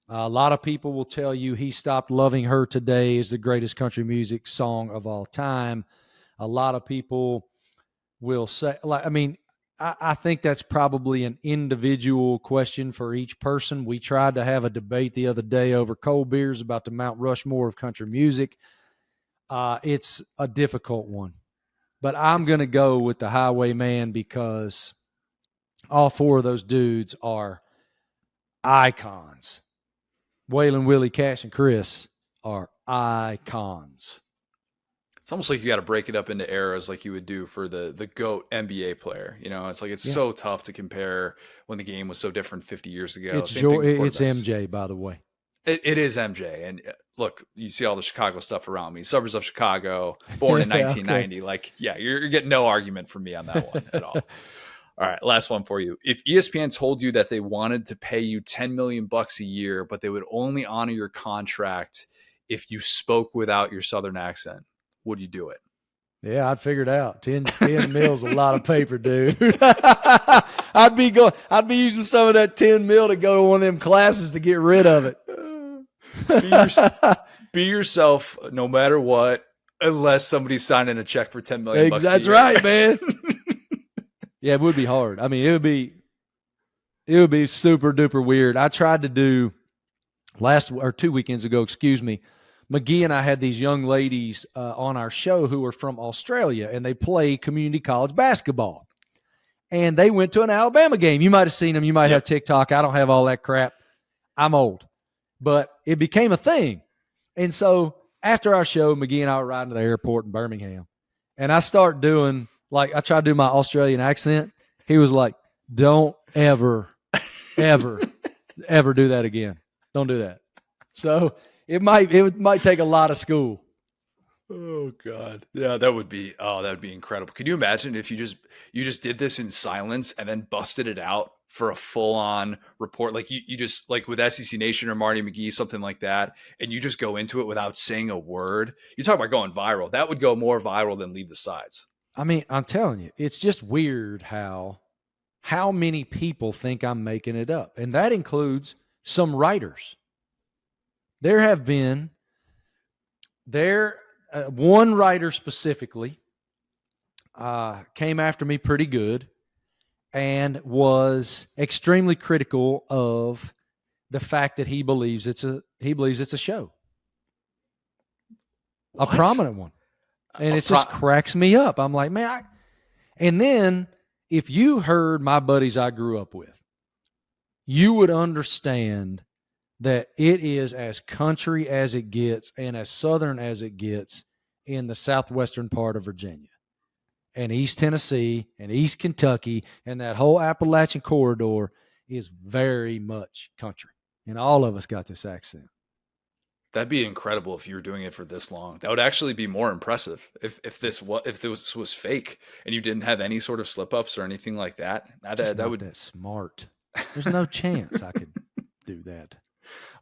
A lot of people will tell you He Stopped Loving Her Today is the greatest country music song of all time. A lot of people will say, I think that's probably an individual question for each person. We tried to have a debate the other day over cold beers about the Mount Rushmore of country music. It's a difficult one. But I'm going to go with The Highwayman because all four of those dudes are icons. Waylon, Willie, Cash, and Chris are icons. It's almost like you got to break it up into eras like you would do for the GOAT NBA player. You know, it's like it's so tough to compare when the game was so different 50 years ago. It's MJ, by the way. It is MJ. And look, you see all the Chicago stuff around me. Suburbs of Chicago, born in 1990. Okay. Like, yeah, you're getting no argument from me on that one at all. All right, last one for you. If ESPN told you that they wanted to pay you $10 million a year, but they would only honor your contract if you spoke without your Southern accent, would you do it? Yeah, I'd figure it out. 10 mil's a lot of paper, dude. I'd be using some of that 10 mil to go to one of them classes to get rid of it. Be yourself no matter what, unless somebody's signing a check for $10 million. That's right, man. Yeah, it would be hard. I mean, it would be super duper weird. I tried to do 2 weekends ago, McGee and I had these young ladies on our show who are from Australia, and they play community college basketball. And they went to an Alabama game. You might have seen them. You might have TikTok. I don't have all that crap. I'm old. But it became a thing. And so after our show, McGee and I were riding to the airport in Birmingham. And I start doing, I tried to do my Australian accent. He was like, don't ever, ever, ever do that again. Don't do that. So it might take a lot of school. Oh God. Yeah, that would be incredible. Could you imagine if you just did this in silence and then busted it out for a full-on report? Like you just, like with SEC Nation or Marty McGee, something like that, and you just go into it without saying a word. You talk about going viral. That would go more viral than Leave the Sides. I mean, I'm telling you, it's just weird how many people think I'm making it up. And that includes some writers. There have been There, one writer specifically came after me pretty good and was extremely critical of the fact that he believes it's a show, What? a prominent one, and it just cracks me up. I'm like, man, and then if you heard my buddies I grew up with, you would understand that it is as country as it gets and as southern as it gets in the southwestern part of Virginia and East Tennessee and East Kentucky, and that whole Appalachian corridor is very much country. And all of us got this accent. That'd be incredible if you were doing it for this long. That would actually be more impressive if this was fake and you didn't have any sort of slip ups or anything like that. That would that smart. There's no chance I could do that.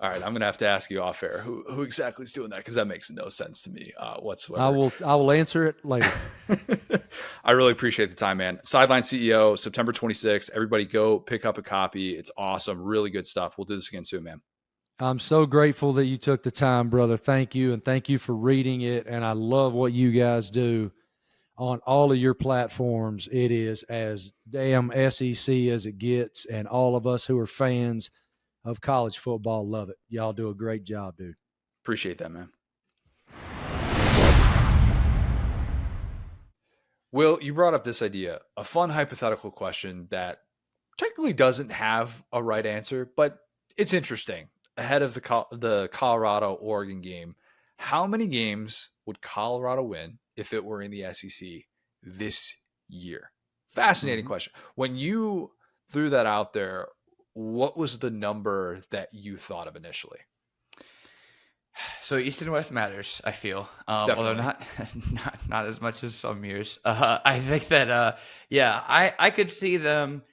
All right, I'm gonna have to ask you off air who exactly is doing that, because that makes no sense to me whatsoever. I will answer it later. I really appreciate the time, man. Sideline CEO, September 26th. Everybody go pick up a copy. It's awesome, really good stuff. We'll do this again soon, man. I'm so grateful that you took the time, brother. Thank you, and thank you for reading it. And I love what you guys do on all of your platforms. It is as damn SEC as it gets, and all of us who are fans of college football love it. Y'all do a great job, dude. Appreciate that, man. Will, you brought up this idea, a fun hypothetical question that technically doesn't have a right answer, but it's interesting. Ahead of the Colorado-Oregon game, how many games would Colorado win if it were in the SEC this year? Fascinating question. When you threw that out there, what was the number that you thought of initially? So East and West matters, I feel. Although not as much as some years. I think that, I could see them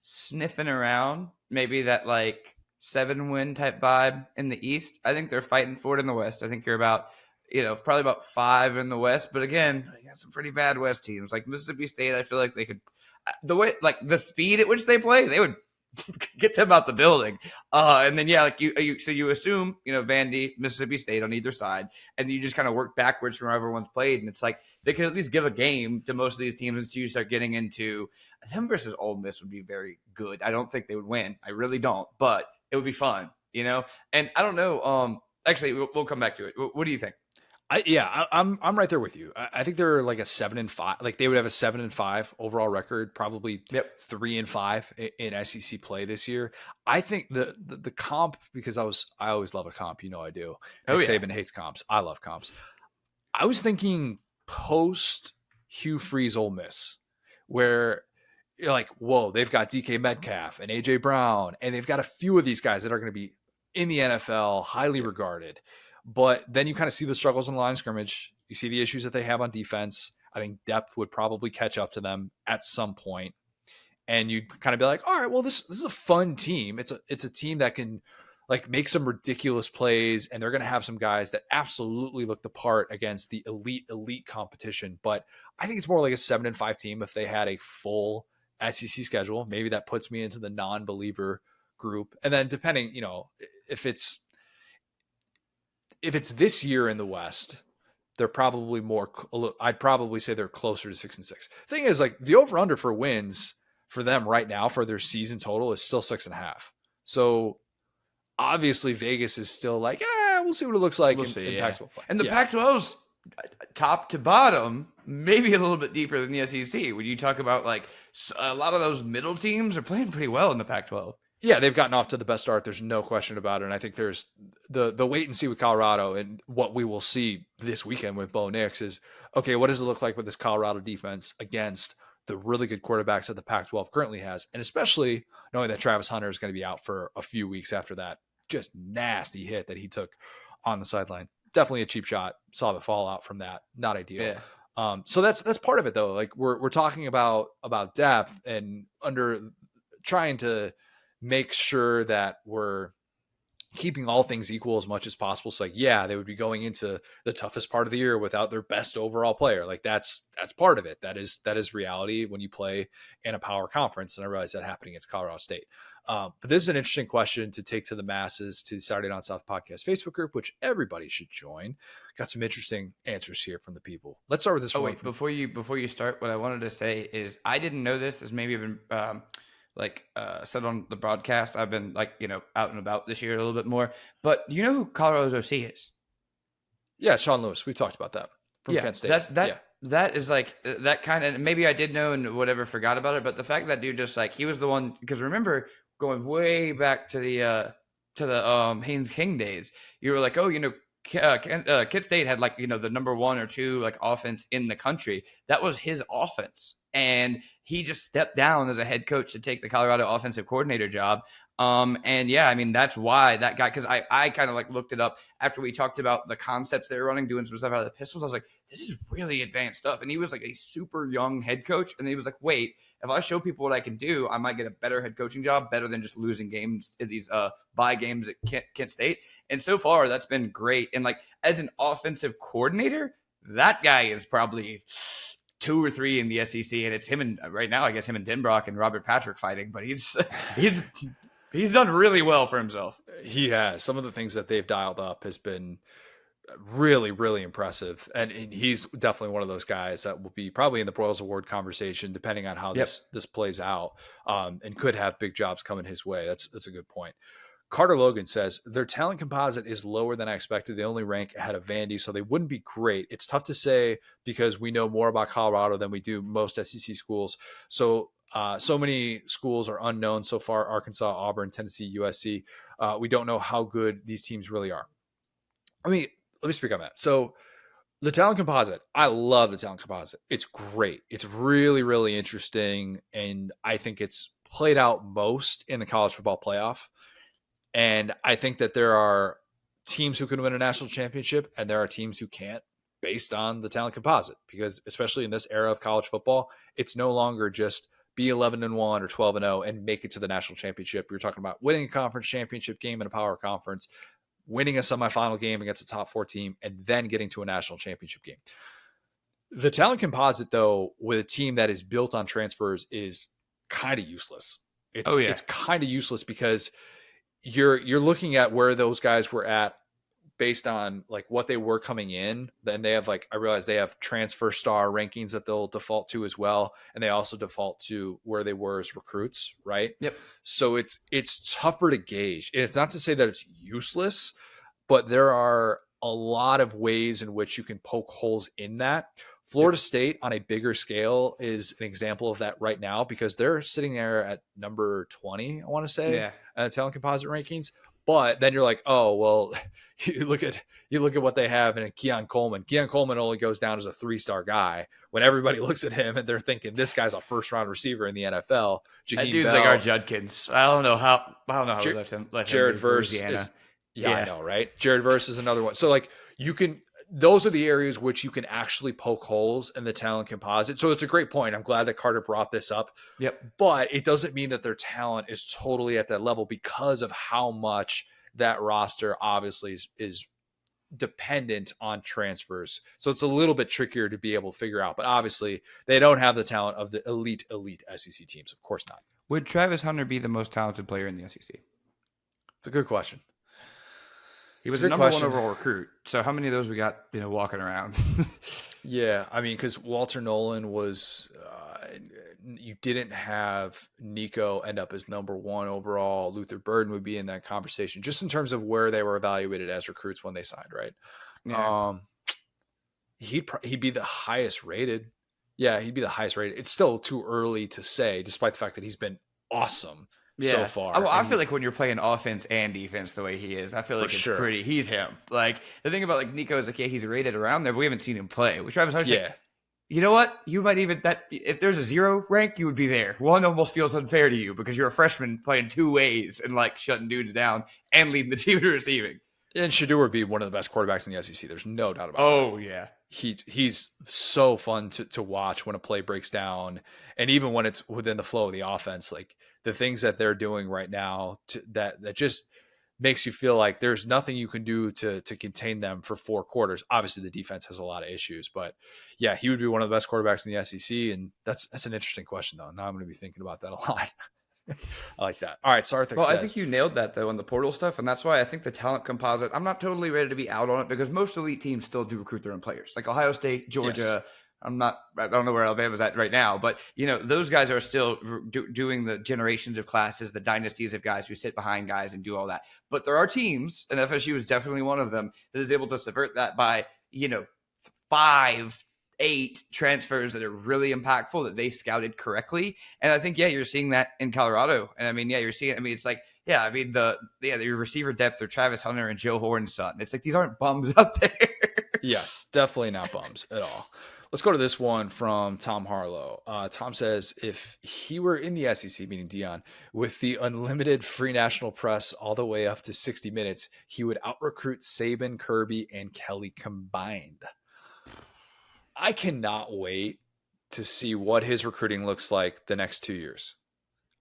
sniffing around maybe that like 7-win type vibe in the East. I think they're fighting for it in the West. I think you're about, probably about 5 in the West. But again, you got some pretty bad West teams like Mississippi State. I feel like they could, the way, like the speed at which they play, they would get them out the building. And then, so you assume, Vandy, Mississippi State on either side, and you just kind of work backwards from where everyone's played. And it's like they can at least give a game to most of these teams until you start getting into them versus Ole Miss would be very good. I don't think they would win. I really don't, but it would be fun, And I don't know. Actually, we'll come back to it. What do you think? I'm right there with you. I think they're like a 7-5. Like they would have a 7-5 overall record, probably 3-5 in SEC play this year. I think the comp, because I always love a comp. I do. Nick Saban hates comps. I love comps. I was thinking post Hugh Freeze Ole Miss, where you're like, whoa, they've got DK Metcalf and AJ Brown, and they've got a few of these guys that are going to be in the NFL, highly regarded. But then you kind of see the struggles in the line of scrimmage. You see the issues that they have on defense. I think depth would probably catch up to them at some point. And you'd kind of be like, all right, well, this is a fun team. It's a team that can like make some ridiculous plays, and they're going to have some guys that absolutely look the part against the elite competition. But I think it's more like a 7-5 team if they had a full SEC schedule. Maybe that puts me into the non-believer group. And then depending, if it's this year in the West, they're probably more. I'd probably say they're closer to 6-6. Thing is, like the over/under for wins for them right now for their season total is still 6.5. So obviously Vegas is still like, we'll see what it looks like in Pac-12 play. And the Pac-12's top to bottom, maybe a little bit deeper than the SEC. When you talk about like a lot of those middle teams are playing pretty well in the Pac-12. Yeah, they've gotten off to the best start. There's no question about it. And I think there's the wait and see with Colorado, and what we will see this weekend with Bo Nix is, okay, what does it look like with this Colorado defense against the really good quarterbacks that the Pac-12 currently has? And especially knowing that Travis Hunter is going to be out for a few weeks after that just nasty hit that he took on the sideline. Definitely a cheap shot. Saw the fallout from that. Not ideal. Yeah. So that's part of it, though. Like we're talking about depth and under trying to make sure that we're keeping all things equal as much as possible. So like, yeah, they would be going into the toughest part of the year without their best overall player. Like that's part of it. That is reality when you play in a power conference. And I realize that happening against Colorado State. But this is an interesting question to take to the masses, to the Saturday Down South podcast Facebook group, which everybody should join. Got some interesting answers here from the people. Let's start with this one. Wait, before you start, what I wanted to say is I didn't know this. This maybe been said on the broadcast. I've been out and about this year a little bit more. But you know who Colorado's OC is? Yeah, Sean Lewis. We talked about that from Kent State. That is like that kind of, maybe I did know and whatever, forgot about it. But the fact that dude just he was the one, because remember going way back to the Haynes King days, you were like, oh, Kent State had the number 1 or 2 offense in the country. That was his offense. And he just stepped down as a head coach to take the Colorado offensive coordinator job. And yeah, I mean, that's why that guy, because I kind of looked it up after we talked about the concepts they were running, doing some stuff out of the pistols. I was like, this is really advanced stuff. And he was a super young head coach. And he was like, wait, if I show people what I can do, I might get a better head coaching job, better than just losing games in these bye games at Kent State. And so far, that's been great. And as an offensive coordinator, that guy is probably 2 or 3 in the SEC, and it's him and right now, I guess him and Denbrock and Robert Patrick fighting. But he's done really well for himself. He has. Some of the things that they've dialed up has been really, really impressive, and he's definitely one of those guys that will be probably in the Broyles Award conversation, depending on how this plays out, and could have big jobs coming his way. That's a good point. Carter Logan says, their talent composite is lower than I expected. They only rank ahead of Vandy, so they wouldn't be great. It's tough to say because we know more about Colorado than we do most SEC schools. So many schools are unknown so far: Arkansas, Auburn, Tennessee, USC. We don't know how good these teams really are. Let me speak on that. So the talent composite, I love the talent composite. It's great. It's really, really interesting. And I think it's played out most in the college football playoff. And I think that there are teams who can win a national championship and there are teams who can't, based on the talent composite, because especially in this era of college football, it's no longer just be 11-1 or 12-0 and make it to the national championship. You're talking about winning a conference championship game in a power conference, winning a semifinal game against a top 4 team, and then getting to a national championship game. The talent composite, though, with a team that is built on transfers is kind of useless. It's kind of useless because you're looking at where those guys were at based on what they were coming in. Then they have I realize they have transfer star rankings that they'll default to as well. And they also default to where they were as recruits. Right. Yep. So it's tougher to gauge. And it's not to say that it's useless, but there are a lot of ways in which you can poke holes in that. Florida State on a bigger scale is an example of that right now, because they're sitting there at number 20, I want to say, talent composite rankings. But then you're like, oh, well, you look at what they have in Keon Coleman. Keon Coleman only goes down as a 3-star guy when everybody looks at him and they're thinking this guy's a first-round receiver in the NFL. That dude's like our Judkins. I don't know how we let him Jared Verse is, I know, right? Jared Verse is another one. So those are the areas which you can actually poke holes in the talent composite. So it's a great point. I'm glad that Carter brought this up. Yep. But it doesn't mean that their talent is totally at that level, because of how much that roster obviously is dependent on transfers. So it's a little bit trickier to be able to figure out. But obviously, they don't have the talent of the elite SEC teams. Of course not. Would Travis Hunter be the most talented player in the SEC? It's a good question. He was the number 1 overall recruit. So how many of those we got, walking around? Yeah, I mean, because Walter Nolan was, you didn't have Nico end up as number 1 overall. Luther Burden would be in that conversation, just in terms of where they were evaluated as recruits when they signed, right? Yeah. He'd be the highest rated. Yeah, he'd be the highest rated. It's still too early to say, despite the fact that he's been awesome so far. I feel like when you're playing offense and defense the way he is, I feel like he's him. The thing about Nico is he's rated around there, but we haven't seen him play. With Travis Hunter, you know what? You might even, if there's a 0 rank, you would be there. 1 almost feels unfair to you because you're a freshman playing 2 ways and shutting dudes down and leading the team to receiving. And Shedeur would be one of the best quarterbacks in the SEC. There's no doubt about it. Oh, yeah. He's so fun to watch when a play breaks down, and even when it's within the flow of the offense. The things that they're doing right now that just makes you feel like there's nothing you can do to contain them for 4 quarters. Obviously, the defense has a lot of issues, but yeah, he would be one of the best quarterbacks in the SEC, and that's an interesting question, though. Now I'm going to be thinking about that a lot. I like that. All right, Sarthik Well, I says, think you nailed that though on the portal stuff, and that's why I think the talent composite. I'm not totally ready to be out on it because most elite teams still do recruit their own players, like Ohio State, Georgia. Yes. I don't know where Alabama's at right now, but those guys are still doing the generations of classes, the dynasties of guys who sit behind guys and do all that. But there are teams, and FSU is definitely one of them, that is able to subvert that by 5, 8 transfers that are really impactful that they scouted correctly. And I think, you're seeing that in Colorado. And I mean, you're seeing, it's like, the receiver depth are Travis Hunter and Joe Horn's son. It's like, these aren't bums out there. Yes, definitely not bums at all. Let's go to this one from Tom Harlow. Tom says, if he were in the SEC, meaning Deion, with the unlimited free national press all the way up to 60 minutes, he would out-recruit Saban, Kirby, and Kelly combined. I cannot wait to see what his recruiting looks like the next 2 years.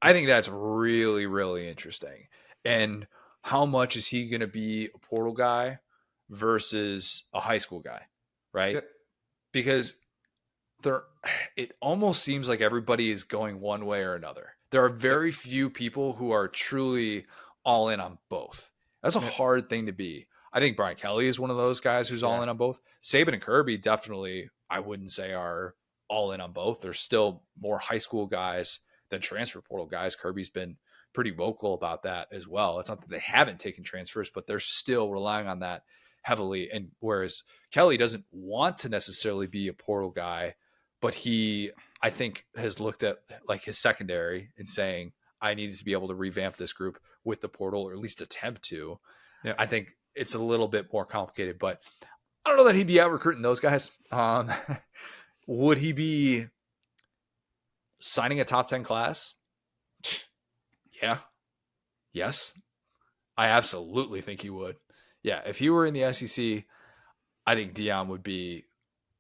I think that's really, really interesting. And how much is he going to be a portal guy versus a high school guy, right? Yep. Because it almost seems like everybody is going one way or another. There are very few people who are truly all in on both. That's a hard thing to be. I think Brian Kelly is one of those guys who's all in on both. Saban and Kirby definitely, I wouldn't say are all in on both. There's still more high school guys than transfer portal guys. Kirby's been pretty vocal about that as well. It's not that they haven't taken transfers, but they're still relying on that heavily. And whereas Kelly doesn't want to necessarily be a portal guy, but he, I think, has looked at like his secondary and saying, I needed to be able to revamp this group with the portal, or at least attempt to. Yeah. I think it's a little bit more complicated, but I don't know that he'd be out recruiting those guys. Would he be signing a top 10 class? Yeah. Yes. I absolutely think he would. Yeah. If he were in the SEC, I think Deion would be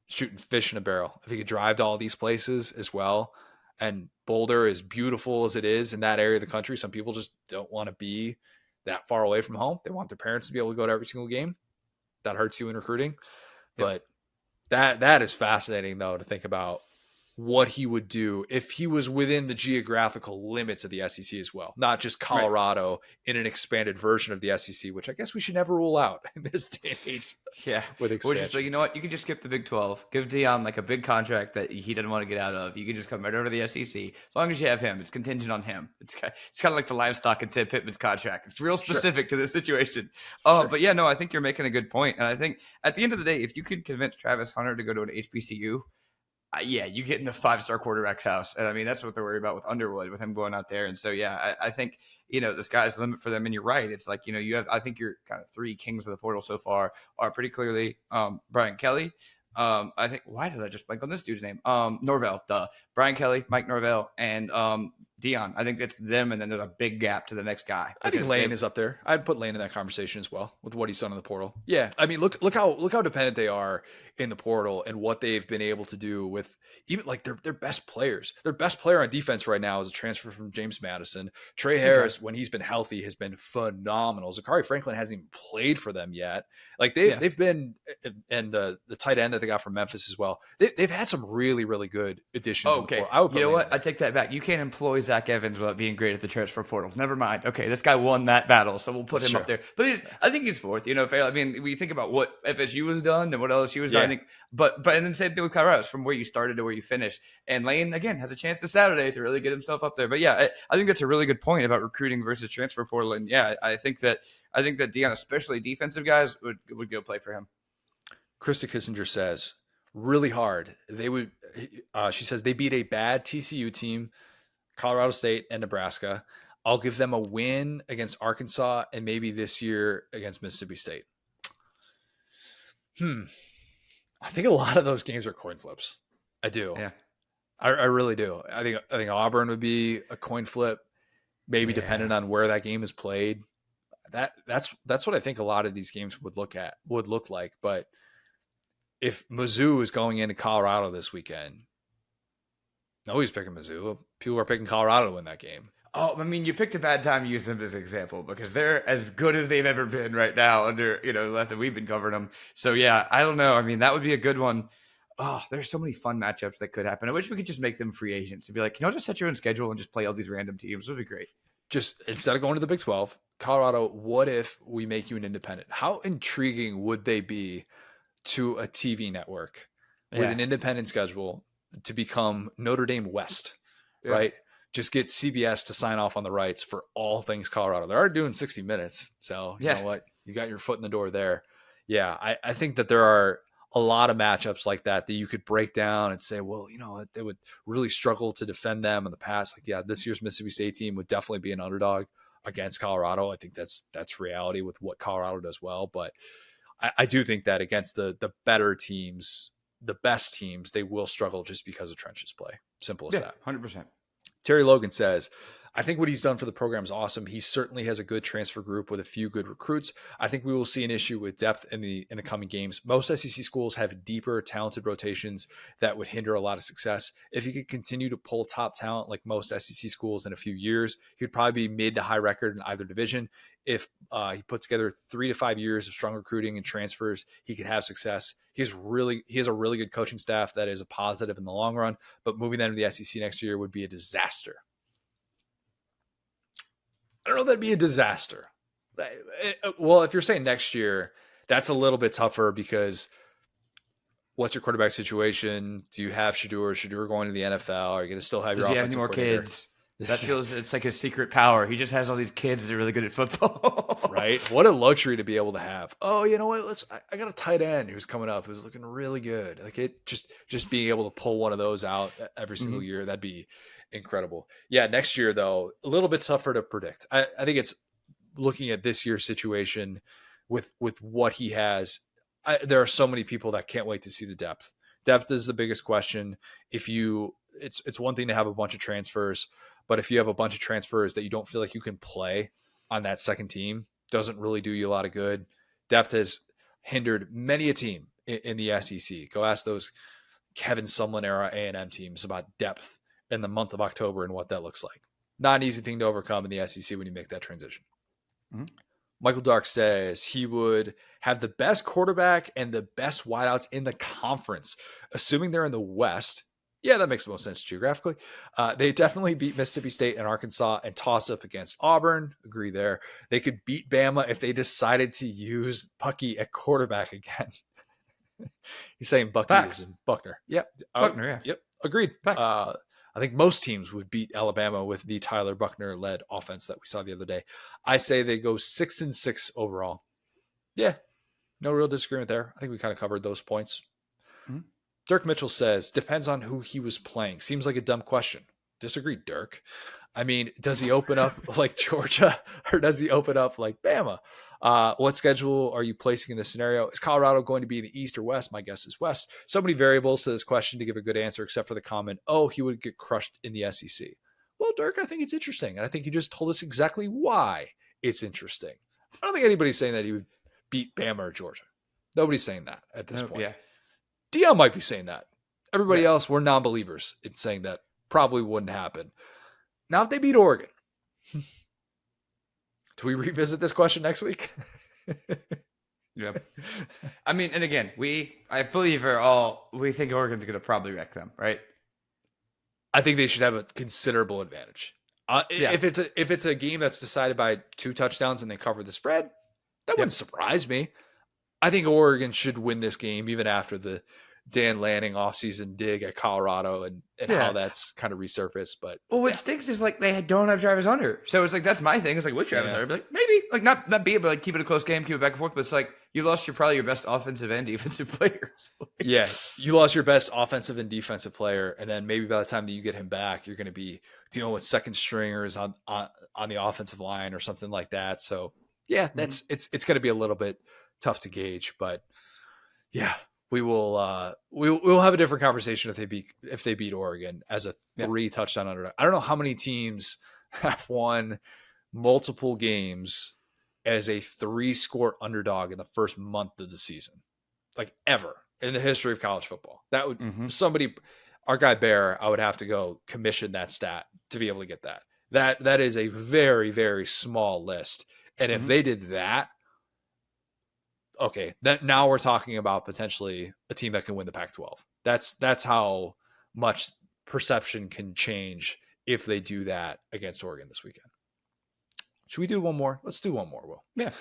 shooting fish in a barrel. If he could drive to all these places as well. And Boulder, as beautiful as it is in that area of the country, some people just don't want to be that far away from home. They want their parents to be able to go to every single game. That hurts you in recruiting. Yep. But that is fascinating, though, to think about what he would do if he was within the geographical limits of the SEC as well, not just Colorado in an expanded version of the SEC, which I guess we should never rule out in this day and age. Yeah, with expansion. So you know what? You could just skip the Big 12. Give Deion like a big contract that he didn't want to get out of. You could just come right over to the SEC. As long as you have him, it's contingent on him. It's kind of like the livestock and Sid Pittman's contract. It's real specific to this situation. But yeah, no, I think you're making a good point. And I think at the end of the day, if you could convince Travis Hunter to go to an HBCU, you get in the 5-star quarterback's house. And I mean, that's what they're worried about with Underwood, with him going out there. And so, I think, the sky's the limit for them. And you're right. It's like, I think your kind of 3 kings of the portal so far are pretty clearly Brian Kelly. I think, why did I just blank on this dude's name? Norvell, Brian Kelly, Mike Norvell, and Deion. I think it's them, and then there's a big gap to the next guy. I think Lane is up there. I'd put Lane in that conversation as well with what he's done in the portal. Yeah, I mean, look how dependent they are in the portal and what they've been able to do with even like their best players. Their best player on defense right now is a transfer from James Madison. Trey Harris, when he's been healthy, has been phenomenal. Zachary Franklin hasn't even played for them yet. Like they've been, and the tight end that they got from Memphis as well. They've had some really, really good additions. Oh, okay. You know what? I take that back. You can't employ Zach Evans without being great at the transfer portals. Never mind. Okay, this guy won that battle, so we'll put him up there. But I think he's fourth. I mean, we think about what FSU has done and what LSU has done. I think, but and then same thing with Colorado, from where you started to where you finished. And Lane again has a chance this Saturday to really get himself up there. But I think that's a really good point about recruiting versus transfer portal. And I think that Deion, especially defensive guys, would go play for him. Krista Kissinger says, really hard. They would. She says they beat a bad TCU team, Colorado State and Nebraska. I'll give them a win against Arkansas and maybe this year against Mississippi State. I think a lot of those games are coin flips. I do. Yeah, I really do. I think Auburn would be a coin flip, maybe depending on where that game is played. That's what I think a lot of these games would look like. But if Mizzou is going into Colorado this weekend, nobody's picking Mizzou. People are picking Colorado to win that game. Oh, I mean, you picked a bad time to use them as an example because they're as good as they've ever been right now under, less than we've been covering them. So, yeah, I don't know. I mean, that would be a good one. Oh, there's so many fun matchups that could happen. I wish we could just make them free agents and be like, can y'all just set your own schedule and just play all these random teams? It would be great. Just instead of going to the Big 12, Colorado, what if we make you an independent? How intriguing would they be to a TV network with an independent schedule to become Notre Dame West, right? Just get CBS to sign off on the rights for all things Colorado. They're already doing 60 Minutes. So you know what? You got your foot in the door there. Yeah, I think that there are a lot of matchups like that you could break down and say, well, they would really struggle to defend them in the past. Like, yeah, this year's Mississippi State team would definitely be an underdog against Colorado. I think that's reality with what Colorado does well. But I do think that against the better teams, the best teams, they will struggle just because of trenches play. Simple as that. 100%. Terry Logan says, I think what he's done for the program is awesome. He certainly has a good transfer group with a few good recruits. I think we will see an issue with depth in the coming games. Most SEC schools have deeper, talented rotations that would hinder a lot of success. If he could continue to pull top talent like most SEC schools in a few years, he would probably be mid to high record in either division. If he put together 3 to 5 years of strong recruiting and transfers, he could have success. He has a really good coaching staff that is a positive in the long run, but moving them to the SEC next year would be a disaster. I don't know if that'd be a disaster. Well, if you're saying next year, that's a little bit tougher because what's your quarterback situation? Do you have Shedeur? Shedeur going to the NFL? Are you going to still have your offensive any more coordinator? Kids? That feels it's like his secret power. He just has all these kids that are really good at football. Right? What a luxury to be able to have. Oh, you know what? I got a tight end who's coming up who's looking really good. Like it just being able to pull one of those out every single year, that'd be incredible. Yeah, next year though, a little bit tougher to predict. I think it's looking at this year's situation with what he has. There are so many people that can't wait to see the depth. Depth is the biggest question. It's one thing to have a bunch of transfers, but if you have a bunch of transfers that you don't feel like you can play on that second team, doesn't really do you a lot of good. Depth has hindered many a team in the SEC. Go ask those Kevin Sumlin era A&M teams about depth in the month of October and what that looks like. Not an easy thing to overcome in the SEC when you make that transition. Mm-hmm. Michael Dark says he would have the best quarterback and the best wideouts in the conference, assuming they're in the West. Yeah, that makes the most sense geographically. They definitely beat Mississippi State and Arkansas and toss up against Auburn. Agree there. They could beat Bama if they decided to use Bucky at quarterback again. He's saying Bucky Facts. is in Buckner. Yep. Buckner, yeah. Yep. Agreed. I think most teams would beat Alabama with the Tyler Buckner-led offense that we saw the other day. I say they go 6-6 overall. Yeah, no real disagreement there. I think we kind of covered those points. Mm-hmm. Dirk Mitchell says, depends on who he was playing. Seems like a dumb question. Disagree, Dirk. I mean, does he open up like Georgia or does he open up like Bama? What schedule are you placing in this scenario? Is Colorado going to be in the East or West? My guess is West. So many variables to this question to give a good answer, except for the comment, oh, he would get crushed in the SEC. Well, Dirk, I think it's interesting. And I think you just told us exactly why it's interesting. I don't think anybody's saying that he would beat Bama or Georgia. Nobody's saying that at this point. Yeah. Dion might be saying that. Everybody else, we're non-believers in saying that probably wouldn't happen. Now, if they beat Oregon, do we revisit this question next week? Yep. I mean, and again, I believe we think Oregon's going to probably wreck them, right? I think they should have a considerable advantage. If it's a game that's decided by 2 touchdowns and they cover the spread, that wouldn't surprise me. I think Oregon should win this game even after the Dan Lanning offseason dig at Colorado and how that's kind of resurfaced. But what stinks is like they don't have Travis Hunter. So it's like that's my thing. It's like with Travis Hunter, like maybe like not be able to like keep it a close game, keep it back and forth. But it's like you lost probably your best offensive and defensive players. Yeah, you lost your best offensive and defensive player, and then maybe by the time that you get him back, you're going to be dealing with second stringers on the offensive line or something like that. So yeah, it's going to be a little bit tough to gauge, but yeah. We'll have a different conversation if they beat Oregon as a 3 touchdown underdog. I don't know how many teams have won multiple games as a 3-score underdog in the first month of the season, like ever in the history of college football. That would our guy Bear. I would have to go commission that stat to be able to get that. That is a very, very small list. And if they did that, okay, that now we're talking about potentially a team that can win the Pac-12. That's how much perception can change if they do that against Oregon this weekend. Should we do one more? Let's do one more, Will. Yeah.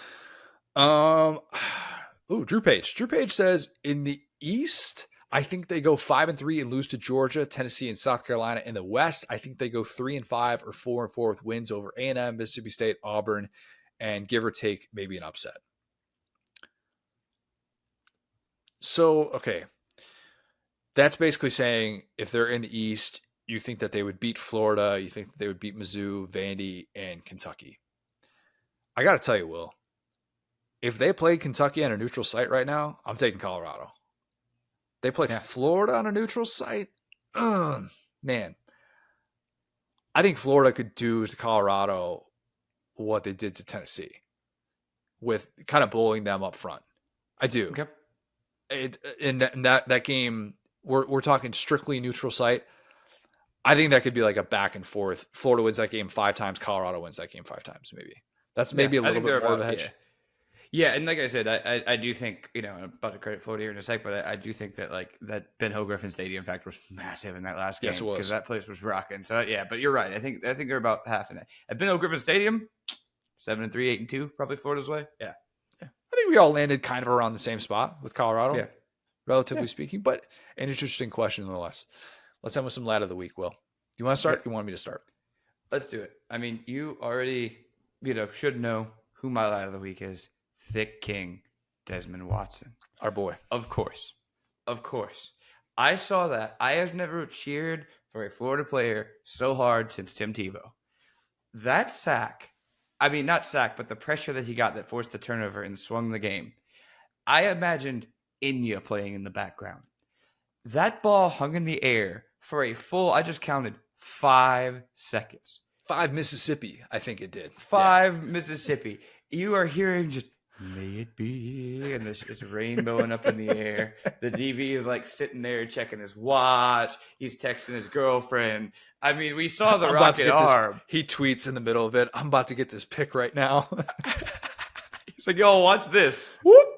Drew Page. Drew Page says in the East, I think they go 5-3 and lose to Georgia, Tennessee, and South Carolina. In the West, I think they go 3-5 or 4-4 with wins over A&M, Mississippi State, Auburn, and give or take maybe an upset. So, okay. That's basically saying if they're in the East, you think that they would beat Florida, you think that they would beat Mizzou, Vandy, and Kentucky. I got to tell you, Will, if they played Kentucky on a neutral site right now, I'm taking Colorado. They play Florida on a neutral site? Man. I think Florida could do to Colorado what they did to Tennessee with kind of bullying them up front. I do. Okay. In that game, we're talking strictly neutral site. I think that could be like a back and forth. Florida wins that game 5 times. Colorado wins that game 5 times, maybe. That's maybe a little bit more of a hedge. Yeah, and like I said, I do think, I'm about to credit Florida here in a sec, but I do think that that Ben Hill Griffin Stadium factor was massive in that last game. Yes, it was. Because that place was rocking. So yeah, but you're right. I think they're about half in it. At Ben Hill Griffin Stadium, 7-3, 8-2, probably Florida's way. Yeah. I think we all landed kind of around the same spot with Colorado, relatively speaking, but an interesting question nonetheless. Let's end with some lad of the week, Will. You want to start? You want me to start? Let's do it. I mean, you already, should know who my lad of the week is. Thick King, Desmond Watson. Our boy. Of course. I saw that. I have never cheered for a Florida player so hard since Tim Tebow. That sack, not sack, but the pressure that he got that forced the turnover and swung the game. I imagined Inya playing in the background. That ball hung in the air for a full, I just counted, 5 seconds. 5 Mississippi, I think it did. 5 Mississippi. You are hearing just, may it be, and it's rainbowing up in the air. The DB is sitting there checking his watch. He's texting his girlfriend. We saw the rocket arm. He tweets in the middle of it, I'm about to get this pick right now. He's like, yo, watch this. Whoop.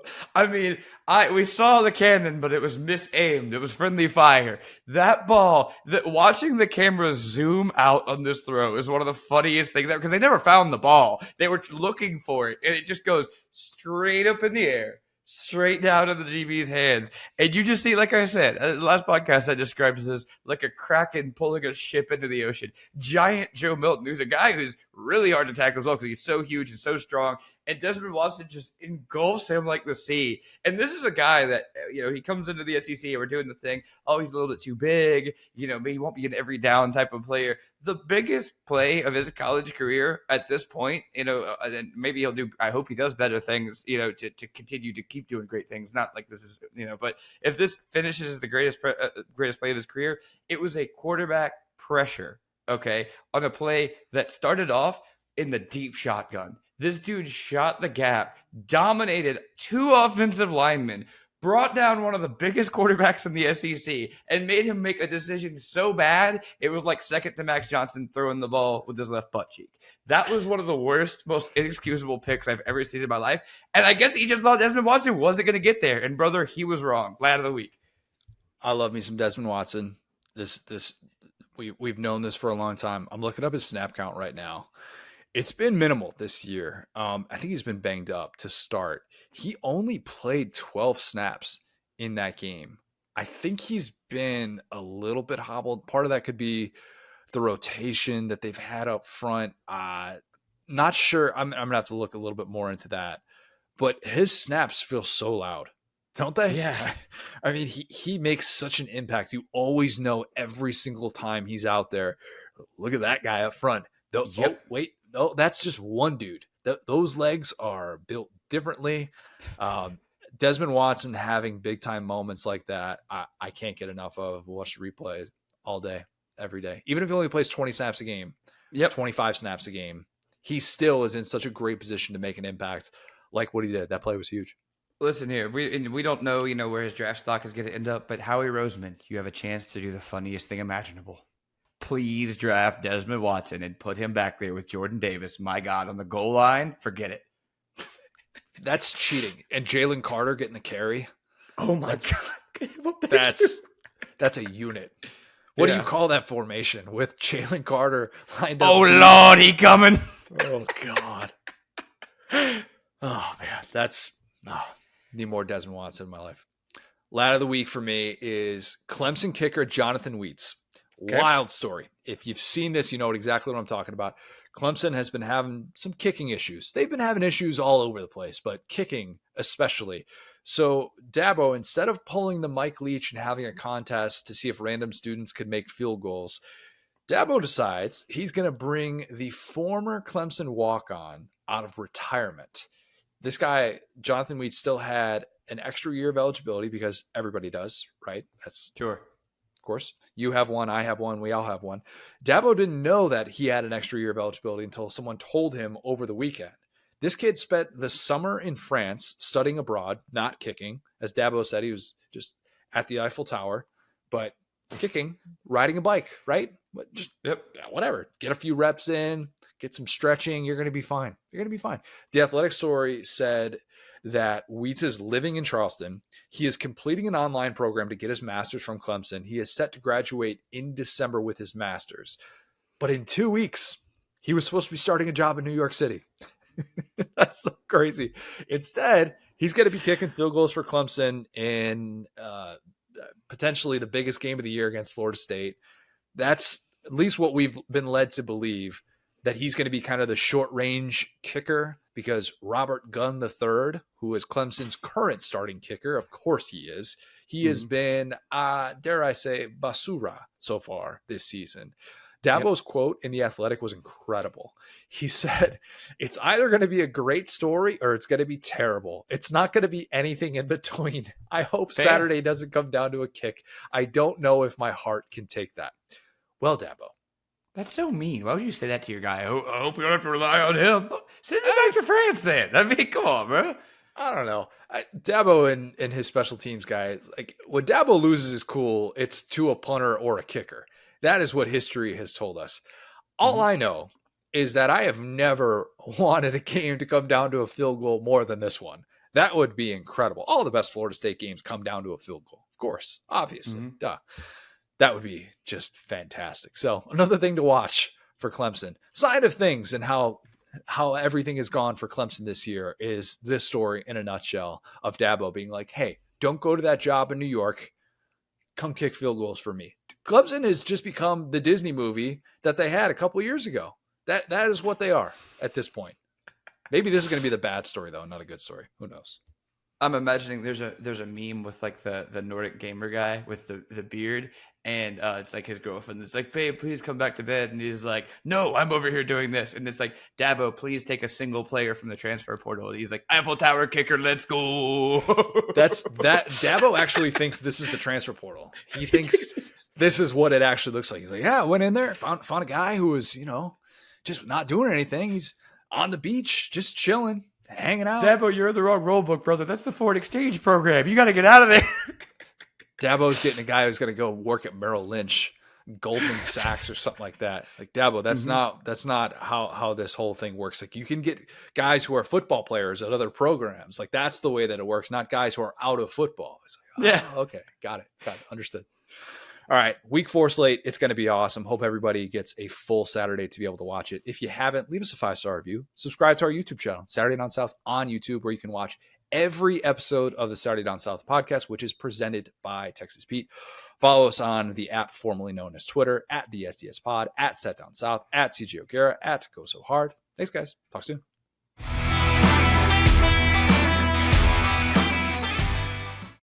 We saw the cannon, but it was misaimed. It was friendly fire. That ball, watching the camera zoom out on this throw is one of the funniest things ever because they never found the ball. They were looking for it, and it just goes straight up in the air, straight down to the DB's hands. And you just see, like I said, last podcast I described it as like a kraken pulling a ship into the ocean. Giant Joe Milton, who's a guy who's really hard to tackle as well because he's so huge and so strong. And Desmond Watson just engulfs him like the sea. And this is a guy that, he comes into the SEC and we're doing the thing. Oh, he's a little bit too big. Maybe he won't be an every down type of player. The biggest play of his college career at this point, and maybe he'll do, I hope he does better things, to continue to keep doing great things. Not like this is, but if this finishes the greatest play of his career, it was a quarterback pressure, okay, on a play that started off in the deep shotgun. This dude shot the gap, dominated 2 offensive linemen, brought down one of the biggest quarterbacks in the SEC, and made him make a decision so bad, it was like second to Max Johnson throwing the ball with his left butt cheek. That was one of the worst, most inexcusable picks I've ever seen in my life. And I guess he just thought Desmond Watson wasn't going to get there. And, brother, he was wrong. Lad of the week. I love me some Desmond Watson. We've known this for a long time. I'm looking up his snap count right now. It's been minimal this year. I think he's been banged up to start. He only played 12 snaps in that game. I think he's been a little bit hobbled. Part of that could be the rotation that they've had up front. Not sure. I'm going to have to look a little bit more into that. But his snaps feel so loud, don't they? Yeah. He makes such an impact. You always know every single time he's out there. Look at that guy up front. Yep. Oh, wait. No, that's just one dude. Those legs are built differently. Desmond Watson having big time moments like that, I can't get enough of. Watch the replays all day, every day. Even if he only plays 20 snaps a game, 25 snaps a game, he still is in such a great position to make an impact like what he did. That play was huge. Listen here, we don't know, where his draft stock is going to end up, but Howie Roseman, you have a chance to do the funniest thing imaginable. please draft Desmond Watson and put him back there with Jordan Davis. My God, on the goal line, forget it. That's cheating. And Jalen Carter getting the carry. Oh my God. That's a unit. What do you call that formation with Jalen Carter lined up? Oh, Lord, he coming. Oh, God. Oh, man. Need more Desmond Watson in my life. Lad of the week for me is Clemson kicker Jonathan Wheats. Okay. Wild story. If you've seen this, you know exactly what I'm talking about. Clemson has been having some kicking issues. They've been having issues all over the place, but kicking especially. So Dabo, instead of pulling the Mike Leach and having a contest to see if random students could make field goals, Dabo decides he's going to bring the former Clemson walk-on out of retirement. This guy, Jonathan Wheat, still had an extra year of eligibility because everybody does, right? That's sure. Of course. You have one, I have one, we all have one. Dabo didn't know that he had an extra year of eligibility until someone told him over the weekend. This kid spent the summer in France studying abroad, not kicking. As Dabo said, he was just at the Eiffel Tower, but kicking, riding a bike, right? Just whatever. Get a few reps in, get some stretching. You're going to be fine. You're going to be fine. The Athletic story said that Wheats is living in Charleston. He is completing an online program to get his master's from Clemson. He is set to graduate in December with his master's. But in 2 weeks, he was supposed to be starting a job in New York City. That's so crazy. Instead, he's going to be kicking field goals for Clemson in potentially the biggest game of the year against Florida State. That's at least what we've been led to believe, that he's going to be kind of the short range kicker, because Robert Gunn III, who is Clemson's current starting kicker, of course he is. He has been, dare I say, basura so far this season. Dabo's quote in The Athletic was incredible. He said, it's either going to be a great story or it's going to be terrible. It's not going to be anything in between. I hope Saturday doesn't come down to a kick. I don't know if my heart can take that. Well, Dabo. That's so mean. Why would you say that to your guy? I hope you don't have to rely on him. Send him back to France then. I mean, come on, bro. I don't know. Dabo and his special teams guys, like when Dabo loses his cool, it's to a punter or a kicker. That is what history has told us. All I know is that I have never wanted a game to come down to a field goal more than this one. That would be incredible. All the best Florida State games come down to a field goal, of course, obviously. Duh. That would be just fantastic. So another thing to watch for Clemson. Side of things and how everything has gone for Clemson this year is this story in a nutshell of Dabo being like, hey, don't go to that job in New York. Come kick field goals for me. Clemson has just become the Disney movie that they had a couple years ago. That is what they are at this point. Maybe this is going to be the bad story, though, not a good story. Who knows? I'm imagining there's a meme with like the Nordic gamer guy with the beard, and it's like his girlfriend that's like, babe, please come back to bed, and he's like, no, I'm over here doing this, and it's like, Dabo, please take a single player from the transfer portal, and he's like, Eiffel Tower kicker, let's go. Dabo actually thinks this is the transfer portal. He thinks this is what it actually looks like. He's like, yeah, I went in there, found a guy who was, just not doing anything. He's on the beach, just chilling, hanging out. Dabo, you're in the wrong rule book, brother. That's the foreign exchange program. You got to get out of there. Dabo's getting a guy who's going to go work at Merrill Lynch, Goldman Sachs, or something like that. Like, Dabo, that's not how this whole thing works. Like, you can get guys who are football players at other programs. Like, that's the way that it works, not guys who are out of football. It's like, okay, got it, understood. All right, week 4 slate. It's going to be awesome. Hope everybody gets a full Saturday to be able to watch it. If you haven't, leave us a 5-star review. Subscribe to our YouTube channel, Saturday Down South on YouTube, where you can watch every episode of the Saturday Down South podcast, which is presented by Texas Pete. Follow us on the app formerly known as Twitter, at the SDS Pod, at Set Down South, at CJ O'Gara, at Go So Hard. Thanks, guys. Talk soon.